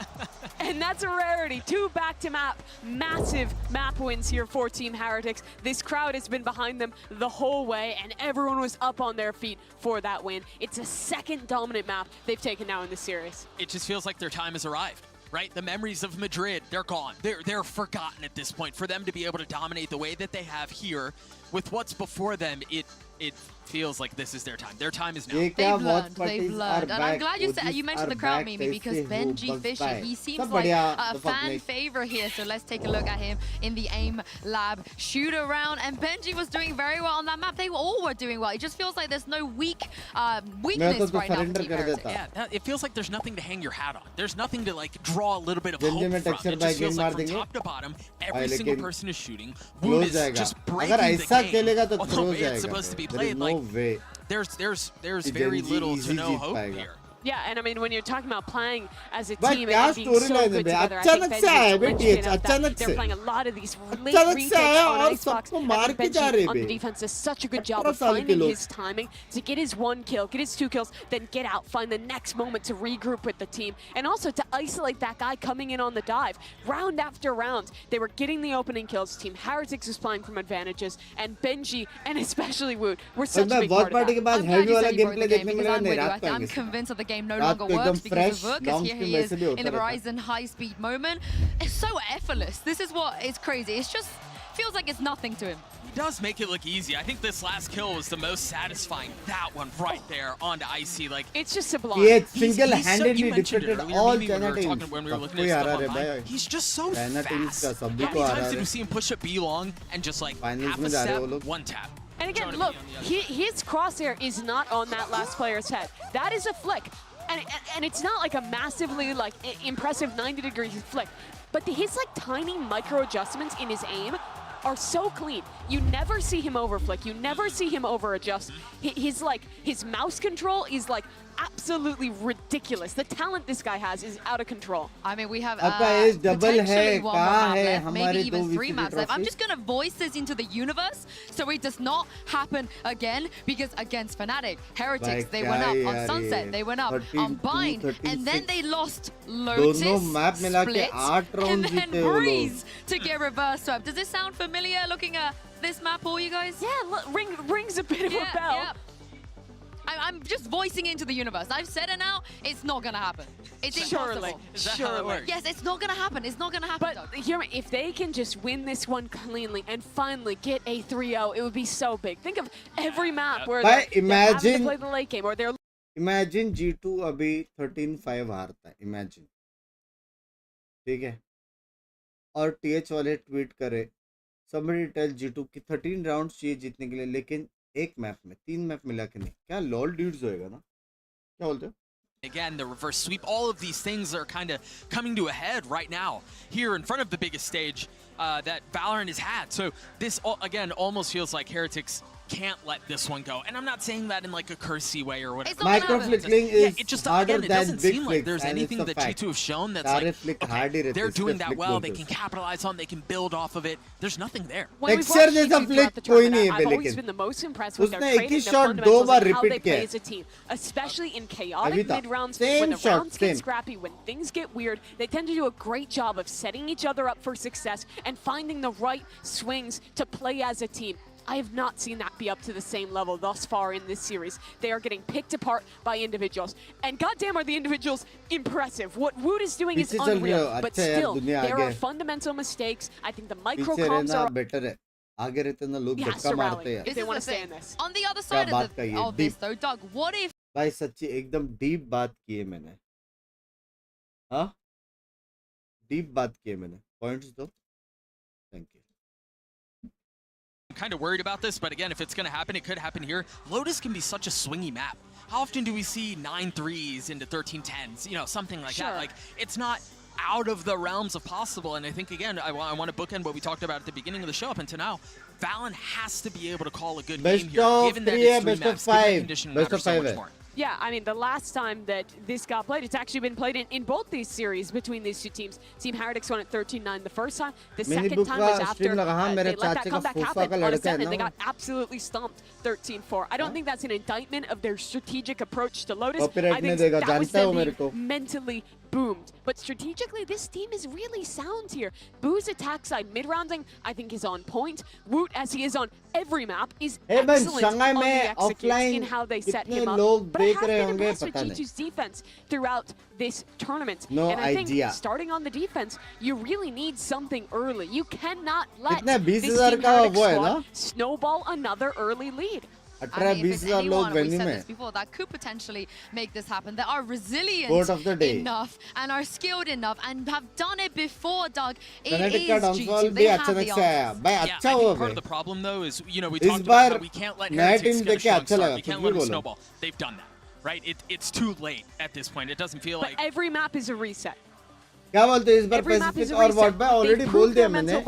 And that's a rarity. 2 back-to-map, massive map wins here for Team Heretics. This crowd has been behind them the whole way, and everyone was up on their feet for that win. It's a second dominant map they've taken now in the series. It just feels like their time has arrived, right? The memories of Madrid, they're gone. They're forgotten at this point. For them to be able to dominate the way that they have here with what's before them, it feels like this is their time. Their time is now. They've learned. And I'm glad you mentioned the crowd, Mimi, because Benji Fisher, he seems like a fan favorite here. So let's take a look at him in the AIM lab shoot around. And Benji was doing very well on that map. They all were doing well. It just feels like there's no weakness right now for Team Heretics. Yeah, it feels like there's nothing to hang your hat on. There's nothing to like draw a little bit of hope from. It just feels like from top to bottom, every single person is shooting. Wood is just breaking the game. Although it's supposed to be played like there's very little to no hope here. Yeah, and I mean, when you're talking about playing as a team and being so good together, I think Benji, they're playing a lot of these late retakes on Icebox. And Benji on the defense does such a good job of finding his timing to get his 1 kill, get his 2 kills, then get out, find the next moment to regroup with the team, and also to isolate that guy coming in on the dive. Round after round, they were getting the opening kills. Team Heretics was playing from advantages, and Benji, and especially Wood, were such a big part of that. I'm glad you said you brought the game because I'm with you. I'm convinced that the game no longer works because of Wood, because here he is in the Ryzen high-speed moment. It's so effortless. This is what is crazy. It's just feels like it's nothing to him. He does make it look easy. I think this last kill was the most satisfying. That one right there onto Icy. Like it's just sublime. Yeah, single-handedly defeated all China teams. When we were looking at stuff online, he's just so fast. How many times did we see him push up B long and just like half a step, 1 tap? And again, look, his crosshair is not on that last player's head. That is a flick. And it's not like a massively like impressive 90-degree flick, but his like tiny micro adjustments in his aim are so clean. You never see him overflick. You never see him over adjust. His mouse control is like absolutely ridiculous. The talent this guy has is out of control. I mean, we have potentially 1 more map left, maybe even 3 maps left. I'm just going to voice this into the universe so it does not happen again, because against Fnatic, Heretics, they went up on Sunset, they went up on Bind, and then they lost Lotus, Split, and then Breeze to get reverse swept. Does this sound familiar looking at this map, all you guys? Yeah, look, rings a bit of a bell. Yeah. I'm just voicing into the universe. I've said it now. It's not gonna happen. It's impossible. Surely. Yes, it's not gonna happen. It's not gonna happen. But hear me, if they can just win this one cleanly and finally get a 3-0, it would be so big. Think of every map where they're having to play the late game, or they're. Imagine G2 अभी 13-5 हारता है. Imagine. ठीक है. और TH वाले tweet करे, somebody tell G2 कि 13 rounds चाहिए जीतने के लिए, लेकिन एक मैप में 3 मैप मिला के नहीं. क्या लॉल ड्यूड्स होएगा ना? क्या बोलते हो? Again, the reverse sweep, all of these things are kind of coming to a head right now here in front of the biggest stage that Valorant has had. So this, again, almost feels like Heretics can't let this one go. And I'm not saying that in like a cursey way or whatever. Micro flickering is it just, harder again, it than doesn't big seem like there's anything that G2 have shown that's like, okay, they're doing that well, they can capitalize on, they can build off of it. There's nothing there. Texture जैसा flick कोई नहीं है I've always लेकिन been the most impressed with their उसने एक trading, he their shot fundamentals, दो बार and how they repeat play किया as a team, especially in chaotic अभी mid-rounds, same when the shot, rounds get same. scrappy, when things get weird. They tend to do a great job of setting each other up for success and finding the right swings to play as a team. I have not seen that be up to the same level thus far in this series. They are getting picked apart by individuals. And goddamn are the individuals impressive. What Woot is doing is unreal. But still, there are fundamental mistakes. I think the micro comms are better है आगे रहते ना लोग धक्का मारते हैं if they want to stay in this. On the other side of this though, Doug, what if भाई सच्ची एकदम डीप बात की है मैंने हाँ डीप बात की है मैंने पॉइंट्स दो thank you I'm kind of worried about this, but again, if it's going to happen, it could happen here. Lotus can be such a swingy map. How often do we see 9 threes into 13 10s? You know, something like that. Like, it's not out of the realms of possible. And I think, again, I want to bookend what we talked about at the beginning of the show up until now. Valorant has to be able to call a good game here, given that it's 3 maps, given the conditioning matters so much more. Yeah, I mean, the last time that this got played, it's actually been played in both these series between these two teams. Team Heretics won at 13-9 the first time. The second time was after they let that comeback happen on a 7. They got absolutely stomped 13-4. I don't think that's an indictment of their strategic approach to Lotus. I think that was them being mentally boomed. But strategically, this team is really sound here. Boo's attack side mid-rounding, I think, is on point. Woot, as he is on every map, is excellent on the executes in how they set him up. But I have been impressed with G2's defense throughout this tournament. And I think starting on the defense, you really need something early. You cannot let this Team Heretics squad snowball another early lead. I mean, if it's anyone, we said this before, that could potentially make this happen. They are resilient enough and are skilled enough and have done it before, Doug. It is G2. They have the answers. I think part of the problem, though, is, you know, we talked about how we can't let Heretics get a strong start. We can't let them snowball. They've done that, right? It's too late at this point. It doesn't feel like... But every map is a reset. क्या बोलते हैं इस बार Pacific और what मैं already बोल दिया मैंने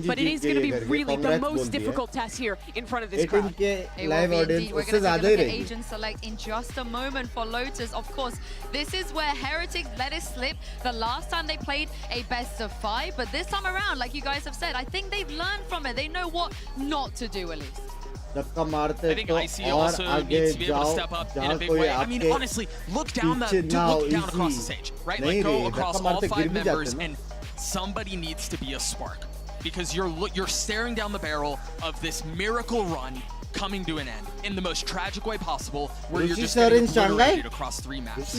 but it is going to be really the most difficult test here in front of this crowd. 18 के लाइव ऑडियंस उससे ज्यादा ही रहेगी. Agent select in just a moment for Lotus. Of course, this is where Heretics let it slip the last time they played a best of 5, but this time around, like you guys have said, I think they've learned from it. They know what not to do at least. I think IC also needs to be able to step up in a big way. I mean, honestly, look down across the stage, right? Like, go across all 5 members, and somebody needs to be a spark, because you're staring down the barrel of this miracle run coming to an end in the most tragic way possible, where you're just getting obliterated across 3 maps.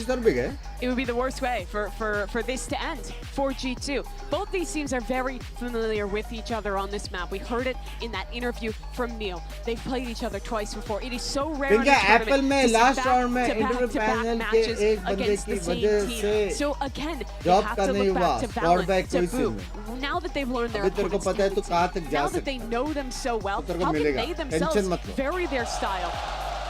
It would be the worst way for this to end for G2. Both these teams are very familiar with each other on this map. We heard it in that interview from Neil. They've played each other twice before. It is so rare in a tournament to see back-to-back matches against the same team. So again, they have to look back to Valorant, to Boo. Now that they've learned their opponent's tendencies, now that they know them so well, how can they themselves vary their style,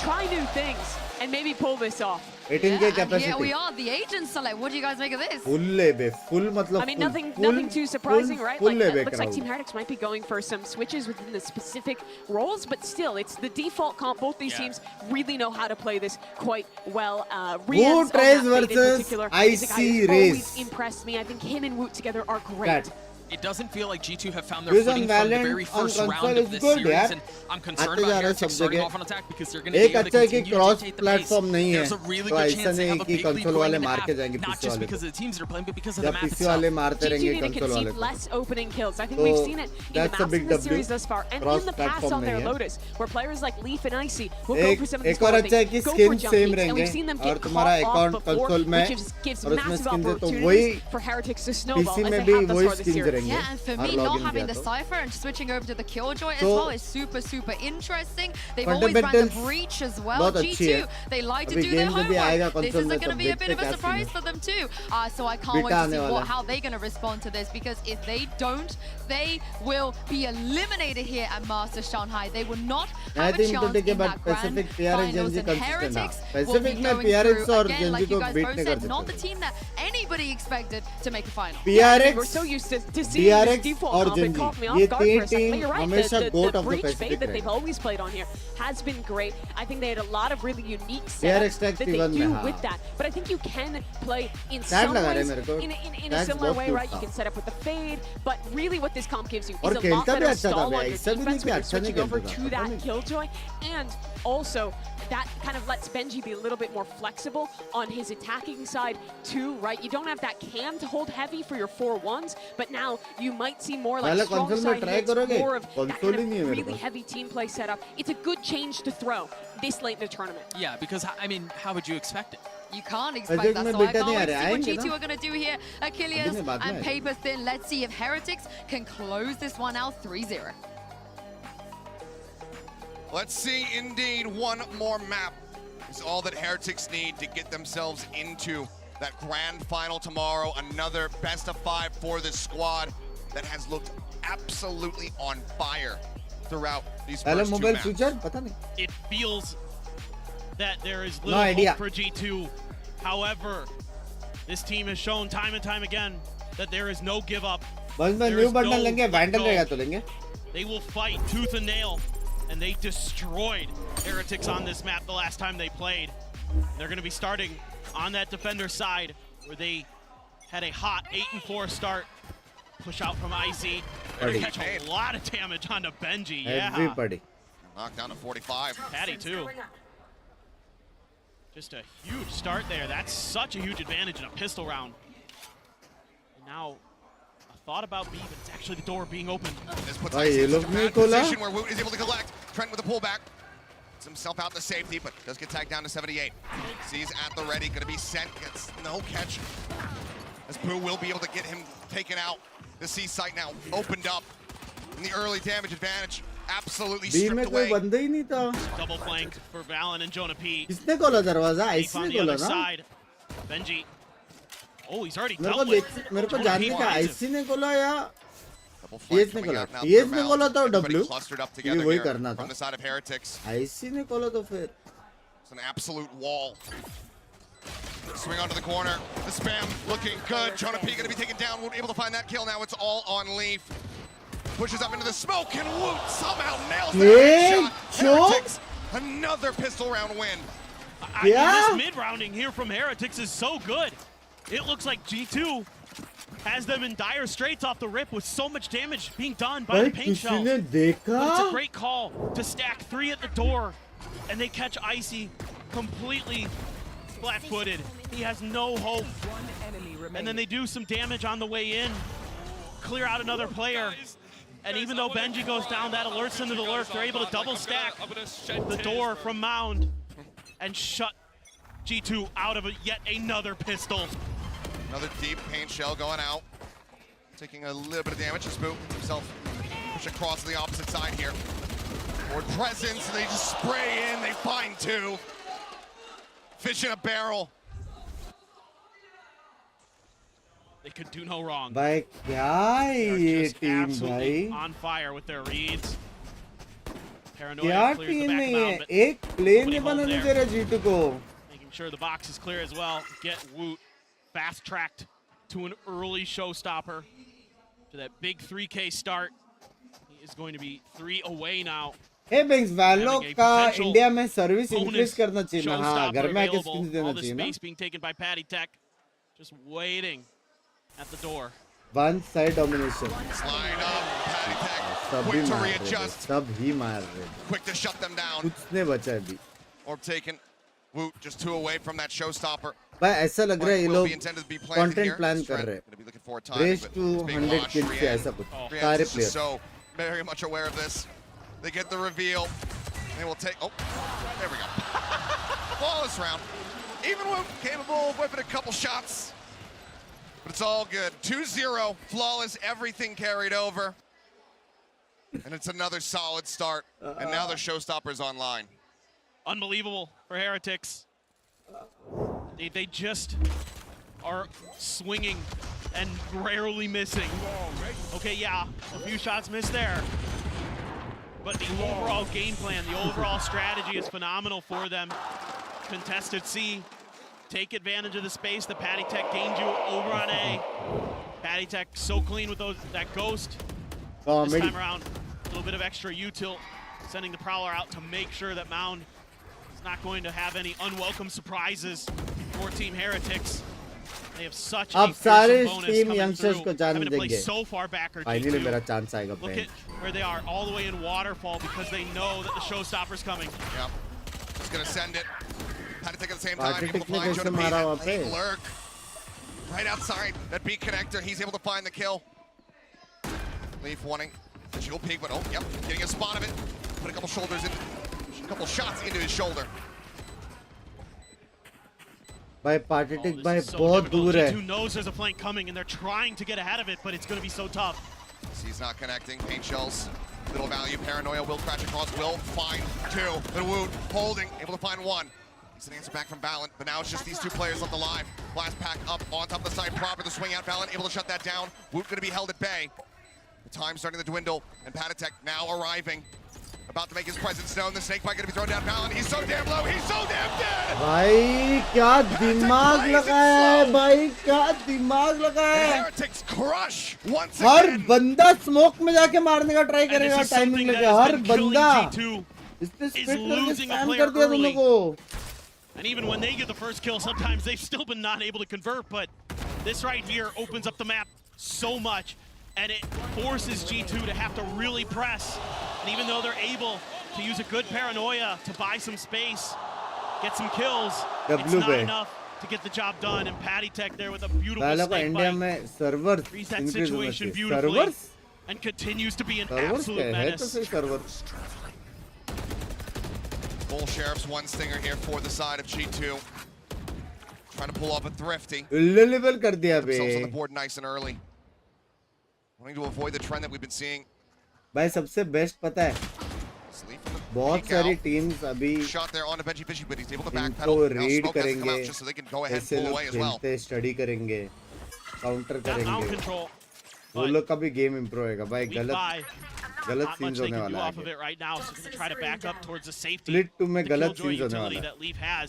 try new things, and maybe pull this off? 18 के capacity. Yeah, we are the agent select. What do you guys make of this? Full मतलब I mean, nothing too surprising, right? Like, it looks like Team Heretics might be going for some switches within the specific roles, but still, it's the default comp. Both these teams really know how to play this quite well. Woot Race versus IC always impressed me. I think him and Woot together are great. It doesn't feel like G2 have found their footing from the very first round of this series, and I'm concerned about Heretics starting off on attack because they're going to be able to continue to dictate the pace. There's a really good chance they have a big lead going into half, not just because of the teams that are playing, but because of the map itself. G2 need to concede less opening kills. I think we've seen it in the Masters series thus far, and in the past on their Lotus, where players like Leaf and Icy will go for some of these things, go for jump leads, and we've seen them get caught off before, which gives massive opportunities for Heretics to snowball as they have thus far this series. करेंगे. Yeah, and for me, not having the Cypher and switching over to the Killjoy as well is super, super interesting. They've always ran the Breach as well. G2, they like to do their homework. This is going to be a bit of a surprise for them too. So I can't wait to see how they're going to respond to this, because if they don't, they will be eliminated here at Masters Shanghai. They will not have a chance in that grand finals, and Heretics will be going through, again, like you guys both said, not the team that anybody expected to make a final. We're so used to seeing this default comp. It caught me off guard for a second. But you're right, the Breach fade that they've always played on here has been great. I think they had a lot of really unique setups that they do with that. But I think you can play in some ways, in a similar way, right? You can set up with the fade, but really what this comp gives you is a lot better stall on your defense when you're switching over to that Killjoy, and also that kind of lets Benji be a little bit more flexible on his attacking side too, right? You don't have that cam to hold heavy for your 4-1s, but now you might see more like strong side hits, more of that kind of really heavy team play setup. It's a good change to throw this late in the tournament. Yeah, because, I mean, how would you expect it? You can't expect that, so I can't wait to see what G2 are going to do here. Achilles and paper thin. Let's see if Heretics can close this one out 3-0. Let's see, indeed, one more map is all that Heretics need to get themselves into that grand final tomorrow. Another best of 5 for this squad that has looked absolutely on fire throughout these first 2 maps. It feels that there is little hope for G2. However, this team has shown time and time again that there is no give up. There is no They will fight tooth and nail, and they destroyed Heretics on this map the last time they played. They're going to be starting on that defender side, where they had a hot 8-4 start. Push out from Icy. They're going to catch a lot of damage onto Benji. Everybody. Knocked down to 45. Patty too. Just a huge start there. That's such a huge advantage in a pistol round. And now, a thought about B, but it's actually the door being opened. This puts Icy in a bad position where Woot is able to collect. Trent with a pullback. Gets himself out to safety, but does get tagged down to 78. Sees at the ready, gonna be sent, gets no catch. As Boo will be able to get him taken out. The C site now opened up. And the early damage advantage absolutely stripped away. Double flank for Valen and Jonah P. किसने खोला दरवाजा? Deep on the other side. Benji. Oh, he's already dealt with. मेरे को जानने का IC ने खोला या TS ने खोला? TS ने खोला तो W. ये वही करना था. From the side of Heretics. IC ने खोला तो फिर. It's an absolute wall. Swing onto the corner. The spam looking good. Jonah P gonna be taken down. Woot able to find that kill. Now it's all on Leaf. Pushes up into the smoke, and Woot somehow nails that shot. Heretics, another pistol round win. This mid-rounding here from Heretics is so good. It looks like G2 has them in dire straits off the rip with so much damage being done by the paint shells. But it's a great call to stack 3 at the door, and they catch Icy completely flat-footed. He has no hope. And then they do some damage on the way in, clear out another player. And even though Benji goes down, that alerts them to the lurk. They're able to double stack the door from Mound and shut G2 out of yet another pistol. Another deep paint shell going out. Taking a little bit of damage. Just Boo himself push across to the opposite side here. Forward presence, and they just spray in. They find 2. Fish in a barrel. They could do no wrong. भाई क्या है ये team भाई? On fire with their reads. क्या team है ये? एक play नहीं बनाने दे रहा G2 को. Making sure the box is clear as well. Get Woot fast-tracked to an early showstopper. To that big 3K start. He is going to be 3 away now. Hey Binks, Valo का India में service increase करना चाहिए ना. हाँ, घर में आके skins देना चाहिए ना. Space being taken by Patty Tech. Just waiting at the door. One side domination. Slide up, Patty Tech. Quick to readjust. सब ही मार रहे. Quick to shut them down. कुछ नहीं बचा अभी. Orb taken. Woot just 2 away from that showstopper. भाई ऐसा लग रहा है ये लोग कंटेंट प्लान कर रहे हैं. Race to 100 kills से ऐसा कुछ. सारे players. So very much aware of this. They get the reveal. They will take. Oh, there we go. Flawless round. Even Woot capable of whipping a couple shots. But it's all good. 2-0, flawless, everything carried over. And it's another solid start. And now the showstopper's online. Unbelievable for Heretics. They just are swinging and rarely missing. Okay, yeah, a few shots missed there. But the overall game plan, the overall strategy is phenomenal for them. Contested C, take advantage of the space that Patty Tech gained you over on A. Patty Tech so clean with that ghost. This time around, a little bit of extra util, sending the Prowler out to make sure that Mound is not going to have any unwelcome surprises for Team Heretics. They have such a fearsome bonus coming through, having to play so far back or G2. Look at where they are, all the way in Waterfall, because they know that the showstopper's coming. Yep, he's gonna send it. Patty Tech at the same time, able to find Jonah B, lurk. Right outside that B connector, he's able to find the kill. Leaf wanting the jewel peek, but yep, getting a spot of it. Put a couple shoulders in, a couple shots into his shoulder. भाई party भाई बहुत दूर है. G2 knows there's a flank coming and they're trying to get ahead of it, but it's going to be so tough. He's not connecting. Paint shells, little value. Paranoia will crash across. Will find two. The Woot holding, able to find one. He's an answer back from Valent, but now it's just these two players left alive. Blast pack up on top of the side proper. The swing out. Valent able to shut that down. Woot going to be held at bay. The time starting to dwindle, and Patatek now arriving. About to make his presence known. The snake bite going to be thrown down. Valent, he's so damn low. He's so damn dead. भाई क्या दिमाग लगा है भाई क्या दिमाग लगा है. Heretics crush once हर again. बंदा स्मोक में जाके मारने का ट्राई करेगा टाइमिंग लगे. हर बंदा इसने स्पिट करके स्पैम कर दिया दोनों को. And even when they get the first kill, sometimes they've still been not able to convert, but this right here opens up the map so much, and it forces G2 to have to really press. And even though they're able to use a good paranoia to buy some space, get some kills, it's not enough to get the job done. And Patty Tech there with a beautiful snake bite. Reads that situation beautifully and continues to be an absolute menace. Bull Sheriff's one stinger here for the side of G2. Trying to pull off a thrifty. Level कर दिया बे. Themselves on the board nice and early. Wanting to avoid the trend that we've been seeing. भाई सबसे best पता है. बहुत सारी teams अभी इनको रीड करेंगे, ऐसे लोग खेलते स्टडी करेंगे, काउंटर करेंगे. वो लोग का भी गेम इम्प्रूव होएगा भाई. गलत सीन्स होने वाला है. स्प्लिट 2 में गलत सीन्स होने वाला है.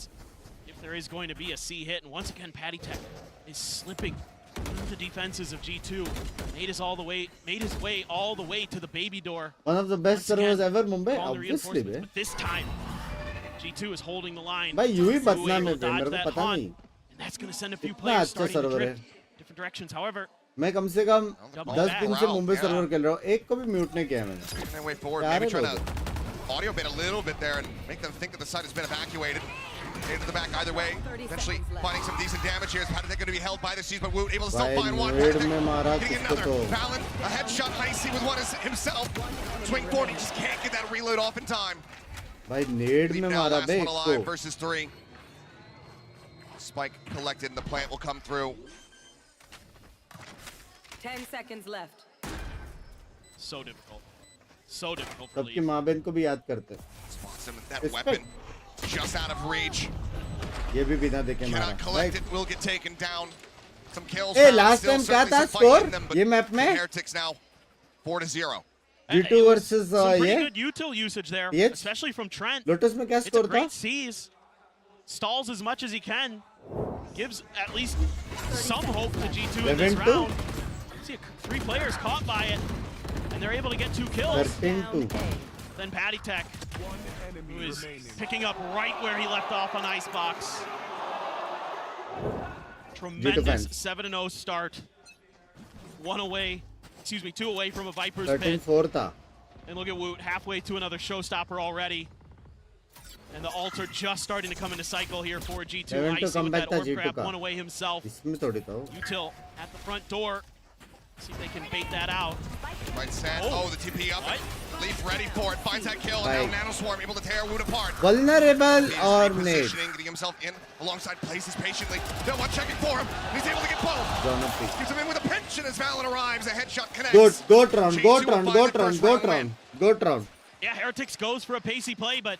There is going to be a C hit, and once again, Patty Tech is slipping through the defenses of G2. Made his way all the way to the baby door. One of the best servers ever, Mumbai, obviously. But this time, G2 is holding the line. भाई यूं ही बचना में मेरे को पता नहीं. And that's going to send a few players starting to drift different directions. However, मैं कम से कम 10 दिन से मुंबई सर्वर खेल रहा हूँ. एक को भी म्यूट नहीं किया मैंने. Way forward, maybe trying to audio bait a little bit there and make them think that the site has been evacuated. Into the back either way. Eventually finding some decent damage here. Patty Tech going to be held by the Seas, but Woot able to still find one. Getting another. Valent, a headshot. Icy with one himself. Swing forward, he just can't get that reload off in time. भाई नेड में मारा बे इसको. Versus 3. Spike collected and the plant will come through. 10 seconds left. So difficult. So difficult for Lee. सबकी माँ बहन को भी याद करते. Spots him with that weapon. Just out of reach. ये भी बिना देखे मारा. Cannot collect it. Will get taken down. Some kills. Hey, last time क्या था score? ये मैप में? Heretics now 4-0. G2 versus some pretty ये. good util usage there, especially from Trent. Lotus में क्या score था? Great C's. Stalls as much as he can. Gives at least some hope to G2 in this round. See 3 players caught by it, and they're able to get 2 kills. 13-2. Then Patty Tech, who is picking up right where he left off on Icebox. Tremendous 7-0 start. 2 away from a Viper's pit. 13-4 था. And look at Woot, halfway to another showstopper already. And the altar just starting to come into cycle here for G2. Icy with that orb grab, 1 away himself. इसमें थोड़ी था. Util at the front door. See if they can bait that out. Right set. Oh, the TP up. What? Leaf ready for it. Finds that kill. And now Nanoswarm able to tear Wood apart. Vulnerable or nade? Positioning, getting himself in alongside places patiently. No one checking for him. He's able to get both. Gives him in with a pinch, and as Valen arrives, a headshot connects. Goat round. Yeah, Heretics goes for a pacey play, but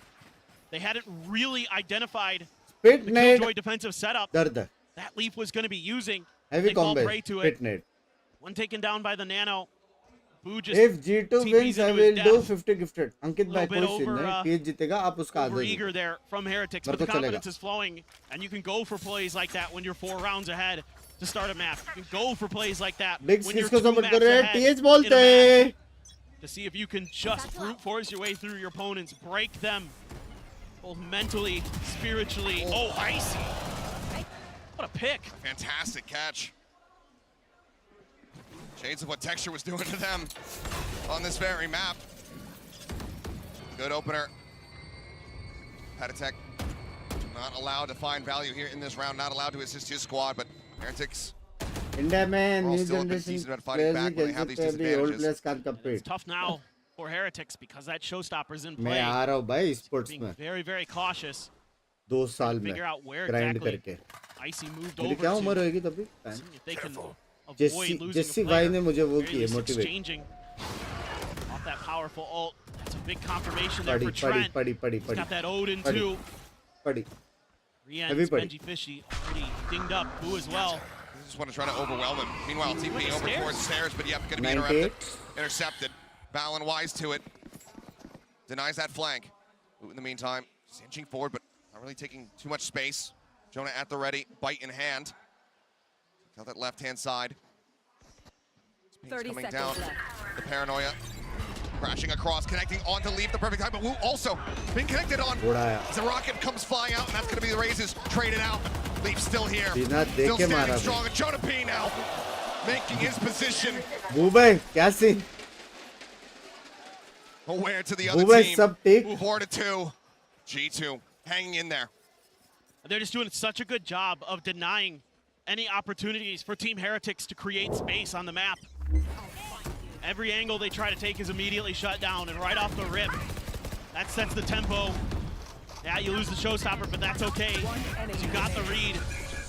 they hadn't really identified Pit the nade. Killjoy defensive setup Dard. that Leaf was going to be using. Heavy They fall combo. prey to it. Pit nade. One taken down by the Nano. Boo just If G2 TPs wins, I into his will do death. 50 gifted. Ankit bhai Little bit कोई scene over, नहीं. PH जीतेगा आप उसका आधा over दो. eager there from Heretics, मेरे but the को चलेगा. confidence is flowing, and you can go for plays like that when you're 4 rounds ahead to start a map. You can go for plays like that Binks when you're किसको 2 support maps कर रहे हैं? ahead TH in a बोलते. match, to see if you can just brute force your way through your opponents, break them both mentally, spiritually. Oh, Icy! What a pick! Fantastic catch. Shades of what Texture was doing to them on this very map. Good opener. Headphone not allowed to find value here in this round, not allowed to assist his squad, but Heretics India में all new still a bit generation decent at fighting players back भी when they खेल have these सकते हैं अभी old disadvantages. players can't compete. It's tough now for Heretics because that showstopper's in मैं play. आ रहा हूँ भाई Esports Being में very, very cautious. 2 साल में Figure out where grind exactly करके. Icy moved मेरी over क्या उम्र to. होगी तभी? Seeing if they can avoid Jesse losing a भाई player. ने मुझे वो Very की है least motivate. exchanging off that powerful ult. That's a big confirmation there for पड़ी Trent. He's got that Odin too. पड़ी. Rien's Heavy putty. Benji Fishy already dinged up. Boo as well. Just want to try to overwhelm him. Meanwhile, TP the over stairs. towards the stairs, but yep, going to be 98. intercepted. Valen wise to it. Denies that flank. Ooh, in the meantime, just inching forward, but not really taking too much space. Jonah at the ready, bite in hand. Got that left-hand side. 30 coming seconds down. left. The paranoia. Crashing across, connecting on to Leaf the perfect time, but Wu also being connected on. उड़ाया. As the rocket comes flying out, and that's going to be the Razes traded out. Leaf still here. बिना Still देखे standing मारा strong. And Jonah P now making his position. Mumbai क्या scene? Aware to the other Mumbai team. सब ठीक. Move forward to 2. G2 hanging in there. They're just doing such a good job of denying any opportunities for Team Heretics to create space on the map. Every angle they try to take is immediately shut down, and right off the rip, that sets the tempo. Yeah, you lose the showstopper, but that's okay. You got the read.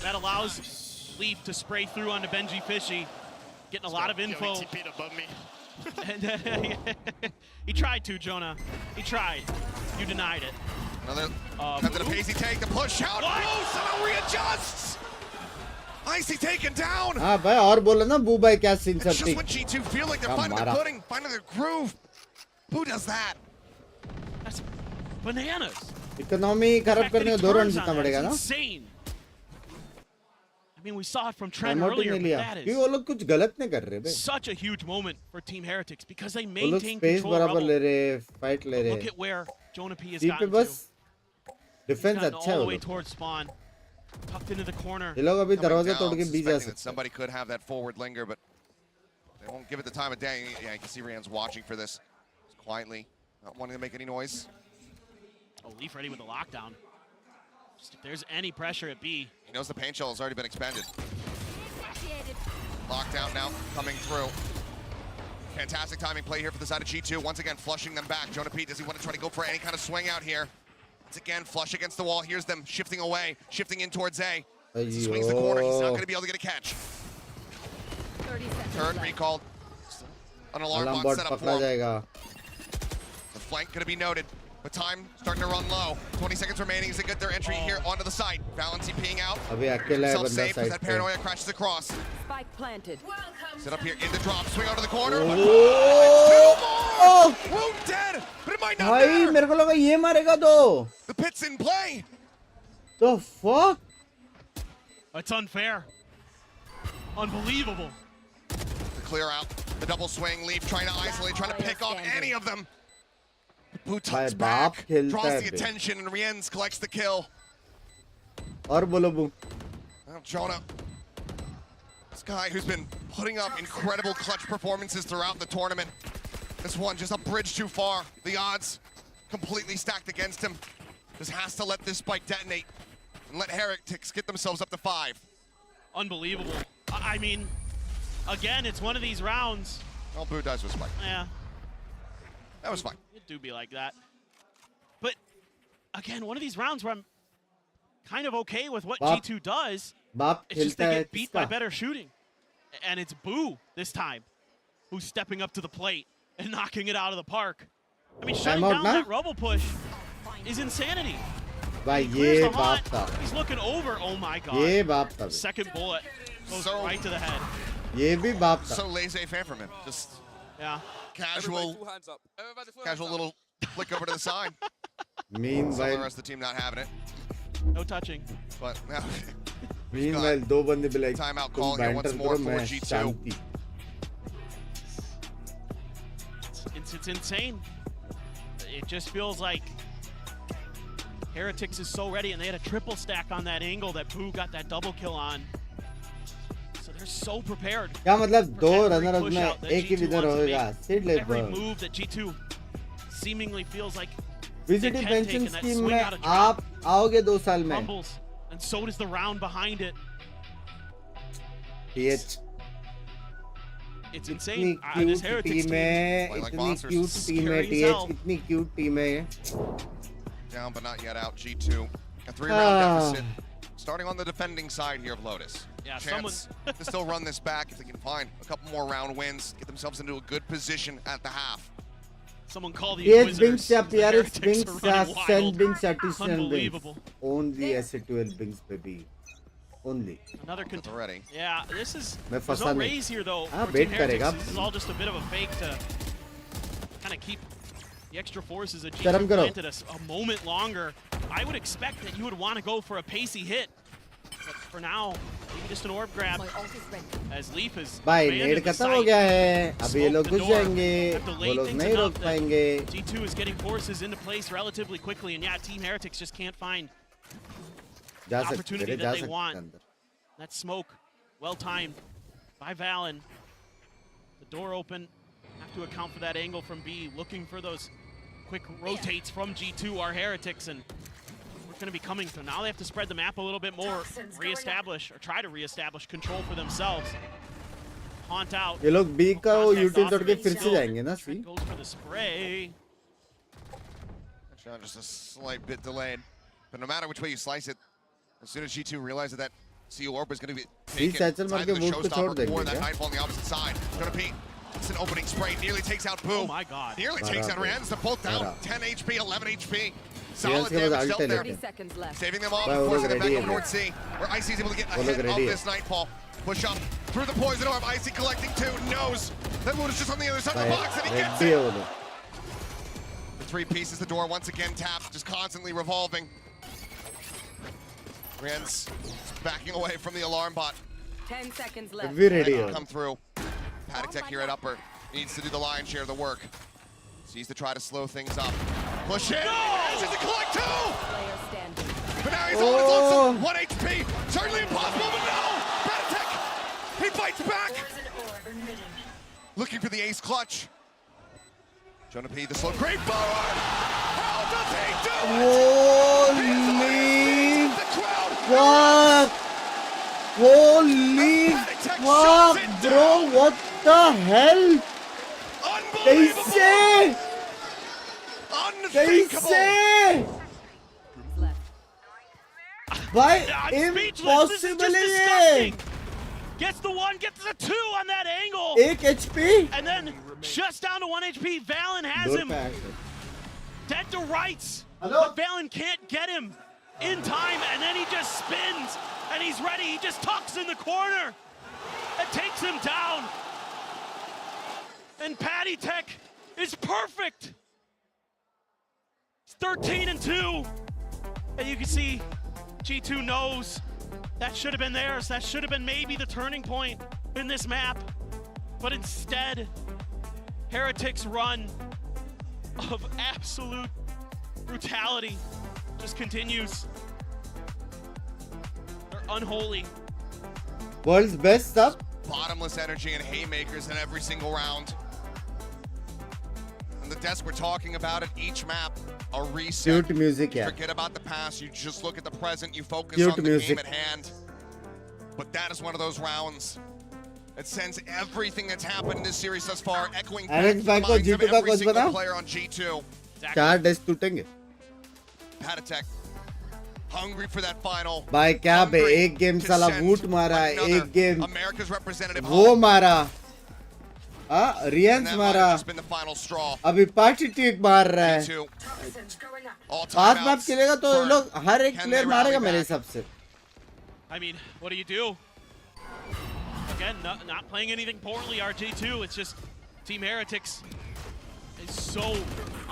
That allows Leaf to spray through onto Benji Fishy, getting a lot of info. He tried to, Jonah. He tried. You denied it. Another attempted a pacey take, the push out. Oh, somehow readjusts. Icy taken down. हाँ भाई और बोलो ना बू भाई क्या scene सब It's just ठीक. when G2 feel like they're finding their footing, finding their groove. Who does that? That's bananas. Economy खराब करने को 2 रन जीतना पड़ेगा ना. Insane. I mean, we saw it from Trent time out earlier, नहीं but लिया. that क्योंकि is वो लोग कुछ गलत नहीं कर रहे बे. such a huge moment for Team Heretics because they वो लोग maintain स्पेस control. बराबर ले Rebel. रहे, फाइट ले Look रहे. at where Jonah P has सी पे gotten to. बस He's डिफेंस gotten अच्छा है all वो the way लोग. towards spawn, tucked into the corner. ये लोग अभी Coming दरवाजा down, तोड़ के भी जा suspecting that सकते. somebody could have that forward linger, but they won't give it the time of day. Yeah, you can see Rian's watching for this. Just quietly, not wanting to make any noise. Oh, Leaf ready with the lockdown. Just if there's any pressure at B. He knows the paint shell has already been expended. Lockdown now coming through. Fantastic timing play here for the side of G2. Once again, flushing them back. Jonah P, does he want to try to go for any kind of swing out here? Once again, flush against the wall. Here's them shifting away, shifting in towards A. As he swings the corner, he's not going to be able to get a catch. 30 seconds Turret left. recalled. An alarm alarm bot bot set up for पकड़ा him. जाएगा. The flank going to be noted. But time starting to run low. 20 seconds remaining as they get their entry here onto the site. Valency peeing out. अभी अकेला है Himself बंदा safe as side that पे. paranoia crashes across. Spike planted. Set up here in the drop. Swing out to the corner. Oh! Wound dead, but it might not भाई matter. मेरे को लगा ये मारेगा तो. The pit's in play. The fuck? It's unfair. Unbelievable. To clear out the double swing. Leaf trying to isolate, trying to pick off any of them. Boo tucks बाप back, खेलता draws है the bay. attention, and Rienz collects the kill. और बोलो बू. Well, Jonah, this guy who's been putting up incredible clutch performances throughout the tournament. This one just a bridge too far. The odds completely stacked against him. Just has to let this spike detonate and let Heretics get themselves up to 5. Unbelievable. I mean, again, it's one of these rounds. Well, Boo dies with Spike. Yeah. That was fine. It do be like that. But again, one of these rounds where I'm kind of okay with what G2 does. It's just they get beat by better shooting. And it's Boo this time who's stepping up to the plate and knocking it out of the park. I mean, shutting down that rubble push is insanity. ये बाप था. He's looking over. Oh my god. Second bullet goes right to the head. ये भी बाप था. So laissez-faire from him. Just casual little flick over to the side. Meanwhile, the rest of the team not having it. No touching. But meanwhile, दो बंदे भी like timeout call here once more for G2. It's insane. It just feels like Heretics is so ready, and they had a triple stack on that angle that Boo got that double kill on. So they're so prepared. क्या मतलब दो runner में एक ही winner होएगा. Sid ले every move that G2 seemingly feels like VCT pension scheme में आप आओगे 2 साल में. Rumbles, and so does the round behind it. TH. It's insane. इतनी This cute Heretics team है. इतनी cute team है. TH इतनी cute team है. Down but not yet out. G2 a 3-round deficit. Starting on the defending side here of Lotus. Yeah, chance to still run this back if they can find a couple more round wins, get themselves into a good position at the half. Someone call the Yes, Inquisitors. Binks up here. It's Binks. Send Binks at Unbelievable. Only S12 Binks, baby. Only. Another already. Yeah, this is. There's no raise here though. Wait Heretics. This is all just a bit of a fake to kind of keep the extra forces that G2 planted us a moment longer. I would expect that you would want to go for a pacey hit. But for now, maybe just an orb grab. As Leaf is भाई नेड खत्म हो गया है. अभी ये लोग घुस जाएंगे. वो लोग नहीं रोक पाएंगे. G2 is getting forces into place relatively quickly, and yeah, Team Heretics just can't find the opportunity that they want. That smoke, well timed by Valen. The door open. Have to account for that angle from B. Looking for those quick rotates from G2, our Heretics, and we're going to be coming through. Now they have to spread the map a little bit more, reestablish, or try to reestablish control for themselves. Haunt out. ये लोग B का वो util तोड़ के फिर से जाएंगे ना. See? Goes for the spray. Just a slight bit delayed, but no matter which way you slice it, as soon as G2 realizes that CO Orb is going to be taken, it's either the showstopper or that Nightfall on the opposite side. Gonna be. It's an opening spray, nearly takes out Boo. Oh my god. Nearly takes out Rans, they're both down. 10 HP, 11 HP. Solid damage dealt there. 30 seconds left. Saving them all, forcing them back over North Sea, where Icy's able to get ahead of this Nightfall. Push up through the poison orb, Icy collecting 2, knows that Moon is just on the other side of the box, and he gets it. The 3 pieces, the door once again tapped, just constantly revolving. Rans backing away from the alarm bot. 10 seconds left. Come through. Paddock Tech here at Upper needs to do the lion's share of the work. Sees to try to slow things up. Push in! Manages to collect 2! But now he's on his 1 HP! Certainly impossible, but no! Paddock Tech! He fights back! Looking for the ace clutch. Jonah P, the slow creep forward! How does he do it? Holy fuck! Holy fuck, bro! What the hell? कैसे? कैसे? भाई impossible है ये. Gets the 1, gets the 2 on that angle. 1 HP. And then just down to 1 HP. Valen has him dead to rights. But Valen can't get him in time, and then he just spins, and he's ready. He just tucks in the corner and takes him down. And Paddy Tech is perfect. It's 13-2. And you can see G2 knows that should have been theirs. That should have been maybe the turning point in this map. But instead, Heretics' run of absolute brutality just continues. They're unholy. World's best stuff. Bottomless energy and haymakers in every single round. And the desk we're talking about at each map, a reset. Cute music, yeah. Forget about the past, you just look at the present, you focus on the game at hand. But that is one of those rounds It sends everything that's happened in this series thus far echoing back Alex to the भाई को minds of G2 का every कुछ single बता? player on G2. 4 desk टूटेंगे Patatech hungry for that final. भाई क्या बे Hungry एक गेम to साला send वूट मारा है another एक गेम America's representative वो home. मारा हाँ And रियंस that might have मारा just been the final straw. अभी पार्टी टीक मार रहा है G2. All 5 मैप timeouts खेलेगा तो for- लोग हर एक Can प्लेयर they मारेगा rally मेरे back? हिसाब से I mean, what do you do? Again, not playing anything poorly, RG2. It's just Team Heretics is so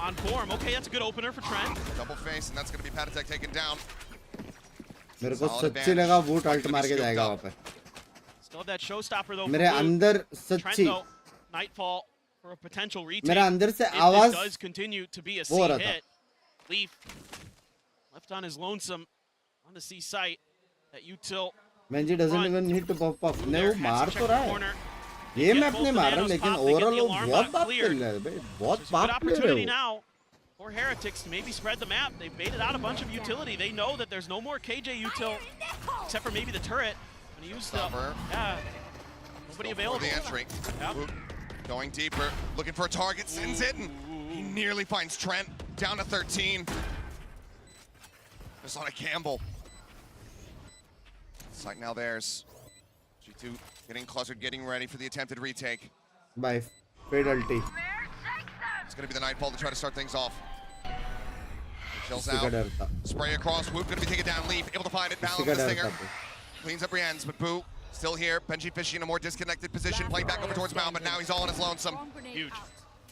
on form. Okay, that's a good opener for Trent. Double face, and that's going to be Patatech taken down. मेरे को Solid सच्ची advantage. लगा वूट Gonna alt be मार के scooped जाएगा up. वहाँ पे Still have that showstopper though. मेरे for Blue. अंदर Trent सच्ची though, Nightfall for a potential retake. मेरा अंदर से If this आवाज does continue to be a वो हो C रहा था hit. Leaf left on his lonesome on the C site. That util Benji doesn't even need to pop up नहीं वो मार तो रहा है corner. ये Get मैप both नहीं the मार रहा nanos लेकिन popped, they get overall the वो alarm बहुत bot बात cleared. खेल रहे हैं भाई बहुत It's a good बात प्लेयर है opportunity वो now for Heretics to maybe spread the map. They've baited out a bunch of utility. They know that there's no more KJ util except for maybe the turret. And he used the Stopper. nobody Still for available. the entry. Yep. Boot going deeper, looking for a target, sends it, and he nearly finds Trent down to 13. Just on a Campbell. Sight now theirs. G2 getting clustered, getting ready for the attempted retake. भाई Fade ulti It's going to be the Nightfall to try to start things off. Chills किसी का out. डर था Spray across. Whoop going to be taken down. Leaf able to find it. किसी Balance का the डर stinger. था Cleans up Brienne's, but Boo still here. Benji Fishy in a more disconnected position, playing back over towards Mal, but now he's all on his lonesome. Huge.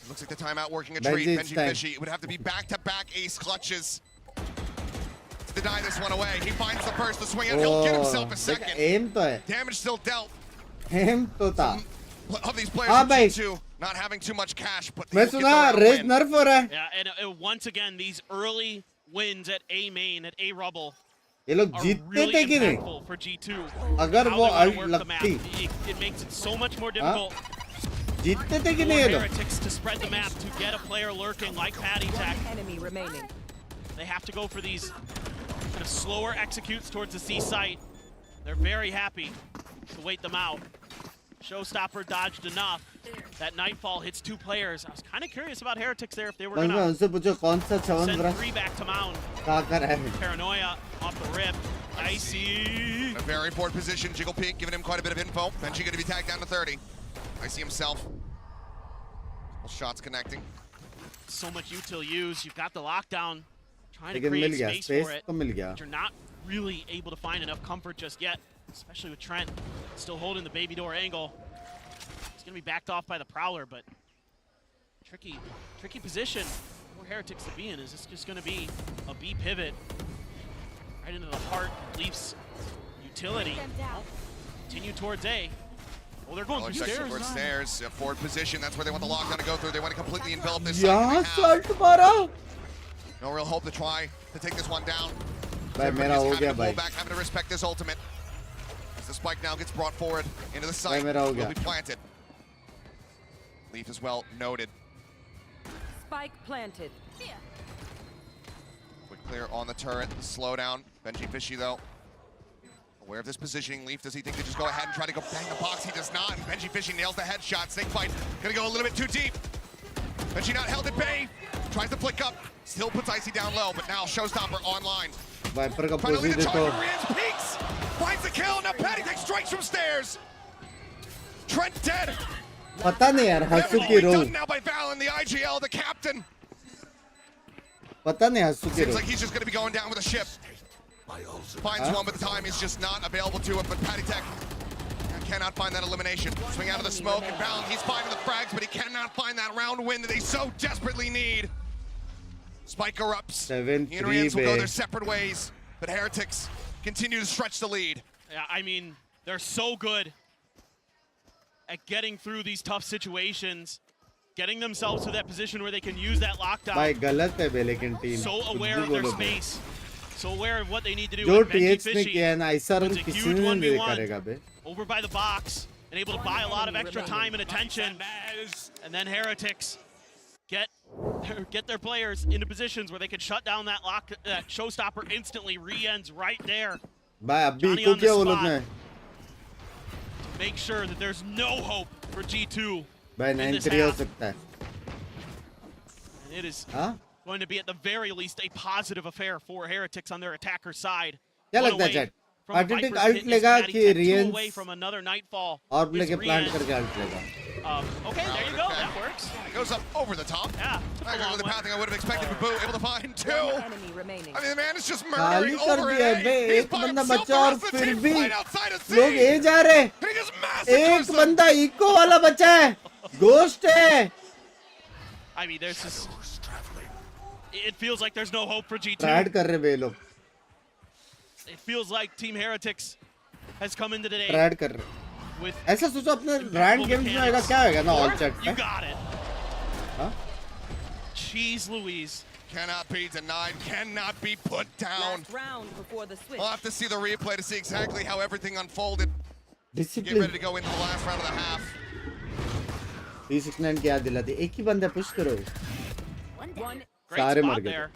Looks like the timeout working a Benji, treat. it's Benji time. Fishy. It would have to be back-to-back ace clutches to deny this one away. He finds the first, the swing, and he'll get himself a second. Aim तो है Damage still dealt. M तो था Of these players हाँ from भाई G2 not having too much cash, but मैं they'll get the सुना round race win. नर्फ हो रहा है Yeah, and once again, these early wins at A main, at A rubble, ये लोग are जीतते really थे कि नहीं impactful for G2. अगर How वो they wanna ult work the map. लगती It makes it so much more difficult जीतते थे कि for नहीं ये लोग Heretics to spread the map, to get a player lurking like Patty Tech. Enemy remaining. They have to go for these kind of slower executes towards the C site. They're very happy to wait them out. Showstopper dodged enough. That Nightfall hits 2 players. I was kind of curious about Heretics there if they were बस going मैं to उनसे पूछो कौन सा छवन send bra 3 back to Mound. कहाँ कर रहा है Paranoia off the rip. Icy. In a very forward position, Jiggle Peak giving him quite a bit of info. Benji going to be tagged down to 30. Icy himself. Couple shots connecting. So much util use. You've got the lockdown. Trying to लेकिन मिल create गया space space for it. तो मिल गया But you're not really able to find enough comfort just yet, especially with Trent still holding the baby door angle. He's going to be backed off by the Prowler, but tricky position for Heretics to be in. Is this just going to be a B pivot right into the heart of Leaf's utility? Oh, continue towards A. Oh, they're going Well, through section stairs. towards stairs, a forward position. That's where they want the lockdown to go through. They want to completely envelop this यहाँ site. से alt मारा No real hope to try to take this one down. भाई Everybody मेरा just हो having गया to pull भाई back, having to respect this ultimate. As the spike now gets brought forward into the site, मेरा हो will गया be planted. Leaf as well noted. Spike planted. Quick clear on the turret, the slowdown. Benji Fishy though, aware of this positioning. Leaf, does he think they just go ahead and try to go bang the box? He does not, and Benji Fishy nails the headshot. Snake fight, gonna go a little bit too deep. Benji not held at bay, tries to flick up, still puts Icy down low, but now Showstopper online. Viper का Finally the position तो charge, Rian's peaks, finds the kill, now Patty takes strikes from stairs. Trent dead. पता नहीं यार हंसू की Only row done now by Valen, the IGL, the captain. पता नहीं हंसू की Seems row like he's just gonna be going down with a ship. Finds one, but the time is just not available to it. But Patty Tech cannot find that elimination. Swing out of the smoke and Valen, he's finding the frags, but he cannot find that round win that they so desperately need. Spike erupts. 7-3 Unirians will go bे their separate ways, but Heretics continue to stretch the lead. Yeah, I mean, they're so good at getting through these tough situations, getting themselves to that position where they can use that lockdown. भाई गलत है बे लेकिन team So कुछ aware भी of their बोलो बे space, so aware of what they need to do. जो And Benji TH ने Fishy किया है ना ऐसा रन wins a किसी huge ने नहीं 1v1 करेगा बे over by the box and able to buy a lot of extra time and attention. And then Heretics get their players into positions where they can shut down that showstopper instantly. Re-ends right there. भाई अभी Johnny को on the क्या वो लोग spot. ने make sure that there's no hope for G2 भाई in this 9-3 हो half. सकता है. And it is हाँ? going to be at the very least a positive affair for Heretics on their attacker side. क्या One लगता है away chat? from Argentic Viper's ult hit is लेगा Patty कि Tech, two Rians away from another Nightfall और is लेके plant Rian. करके ult लेगा. Okay, there you go. That works. It goes up over the top. Yeah. took a Not long really the one. pathing I would have expected for Boo. Able to find two. One enemy remaining. I mean, the man is just खाली murdering कर over दिया it. Bay. He's एक by बंदा himself. बचा The और rest of the फिर team भी flying outside of लोग C. ए जा रहे. And he just massacres एक them. बंदा इको वाला बचा है. Ghost है. I mean, there's this. It feels like there's no hope for G2. Trad कर रहे बे लोग. It feels like Team Heretics has come into today Trad कर रहे. with. ऐसा सोचो अपने रैंड गेम्स में आएगा क्या होगा ना ऑल चैट You पे. got it. हाँ? Jeez Louise. Cannot be denied. Cannot be put down. Last round before the switch. We'll have to see the replay to see exactly how everything unfolded. Get Discipline. ready to go into the last round of the half. 369 क्या दिलाती. एक ही बंदा push करो. One Great सारे spot मर गए. there.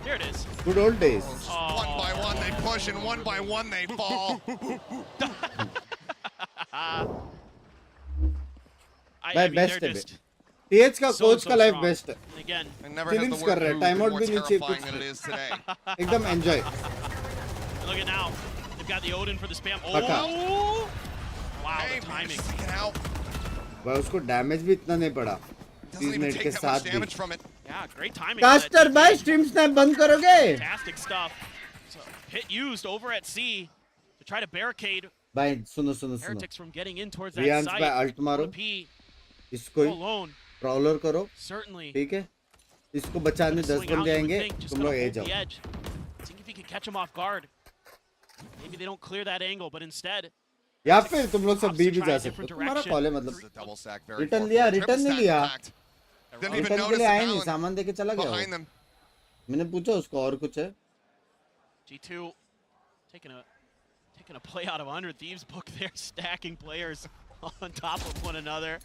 Here it is. Good old days. One by one they push and one by one they fall. भाई mean, best they're है बे. just TH का so, कोच so का लाइफ strong. बेस्ट है. Again, I never had Feelings the कर word रहे हैं. boo Time be out more भी नीचे terrifying कुछ than it is today. एकदम enjoy. look at now. They've got the Odin for the spam. Paka. Oh! Wow, Hey, the man, timing. stick it out. भाई उसको damage भी इतना नहीं पड़ा. Doesn't 30 even मिनट take के that साथ much भी. damage from it. Yeah, great timing. on that caster TP. भाई स्ट्रीम स्नैप बंद करोगे? Fantastic stuff. So, hit used over at C to try to barricade भाई सुनो सुनो सुनो. Heretics from getting in towards that Rians site. पे alt मारो. P इसको ही alone. प्रॉलर करो. Certainly. ठीक है? इसको बचाने 10 Swing out, बंदे you would आएंगे. think, just तुम gonna लोग ए hold the जाओ. edge. Seeing if he could catch him off guard. Maybe they don't clear that angle, but instead या फिर तुम लोग सब opts बी to भी try जा a सकते हो. different तुम्हारा direction. कॉल है This मतलब. is a double stack, very return fortunate. लिया Triple रिटर्न नहीं stack, लिया. in fact. Didn't even return के notice लिए the आए नहीं. balance सामान देके चला गया. behind them. मैंने पूछा उसको और कुछ है. G2 taking a play out of 100 Thieves book there, stacking players on top of one another.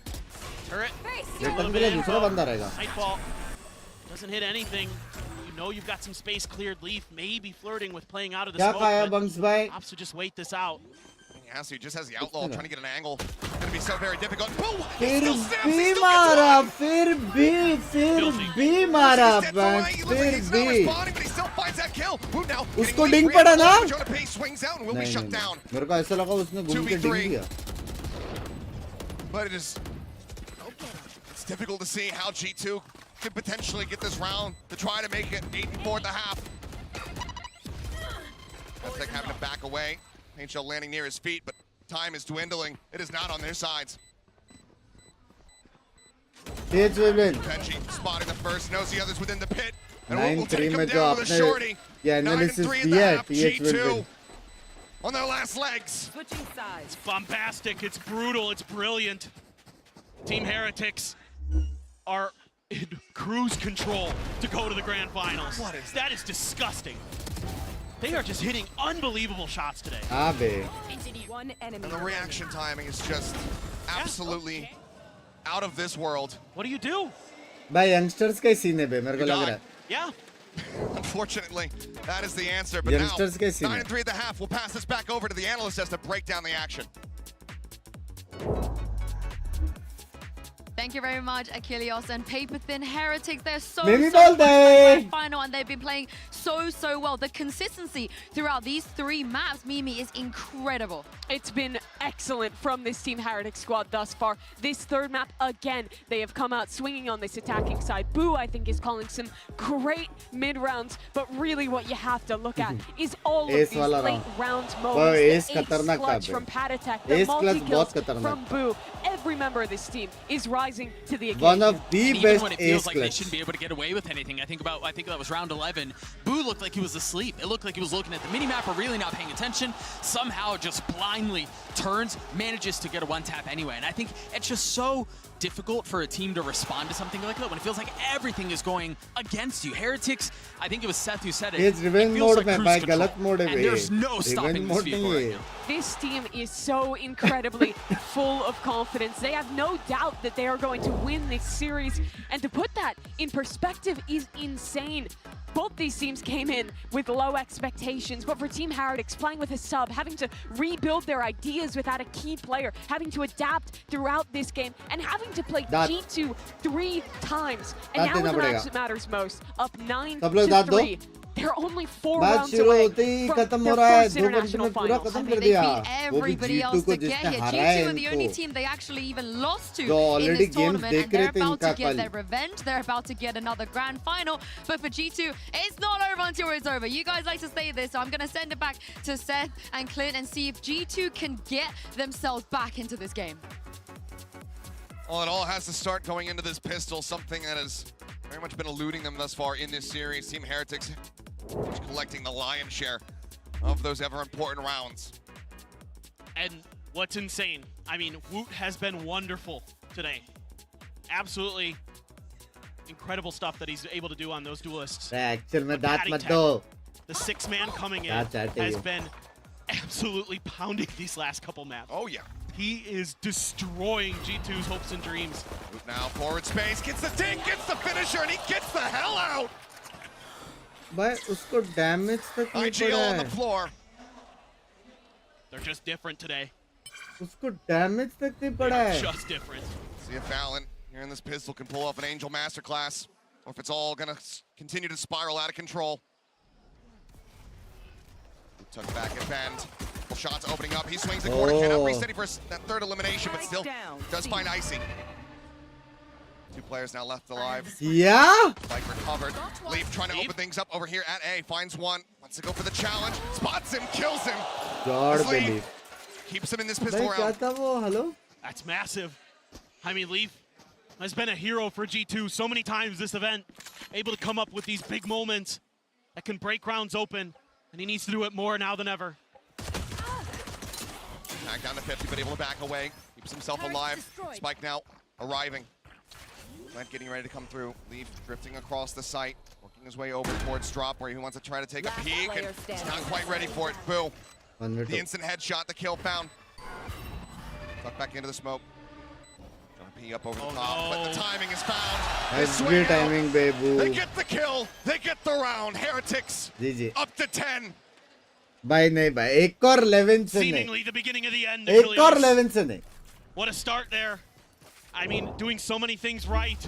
Turret. a little return के bit लिए of दूसरा info. बंदा रहेगा. Nightfall doesn't hit anything. You know you've got some space cleared. Leaf maybe flirting with playing out of the क्या smoke, खाया but bunks भाई? opts to just wait this out. Yeah, so he just has the outlaw trying to get an angle. Gonna be so very difficult. Boom! He फिर still stands. He भी still gets मारा. one. फिर Filthy. भी मारा. He's dead for bunks life. He looks like फिर he's not भी. responding, but he still finds that kill. Who now? उसको Getting डिंग lead, पड़ा ना? Rand, trying to pace, swings out and will be नहीं shut नहीं down. नहीं. मेरे को ऐसा लगा उसने घूम के डिंग 2v3. दिया. But it is it's difficult to see how G2 could potentially get this round to try to make it 8-4 at the half. Tech having to back away. Paint Shell landing near his feet, but time is dwindling. It is not on their sides. Tej wavelength. Benji spotting the first, knows the others within the pit. And will 9-3 take him में जो down with a आपने shorty. ये 9 and analysis 3 in दिया the है half. TH G2 wavelength. on their last legs. switching sides. It's bombastic, it's brutal, it's brilliant. Team Heretics are in cruise control to go to the grand finals. What is that? Is disgusting. They are just hitting unbelievable shots today. हाँ बे. One enemy And the remaining. reaction timing is just absolutely out of this world. What do you do? भाई youngsters का ही scene है बे. मेरे को You लग die. रहा है. Yeah. Unfortunately, that is the answer. But now, Youngsters के scene 9 है. and 3 at the half. We'll pass this back over to the analyst as to break down the action. Thank you very much, Achilles and Paper Thin Heretics. They're so Mimi so बोल close to the they. grand final, and they've been playing so well. The consistency throughout these 3 maps, Mimi, is incredible. It's been excellent from this Team Heretics squad thus far. This third map, again, they have come out swinging on this attacking side. Boo, I think, is calling some great mid-rounds, but really what you have to look at is all of Ace these वाला late round. round वो moments. ace The ace खतरनाक था clutch bay. from Patatek, the Ace clutch multi-kills बहुत खतरनाक from था. Boo. Every member of this team is rising to the occasion. One of the And even best when it ace feels like they clutch. shouldn't be able to get away with anything, I think that was round 11. Boo looked like he was asleep. It looked like he was looking at the minimap or really not paying attention. Somehow just blindly turns, manages to get a one tap anyway. And I think it's just so difficult for a team to respond to something like that when it feels like everything is going against you. Heretics, I think it was Seth who said it. It's revenge feels mode like mein, cruise bhai, control, galat mode hai and bhai. there's no stopping this vehicle right now. This team is so incredibly full of confidence. They have no doubt that they are going to win this series. And to put that in perspective is insane. Both these teams came in with low expectations, but for Team Heretics, playing with a sub, having to rebuild their ideas without a key player, having to adapt throughout this game, and having to play G2 3 times. And now in the match that matters most, up 9-3. They're only 4 rounds away from their first international finals. I mean, they beat everybody else to get here. G2 are the only team they actually even lost to in this tournament, and they're about to get their revenge. They're about to get another grand final. But for G2, it's not over until it's over. You guys like to say this, so I'm going to send it back to Seth and Clint and see if G2 can get themselves back into this game. Well, it all has to start going into this pistol, something that has very much been eluding them thus far in this series. Team Heretics collecting the lion's share of those ever important rounds. And what's insane, I mean, Woot has been wonderful today. Absolutely incredible stuff that he's able to do on those duelists. The 6-man coming in has been absolutely pounding these last couple maps. Oh yeah. He is destroying G2's hopes and dreams. Woot now forward space, gets the dink, gets the finisher, and he gets the hell out. But usko damage tak nahi IGL on the pada floor. They're just different today. usko damage tak nahi pada hai. Just different. See if Fallon here in this pistol can pull off an Angel masterclass, or if it's all gonna continue to spiral out of control. Tuck back at bend. Shots opening up. He swings the corner. Cannot reset for that third elimination, but still does find Icy. 2 players now left alive. Yeah. Like recovered. Leaf trying to open things up over here at A. Finds one. Wants to go for the challenge. Spots him. Kills him. God, Leaf keeps him in this pistol round. Hello. That's massive. I mean, Leaf has been a hero for G2 so many times this event. Able to come up with these big moments that can break rounds open. And he needs to do it more now than ever. Back down to 50, but able to back away. Keeps himself alive. Spike now arriving. Lent getting ready to come through. Leaf drifting across the site. Working his way over towards drop where he wants to try to take a peek. And he's not quite ready for it. Boo. The instant headshot, the kill found. Tuck back into the smoke. Trying to pee up over the top, but the timing is found. That's great timing, baby. They get the kill. They get the round. Heretics up to 10. भाई नहीं भाई एक और 11 से Seemingly the beginning of the end. एक और 11 से नहीं. What a start there. I mean, doing so many things right.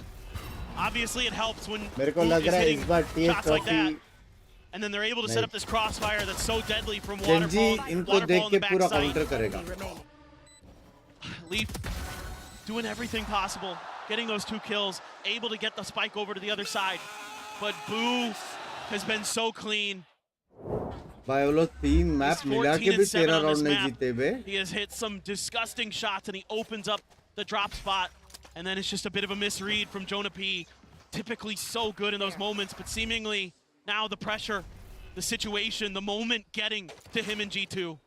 Obviously, it helps when मेरे को लग रहा है इस बार shots like that. And then they're able to set up this crossfire that's so deadly from waterfall. इनको देख के पूरा काउंटर करेगा. Leaf doing everything possible, getting those 2 kills, able to get the spike over to the other side. But Boo has been so clean. भाई वो लोग 3 map मिला के भी 13 राउंड नहीं जीते बे. He has hit some disgusting shots and he opens up the drop spot, and then it's just a bit of a misread from Jonah P. Typically so good in those moments, but seemingly now the pressure, the situation, the moment getting to him in G2.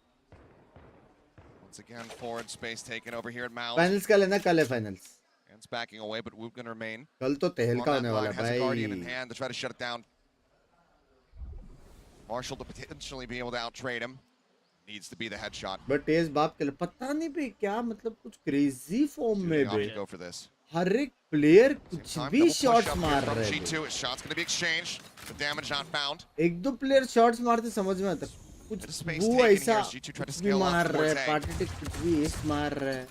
Once again, forward space taken over here at Mount. Finals का लेना कल है finals. And it's backing away, but Woot gonna remain. कल तो तहलका होने वाला has a Guardian in भाई. hand to try to shut it down. Marshall to potentially be able to outtrade him. Needs to be the headshot. But तेज बाप के लिए पता नहीं बे क्या मतलब कुछ crazy form में बे. Go for this. हर एक player कुछ भी shots मार रहे हैं. G2, his shot's gonna be exchanged. The damage not found. 1-2 player shots मारते समझ में आता. कुछ वो ऐसा कुछ भी मार रहे हैं. पार्टी कुछ भी इस मार रहे हैं.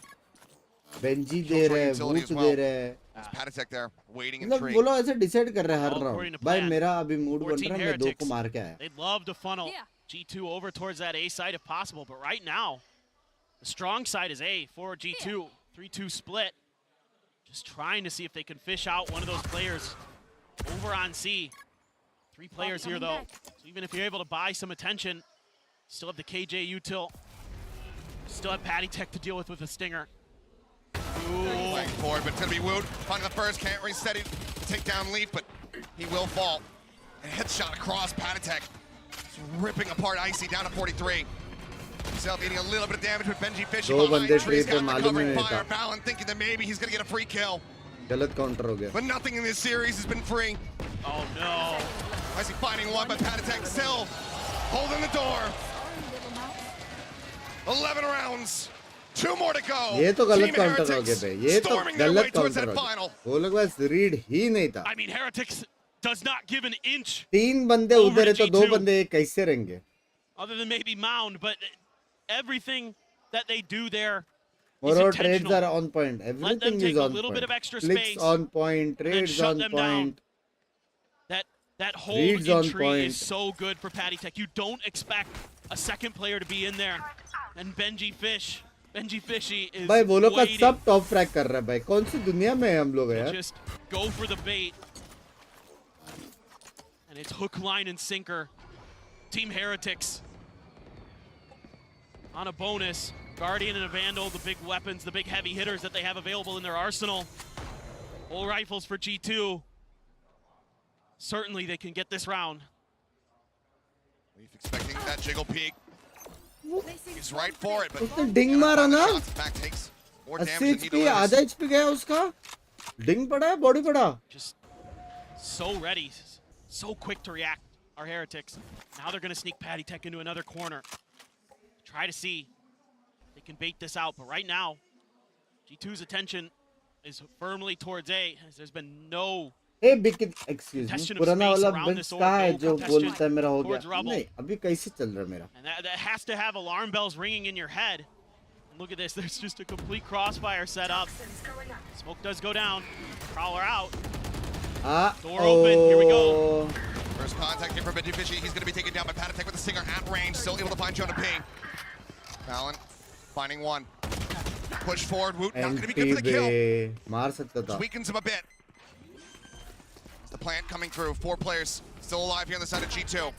बेंजी दे रहे हैं, बूट दे रहे हैं. Patatech there, waiting in मतलब tree. वो लोग ऐसे decide कर रहे हैं हर round. भाई मेरा अभी mood बन रहा है मैं 2 को मार के आया. They'd love to funnel G2 over towards that A side if possible, but right now, the strong side is A for G2. 3-2 split. Just trying to see if they can fish out one of those players over on C. 3 players here though, so even if you're able to buy some attention, still have the KJ util, still have Patatech to deal with a stinger. Playing forward, but it's gonna be Woot. Finding the first, can't reset it, take down Leaf, but he will fall. A headshot across Patatech. Ripping apart Icy down to 43. himself eating a little bit of damage with Benji Fishy दो behind. बंदे Tree's tree पे got the मालूम ही covering नहीं fire. था. Balin thinking that maybe he's gonna get a free kill. गलत counter हो गया. But nothing in this series has been free. Oh no. Icy finding one, but Patatek still holding the door. 11 rounds. 2 more to go. ये तो गलत Team counter हो गया Heretics बे. ये तो storming their way गलत towards काउंटर that हो गया. final. वो लोग बस रीड ही नहीं था. I mean, Heretics does not give an inch. 3 बंदे over उधर है to तो 2 G2. बंदे कैसे रहेंगे? Other than maybe Mound, but everything that they do there is More trades intentional. are on point. Everything take is a on little point. bit of extra Clicks space on point. and then Trades shut on them down. point. That hold Reads in on tree point. is so good for Patty Tech. You don't expect a second player to be in there. And Benji Fishy is भाई वो लोग का waiting. सब top frag कर रहा है भाई. कौन सी दुनिया में है हम लोग यार? Just go for the bait. And it's hook, line, and sinker. Team Heretics on a bonus. Guardian and a Vandal, the big weapons, the big heavy hitters that they have available in their arsenal. Full rifles for G2. Certainly they can get this round. Leaf expecting that jiggle peek. He's right for it, but उसने डिंग मारा ना. shots back takes more 80 damage than he HP delivers. आधा HP गया उसका. डिंग पड़ा है, body पड़ा. Just so ready, so quick to react, our Heretics. Now they're going to sneak Patty Tech into another corner. Try to see if they can bait this out, but right now, G2's attention is firmly towards A, as there's been no ए बिकिन excuse me contestation of पुराना space वाला around bench this orb, कहाँ है no जो contestation बोलता है मेरा हो towards गया. rubble. नहीं अभी कैसे चल रहा है मेरा. And that has to have alarm bells ringing in your head. And look at this, there's just a complete crossfire set up. Smoke does go down. Prowler out. Door open, here we go. First contact here from Benji Fishy. He's going to be taken down by Patatek with the Stinger at range. Still able to find Jonah P. Balin finding one. Push forward. Woot not going to be good for the kill. मार सकता था. Weakens him a bit. The plant coming through. 4 players still alive here on the side of G2.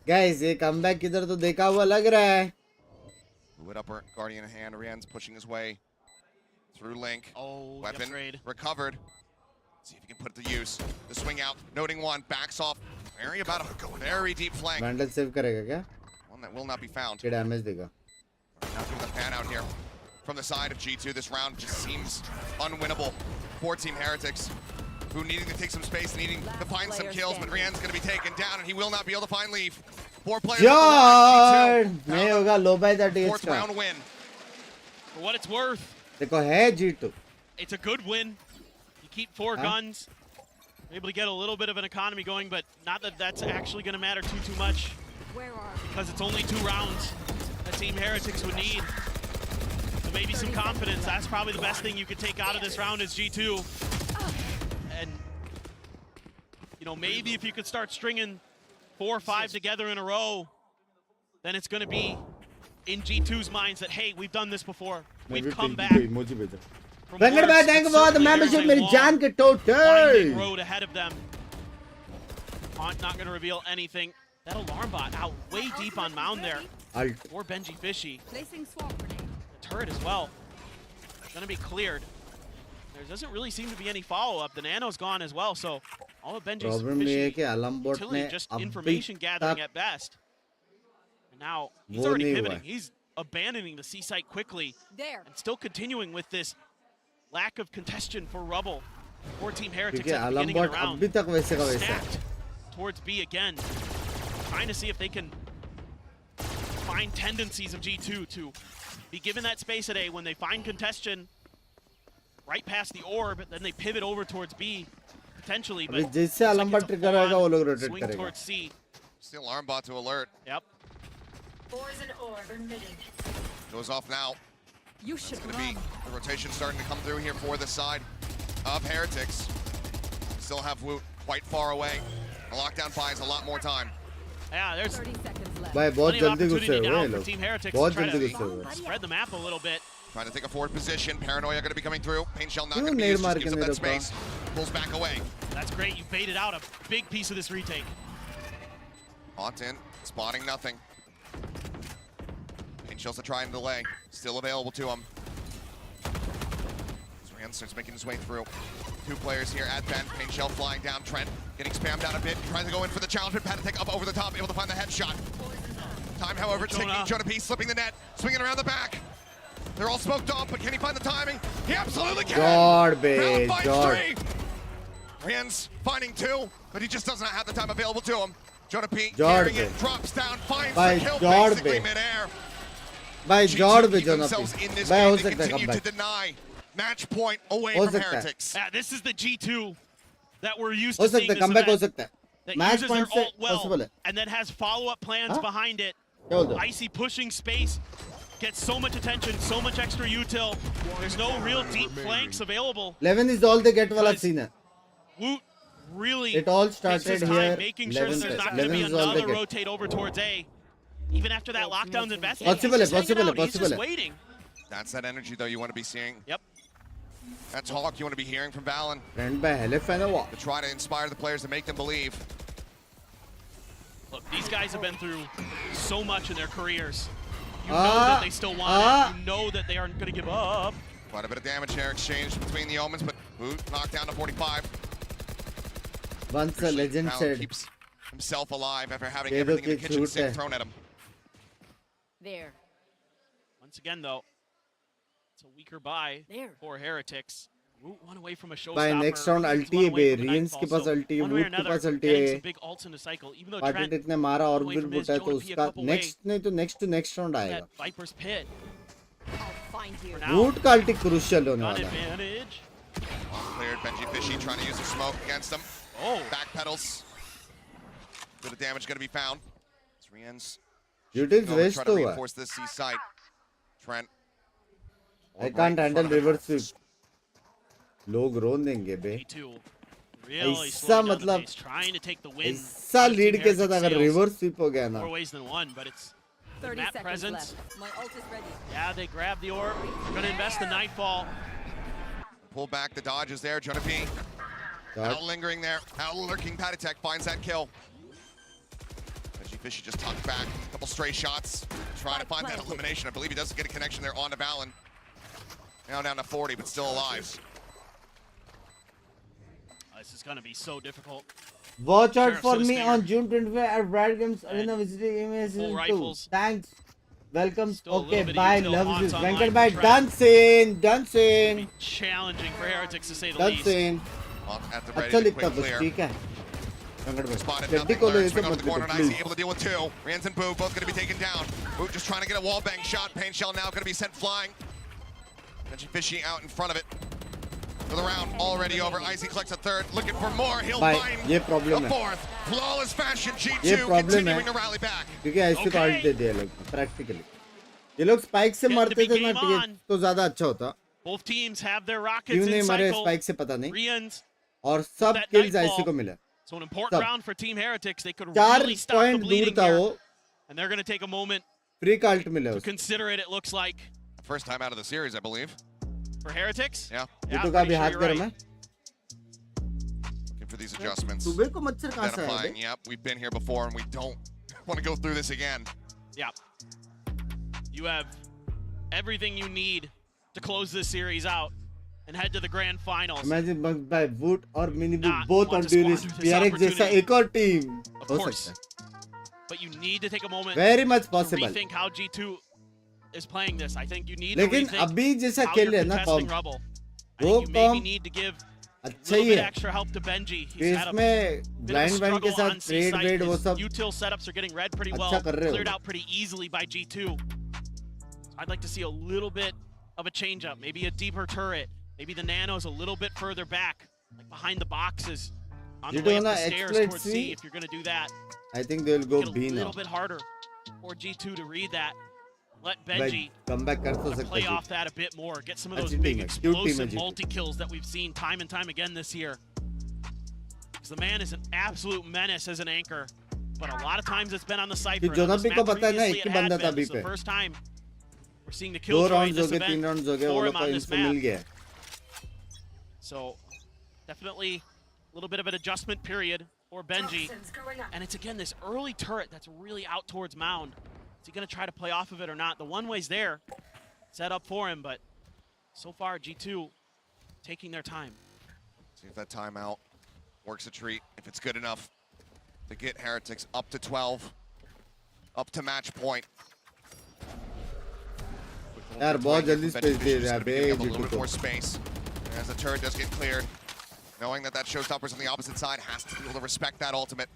Guys ये comeback किधर तो देखा हुआ लग रहा है. Wood upper, Guardian in hand. Rian's pushing his way through Link. Oh, the Weapon upgrade. recovered. See if he can put it to use. The swing out, noting one, backs off. Very about a very deep flank. Vandal save करेगा क्या? One that will not be found. क्या damage देगा? Now through the pan out here. From the side of G2, this round just seems unwinnable for Team Heretics, who needing to take some space, needing to find some kills, but Rian's going to be taken down, and he will not be able to find Leaf. 4 players यार नहीं होगा लो by the days 4th का. round win. For what it's worth, देखो है G2. it's a good win. You keep 4 guns, you're able to get a little bit of an economy going, but not that that's actually going to matter too much, because it's only 2 rounds that Team Heretics would need. So maybe some confidence. That's probably the best thing you could take out of this round is G2. And, you know, maybe if you could start stringing 4 or 5 together in a row, then it's going to be in G2's minds that, hey, we've done this before. We've come back. Venkat भाई thank you for the membership मेरी जान के total. Winding road ahead of them. Not going to reveal anything. That alarm bot out way deep on mound there. Alt. For Benji Fishy. Placing swamp grenade. The turret as well. Going to be cleared. There doesn't really seem to be any follow-up. The nano's gone as well, so all of Benji's Problem ये है Fishy कि alarm bot utility ने just अभी information gathering तक at best. And now he's वो already नहीं हुआ pivoting. है. He's abandoning the C site quickly There. and still continuing with this lack of congestion for Rubble. For Team Heretics क्योंकि at the alarm beginning of bot the round. अभी तक वैसे का वैसा है. Snapped towards B again. Trying to see if they can find tendencies of G2 to be given that space at A when they find congestion right past the orb, then they pivot over towards B potentially. अभी But जिससे alarm bot trigger होगा वो लोग rotate swing करेगा. towards C. Still alarm bot to alert. Yep. Goes off now. You It's should going to run. be the rotation starting to come through here for the side of Heretics. Still have Woot quite far away. The lockdown buys a lot more time. Yeah, there's 30 seconds left. भाई बहुत plenty of जल्दी घुसे opportunity हुए now हैं for लोग. Team Heretics बहुत to try जल्दी to घुसे हुए हैं. spread the map a little bit. Trying to take a forward position. Paranoia going to be coming through. Pain shell not क्यों going to be Ner used. मार Just के gives up नहीं that रोका? space. Pulls back away. That's great. You baited out a big piece of this retake. Haunt in. Spotting nothing. Pain shells to try and delay. Still available to him. Rand starts making his way through. 2 players here at Ben. Pain shell flying down. Trent getting spammed out a bit. Trying to go in for the challenge, but Patatek up over the top. Able to find the headshot. Time, however, ticking. Jonah P slipping the net, swinging around the back. They're all smoked off, but can he find the timing? He absolutely can. Garbage. Valorant finds 3. Rian's finding 2, but he just doesn't have the time available to him. Jonah P carrying it, drops down, finds the kill basically mid-air. By God, Jonah P. themselves in this game, they continue to deny match point away from Heretics. This is the G2 that we're used हो to seeing सकता है, this comeback हो event, सकता है. that Match uses point their से ult well, possible है. and then has follow-up plans behind it. क्या बोलते हो? Icy pushing space, gets so much attention, so much extra util. There's no real deep flanks available. 11 is all they get वाला scene है. Woot really It all takes started his time here. making sure that there's not going to be 11 is all they another get. rotate over towards A. Even after that lockdown's invested, Possible he's है, just hanging possible है, out. He's possible just है. waiting. That's that energy, though, you want to be seeing. Yep. That's Hawk you want to be hearing from Valen. Friend by Headphone है वो. To try to inspire the players, to make them believe. Look, these guys have been through so much in their careers. You know that they still want it. You know that they aren't going to give up. Quite a bit of damage here exchanged between the Omens, but Boot knocked down to 45. Once a legend Valen said, keeps himself alive after having ये everything in the तो kitchen झूठ sink है. thrown at him. There. Once again, though, it's a weaker buy There. for Heretics. Root one away from a showstopper. by next round Root's ulti one है away बे. from a Rians के nightfall. पास So ulti है, one way or Wood के another, पास ulti getting है. some big ults in the cycle. Even though party Trent ने मारा और away फिर from his, बूटा तो Jonah P a उसका couple next नहीं तो next to next round आएगा. that Viper's Pit. I'll find you. For now, Wood का ulti crucial होने gun वाला है. advantage. Cleared. Benji Fishy trying to use the smoke against him. Oh. Backpedals. Bit of damage going to be found. It's Rian's. Utils Try waste to तो हुआ. reinforce this C site. Trent. I can't handle reverse sweep. लोग रोन देंगे बे. G2 really ऐसा slowing down the मतलब pace, trying to take the win. ऐसा out of lead Team के साथ Heretics अगर sales. reverse sweep हो गया ना. More ways than one, but it's the 30 map seconds presence. left. My ult is ready. Yeah, they grab the orb. They're going to invest the Nightfall. Pull back. The dodge is there. Jonah P. Out lingering there. Out lurking. Patatek finds that kill. Benji Fishy just tucked back. A couple stray shots. Trying to find that elimination. I believe he does get a connection there on to Valen. Now down to 40, but still alive. This is going to be so difficult. Watch out Sheriff for Swiss me Stinger. on June 25 at Brad Games Arena visiting full season 2. rifles. Thanks. Welcome. Still a little Okay, bit of bye. util Love haunts this. online Venkat for bye. Trent. Dancing. Dancing. Challenging for Heretics to say the least. Dancing. At the अच्छा ready to लिखता quick बस clear. ठीक है. Venkat bhai. Spotted Chaddi nothing. को ले Learn, ऐसे swing on मत the लिखो, corner. Nicely please. able to deal with 2. Rans and Boo both going to be taken down. Boo just trying to get a wall bang shot. Pain shell now going to be sent flying. Benji Fishy out in front of it. For the round already over. Icy collects a third. Looking for more. He'll Bye. find ये problem a है. fourth. Flawless fashion. ये G2 problem continuing है. to rally back. क्योंकि ऐसे तो Okay. Alt दे दिए लोग practically. ये लोग spike से Getting मरते the थे big ना game on. तो ज़्यादा अच्छा होता. Both teams have their rockets क्यों नहीं in मरे cycle. spike से पता नहीं. Rians. और सब that kills nightfall. ऐसे को मिला. So an important सब. round for Team Heretics. They could 4 really stop the point दूर bleeding था here. वो. And they're going to take a moment Free का ult मिला to उसको. consider it, it looks like. First time out of the series, I believe. For Heretics? Yeah. Yeah, तो का pretty भी sure हाथ you're गरम right. है. Looking for these adjustments. सुबह को मच्छर कहाँ से आया Identifying, bay? yep, we've been here before and we don't want to go through this again. Yeah. You have everything you need to close this series out and head to the grand finals. Imagine Binks by Wood or Mini Not both want on to duelist. squander this PRX जैसा opportunity. एक और team Of हो course. सकता है. But you need to take a moment Very much to possible. rethink how G2 is playing this. I think you need लेकिन to rethink अभी जैसा how खेल you're रहे हैं ना contesting कॉम Rubble. I वो think you maybe com need to give a अच्छा little ही bit है. extra help to Benji. कि He's had a इसमें bit of a blind band के struggle साथ on C trade site. वेड वो His सब util setups are getting read pretty well. अच्छा कर रहे हो. Cleared out pretty easily by G2. I'd like to see a little bit of a change up. Maybe a deeper turret. Maybe the nanos a little bit further back, like behind the boxes on the You way don't up the know stairs exploit towards C? C. If you're going to do that, I think they will go get a B now. little bit harder for G2 to read that. Let Like Benji comeback कर तो सकता play है. off that a bit more. Get some of those अच्छी big team है, cute team है explosive G2. multi-kills that we've seen time and time again this year. Because the man is an absolute menace as an anchor. But a lot of times it's been on the Cypher. कि जोनापी को पता है ना एक ही बंदा था This अभी is the पे. first time we're seeing the 2 kill joy in rounds हो this गए, event 3 rounds हो गए, वो for लोग him को on this info mill map. गया है. So definitely a little bit of an adjustment period for Benji. And it's again this early turret that's really out towards Mound. Is he going to try to play off of it or not? The one way's there, set up for him, but so far G2 taking their time. See if that timeout works a treat, if it's good enough to get Heretics up to 12. up to match point. यार बहुत जल्दी space दे रहा है बे A little G2 bit को. more space as the turret does get cleared. Knowing that showstopper's on the opposite side, has to be able to respect that ultimate.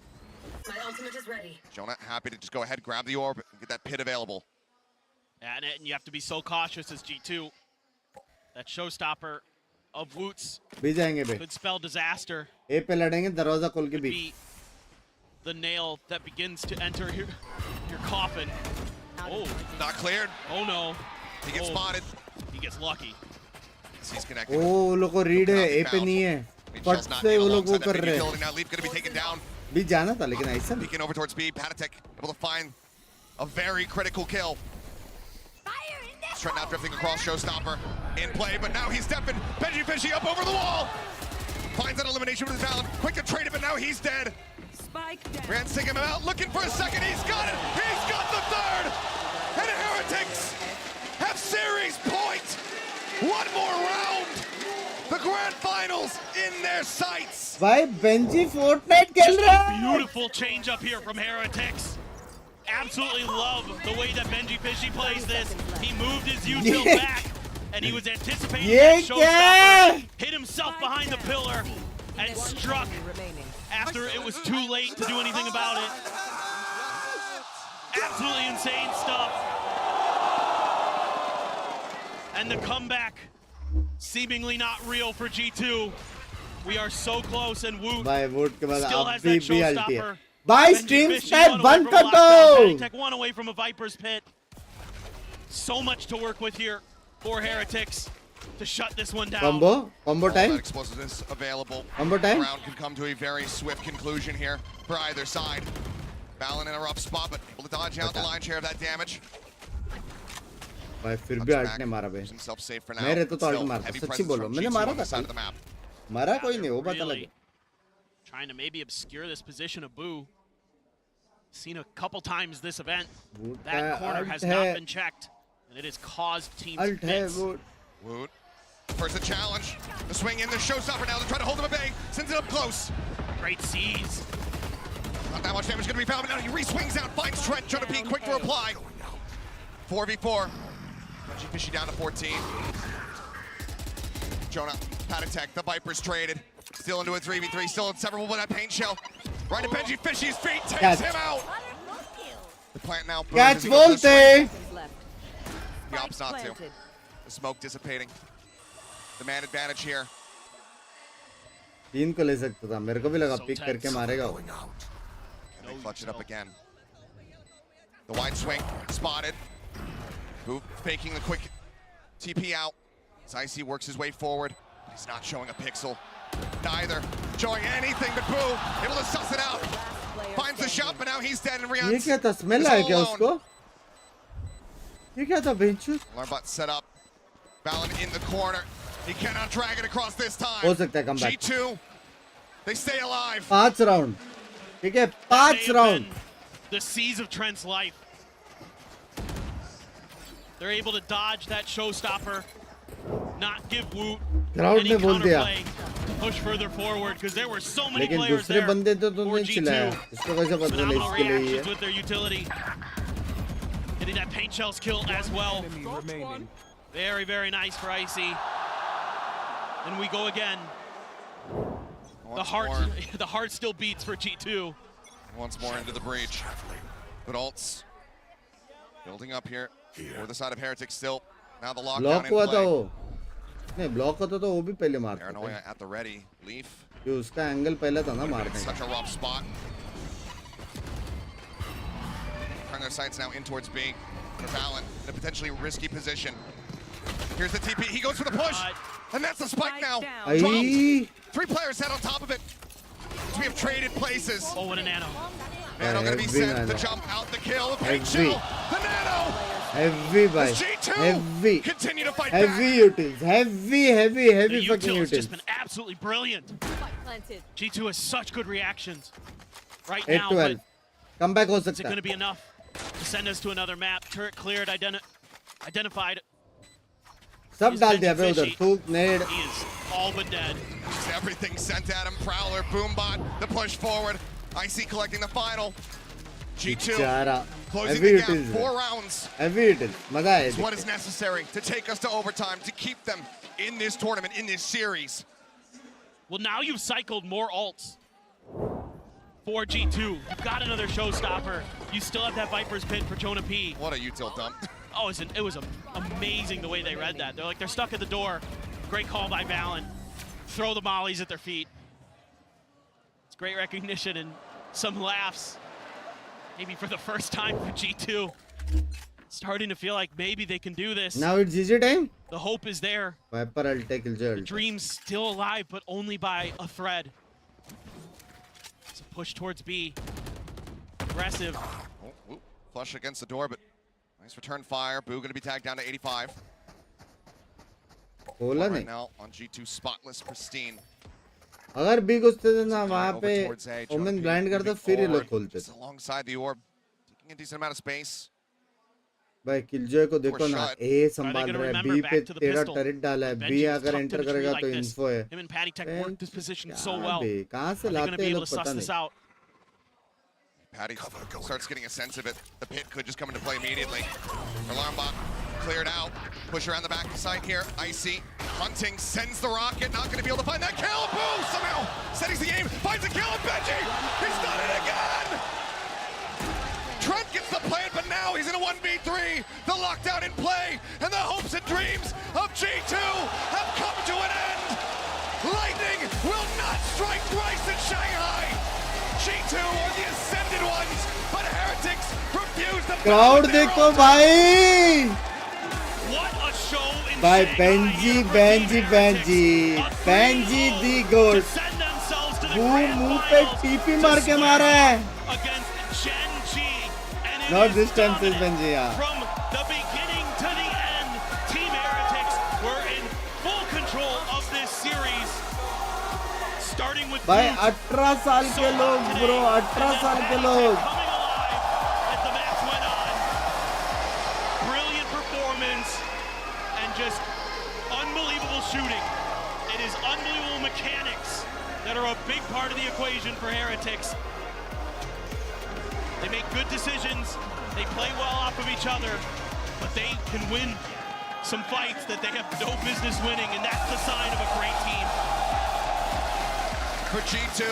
My ultimate is ready. Jonah happy to just go ahead, grab the orb, and get that pit available. And you have to be so cautious as G2. That showstopper of Woots भी जाएंगे बे. could spell disaster. ए पे लड़ेंगे दरवाजा खोल के भी. Be the nail that begins to enter your coffin. Oh, Not cleared. oh no. He gets spotted. He gets lucky. He's connected. ओ वो लोग को रीड है ए पे नहीं है. Mitchell's फट not से in वो लोग वो alongside that कर big रहे utility. हैं. Now Leap gonna be taken down. भी जाना था लेकिन ऐसा नहीं. Peeking over towards B. Patatek able to find a very critical kill. He's trying now drifting across showstopper in play, but now he's stepping. Benji Fishy up over the wall. Finds that elimination with his Valon. Quick to trade it, but now he's dead. Spike down. Rand's taking him out, looking for a second. He's got it. He's got the third. And Heretics have series point. One more round. The grand finals in their sights. भाई Benji Fortnite खेल रहा है. Beautiful change up here from Heretics. Absolutely love the way that Benji Fishy plays this. He moved his util back, and he was anticipating that showstopper. Hit himself behind the pillar and struck after it was too late to do anything about it. Absolutely insane stuff. And the comeback, seemingly not real for G2. We are so close, and Woot भाई vote के बाद still अब has भी that अल्टी है. showstopper. भाई Benji stream Fishy style one away बंद from a कर दो. lockdown. Heretic one away from a Viper's pit. So much to work with here for Heretics to shut this one down. Combo All time. that explosiveness available. Combo time. The round can come to a very swift conclusion here for either side. Valon in a rough spot, but able to dodge out the lion's share of that damage. भाई फिर भी alt ने मारा बे. Keeps himself safe for now. मैं रहता तो alt Still, मारता. heavy सच्ची presence बोलो from मैंने G2 मारा on the था side of कल. the map. मारा कोई नहीं वो पता Really लगे. trying to maybe obscure this position of Boo. Seen a couple times this event. Woot That corner has alt not hai. been checked, and it has caused teams ult है bits. वो. Woot. First a challenge. The swing in, the showstopper now. They're trying to hold him at bay. Sends it up close. Great seas. Not that much damage going to be found, but now he re-swings out, finds Trent, trying to be quick to reply. 4v4. Benji Fishy down to 14. Jonah, Patatek, the Vipers traded. Still into a 3v3, still inseparable with that paint shell. Right at Benji Fishy's feet, takes Catch. him out. The plant now burns Catch as he goes to the swing. Left. The opts not to. The smoke dissipating. The man advantage here. तीन को ले सकता था. मेरे को भी लगा So pick करके tense. मारेगा वो. They clutch it up again. The wide swing, spotted. Boo faking the quick TP out. As Icy works his way forward, but he's not showing a pixel. Neither showing anything but Boo, able to suss it out. Finds the shot, but now he's dead and ये Rian's क्या था? Smell is आया all क्या alone. उसको? ये क्या था बेंचू? Alarmbot set up. Valon in the corner. He cannot drag it across this time. हो सकता है comeback. G2, they stay alive. 5 round. ठीक है May 5 have round. been the seas of Trent's life. They're able to dodge that showstopper, not give Woot Crowd any ने बोल दिया. counterplay, push further forward because there were so many लेकिन players दूसरे there बंदे तो for नहीं चिल्लाया. G2. इसको कैसे पता चला Phenomenal इसके लिए ही reactions है. with their utility. Getting that paint shells kill as well. Very, very nice for Icy. And we go again. The heart still beats for G2. Once more into the breach. But ults building up here for the side of Heretics still. Now the lockdown block in हुआ था play. वो. नहीं block होता तो वो भी पहले मारता था. Paranoia at the ready. Leaf. कि उसका एंगल पहले था ना मारने का. Such a rough spot. Turn their sights now in towards B. For Valon in a potentially risky position. Here's the TP. He goes for the push. And that's the spike now. I 3 players sat on top of it. So we have traded places. Oh, and a nano. Nano gonna be Heavy sent nano. to jump out the kill. The paint Heavy. chill. The Nano. heavy भाई. G2 heavy. continue to fight Heavy back. utils. Heavy The fucking util has just utils. been absolutely brilliant. Spike planted. G2 has such good reactions right 8 now, 12. but Comeback हो is it सकता going है. to be enough to send us to another map? Turret cleared, identified. सब Is डाल Benji दिया बे उधर. Fishy. थूक नेड. He is all but dead. Just everything sent at him. Prowler, Boombot, the push forward. Icy collecting the final. G2 बेचारा closing heavy the it gap, is 4 rounds. heavy it is मजा आया It's what is necessary to take us to overtime, to keep them in this tournament, in this series. Well, now you've cycled more ults for G2. You've got another showstopper. You still have that Viper's Pit for Jonah P. What a util dump. Oh, it was amazing the way they read that. They're like, they're stuck at the door. Great call by Valen. Throw the mollies at their feet. It's great recognition and some laughs. Maybe for the first time for G2. Starting to feel like maybe they can do this. now it's GG time The hope is there. Viper ulti Killjoy The ulti dream's still alive, but only by a thread. It's a push towards B. Aggressive. Oh, ooh, flush against the door, but nice return fire. Boo going to be tagged down to 85. बोला Right नहीं now on G2, spotless, pristine. अगर B घुसते थे ना वहाँ Over पे towards A, Omen Jonah P blind करता moving फिर ये लोग forward, खोलते just थे alongside the orb, taking a decent amount of space. भाई किलजॉय को देखो ना shot. ए संभाल gonna रहा है remember बी back पे to the तेरा pistol? टरेट डाला है Benji बी was अगर tucked enter in a tree करेगा like तो this. इन्फो है Him and Patty Tech worked this position so क्या well. बे कहाँ से Are they latte gonna be हैं able लोग to suss पता this नहीं out? Patty starts getting a sense of it. The pit could just come into play immediately. Alarm bot cleared out. Push around the back side here. Icy hunting, sends the rocket. Not going to be able to find that kill. Boom! Somehow settings the aim. Finds a kill. And Benji! He's done it again! Trent gets the plant, but now he's in a 1v3. The lockdown in play, and the hopes and dreams of G2 have come to an end. Lightning will not strike twice in Shanghai. G2 are the ascended ones, but Heretics refuse to crowd देखो भाई What a show in भाई Shanghai Benji here for Benji Heretics. Benji A Benji 3-0 the to goal send themselves to the वो grand मुंह पे finals TP to मार के square मारा है off against Gen G. And it Not is this time, says dominant. Benji, yeah. From the beginning to the end, Team Heretics were in full control of this series. Starting with भाई Brute. 18 साल के लोग bro 18 साल के लोग Coming alive as the match went on. Brilliant performance and just unbelievable shooting. It is unbelievable mechanics that are a big part of the equation for Heretics. They make good decisions, they play well off of each other, but they can win some fights that they have no business winning, and that's the sign of a great team. For G2,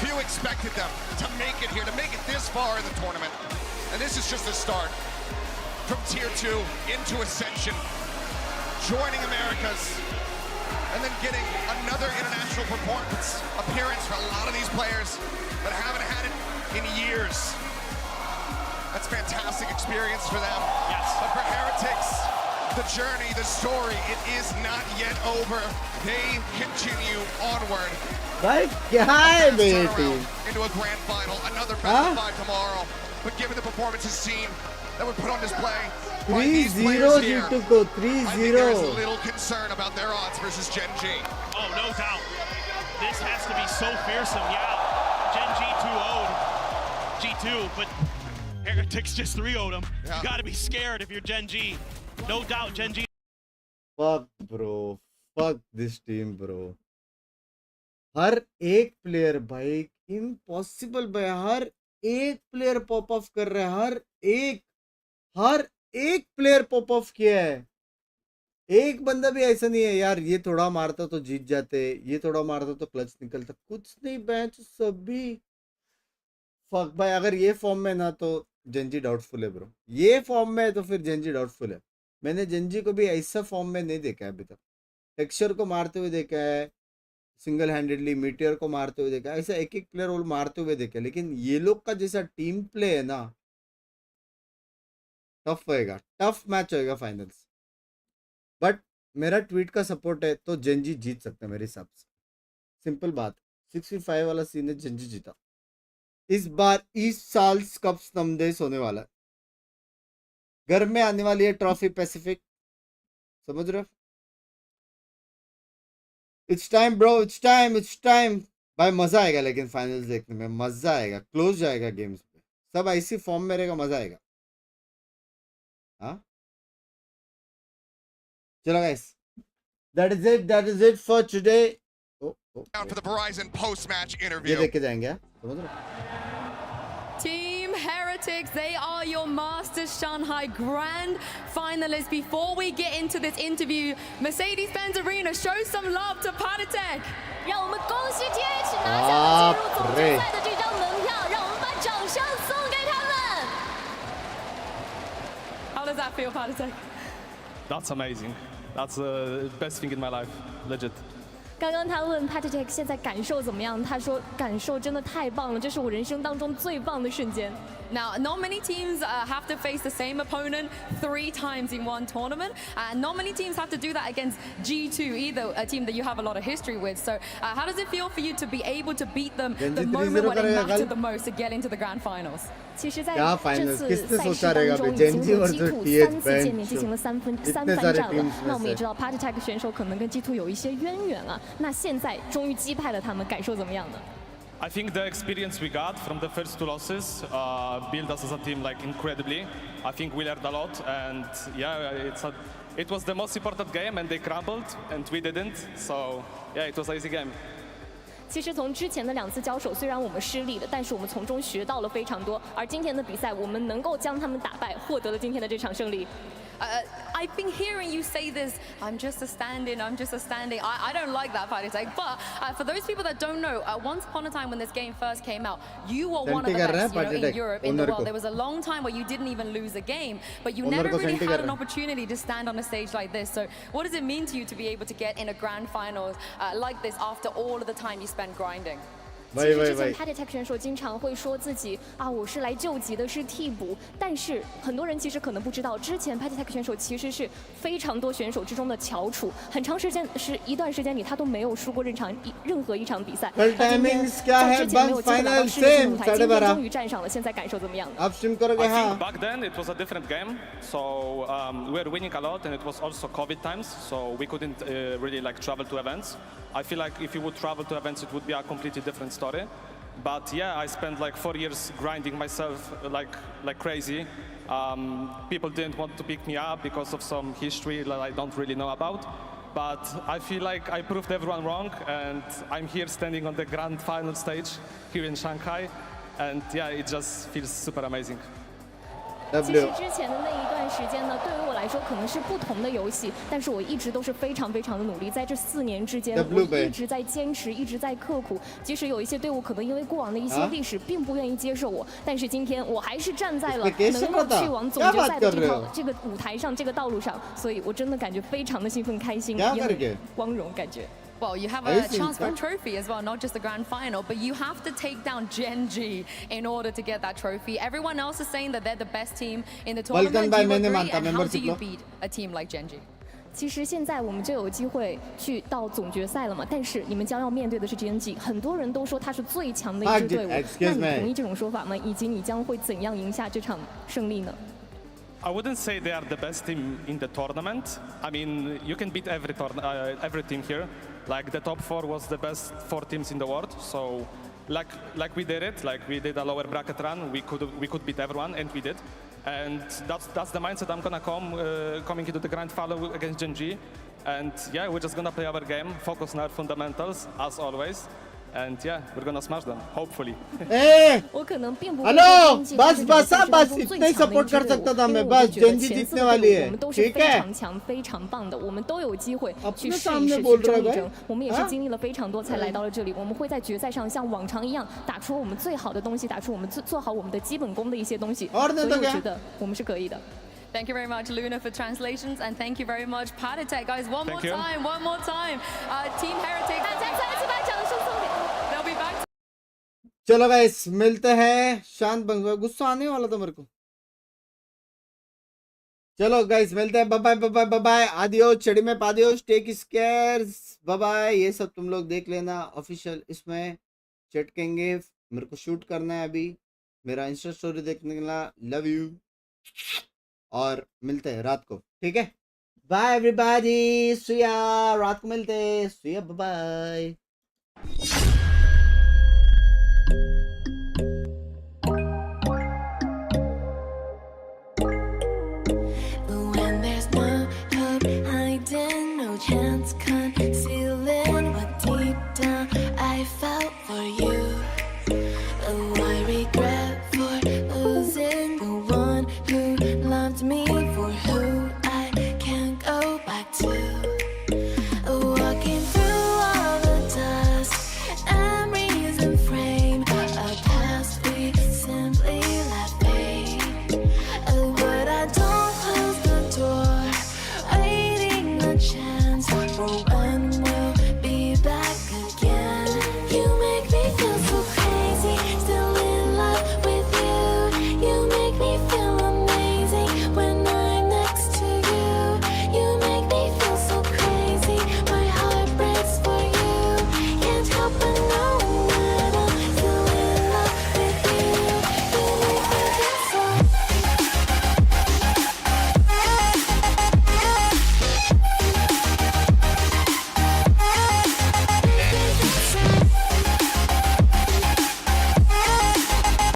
few expected them to make it here, to make it this far in the tournament. And this is just the start. From Tier 2 into Ascension, joining Americas, and then getting another international appearance for a lot of these players that haven't had it in years. That's fantastic experience for them. Yes. But for Heretics, the journey, the story, it is not yet over. They continue onward. भाई क्या है Fast बेटी turnaround into a grand final, another best of 5 tomorrow. But given the performances seen that were put on display by these 3-0 players here, G2 को I think there is 3-0 little concern about their odds versus Gen G. Oh, no doubt. This has to be so fearsome. Yeah, Gen G 2-0'd G2, but Heretics just 3-0'd them. Yeah. You gotta be scared if you're Gen G. No doubt Gen G. fuck bro fuck this team bro हर एक player भाई impossible भाई हर एक player pop of कर रहा है हर एक player pop of किया है एक बंदा भी ऐसा नहीं है यार ये थोड़ा मारता तो जीत जाते ये थोड़ा मारता तो क्लच निकलता कुछ नहीं बेंच सभी फक भाई अगर ये फॉर्म में ना तो जेंजी डाउटफुल है ब्रो ये फॉर्म में है तो फिर जेंजी डाउटफुल है मैंने जेंजी को भी ऐसा फॉर्म में नहीं देखा है अभी तक टेक्सचर को मारते हुए देखा है सिंगल हैंडेडली मीटियर को मारते हुए देखा है ऐसा एक एक प्लेयर रोल मारते हुए देखा है लेकिन ये लोग का जैसा टीम प्ले है ना टफ होएगा टफ मैच होएगा फाइनल्स बट मेरा ट्वीट का सपोर्ट है तो जेंजी जीत सकता है मेरे हिसाब से सिंपल बात 65 वाला सीन है जेंजी जीता इस बार इस साल कप्स नमदेश होने वाला है घर में आने वाली है ट्रॉफी पैसिफिक समझ रहे हो it's time bro it's time भाई मजा आएगा लेकिन फाइनल्स देखने में मजा आएगा क्लोज जाएगा गेम्स पे सब ऐसी फॉर्म में रहेगा मजा आएगा हाँ चलो guys that is it for today Down for the Verizon post-match interview. ये देख के जाएंगे समझ रहे हो Team Heretics, they are your Masters Shanghai grand finalists. Before we get into this interview, Mercedes-Benz Arena, show some love to Paratech. 让我们恭喜 TH 拿下了进入总决赛的这张门票，让我们把掌声送给他们。How does that feel, Paratech? That's amazing. That's the best thing in my life, legit. 刚刚他问 Paratech 现在感受怎么样，他说感受真的太棒了，这是我人生当中最棒的瞬间。Now, not many teams have to face the same opponent 3 times in one tournament, and not many teams have to do that against G2, either a team that you have a lot of history with. So, how does it feel for you to be able to beat them the moment when it mattered the most to get into the grand finals? 其实在这次赛事当中，已经和 G2 3次见面进行了三番战了。那我们也知道 Paratech 选手可能跟 G2 有一些渊源啊。那现在终于击败了他们，感受怎么样呢？ I think the experience we got from the first 2 losses built us as a team like incredibly. I think we learned a lot, and yeah, it was the most important game, and they crumbled, and we didn't. So yeah, it was an easy game. 其实从之前的2次交手，虽然我们失利了，但是我们从中学到了非常多。而今天的比赛，我们能够将他们打败，获得了今天的这场胜利。 I've been hearing you say this, I'm just a stand-in, I'm just a stand-in. I don't like that, Paratech. But for those people that don't know, once upon a time when this game first came out, you were one of the best in Europe, in the world. There was a long time where you didn't even lose a game, but you never really had an opportunity to stand on a stage like this. So what does it mean to you to be able to get in a grand finals like this after all of the time you spent grinding? 其实之前 Paratech 选手经常会说自己啊，我是来救急的，是替补。但是很多人其实可能不知道，之前 Paratech 选手其实是非常多选手之中的翘楚，很长时间是一段时间里他都没有输过任何一场比赛。今天在之前没有机会拿到世界性舞台，今天终于站上了，现在感受怎么样？ I think back then it was a different game, so we were winning a lot, and it was also COVID times, so we couldn't really like travel to events. I feel like if you would travel to events, it would be a completely different story. But yeah, I spent like 4 years grinding myself like crazy. People didn't want to pick me up because of some history that I don't really know about. But I feel like I proved everyone wrong, and I'm here standing on the grand final stage here in Shanghai. And yeah, it just feels super amazing. 其实之前的那一段时间呢，对于我来说可能是不同的游戏，但是我一直都是非常的努力，在这4年之间，我一直在坚持，一直在刻苦。即使有一些队伍可能因为过往的一些历史并不愿意接受我，但是今天我还是站在了能够去往总决赛的这个舞台上，这个道路上，所以我真的感觉非常的兴奋、开心，也很光荣，感觉。 Well, you have a chance for a trophy as well, not just the grand final, but you have to take down Gen G in order to get that trophy. Everyone else is saying that they're the best team in the tournament. Do you agree? And how do you beat a team like Gen G? 其实现在我们就有机会去到总决赛了嘛，但是你们将要面对的是 GNG， 很多人都说他是最强的一支队伍，那你同意这种说法吗？以及你将会怎样赢下这场胜利呢？ I wouldn't say they are the best team in the tournament. I mean, you can beat every team here. Like the top 4 was the best 4 teams in the world. So, like we did it. Like we did a lower bracket run. We could beat everyone, and we did. And that's the mindset I'm gonna coming into the grand final against Gen G. And yeah, we're just gonna play our game, focus on our fundamentals as always. And yeah, we're gonna smash them, hopefully. Hello बस इतना ही support कर सकता था मैं बस Gen Z जीतने वाली है ठीक है अपने सामने बोल रहा है 我们也是经历了非常多才来到了这里，我们会在决赛上像往常一样打出我们最好的东西，打出我们做好我们的基本功的一些东西，所以我觉得我们是可以的。 Thank you very much, Luna, for translations, and thank you very much, Paratech. Guys, one more time. Team Heretics. They'll be back. चलो गाइस मिलते हैं शांत बंग गुस्सा आने वाला था मेरे को चलो गाइस मिलते हैं बाय बाय आदियो चढ़ी में पादियो टेक स्केयर्स बाय बाय ये सब तुम लोग देख लेना ऑफिशियल इसमें चटकेंगे मेरे को शूट करना है अभी मेरा इंस्टा स्टोरी देखने के लिए लव यू और मिलते हैं रात को ठीक है बाय एवरीबॉडी सुया रात को मिलते हैं सुया बाय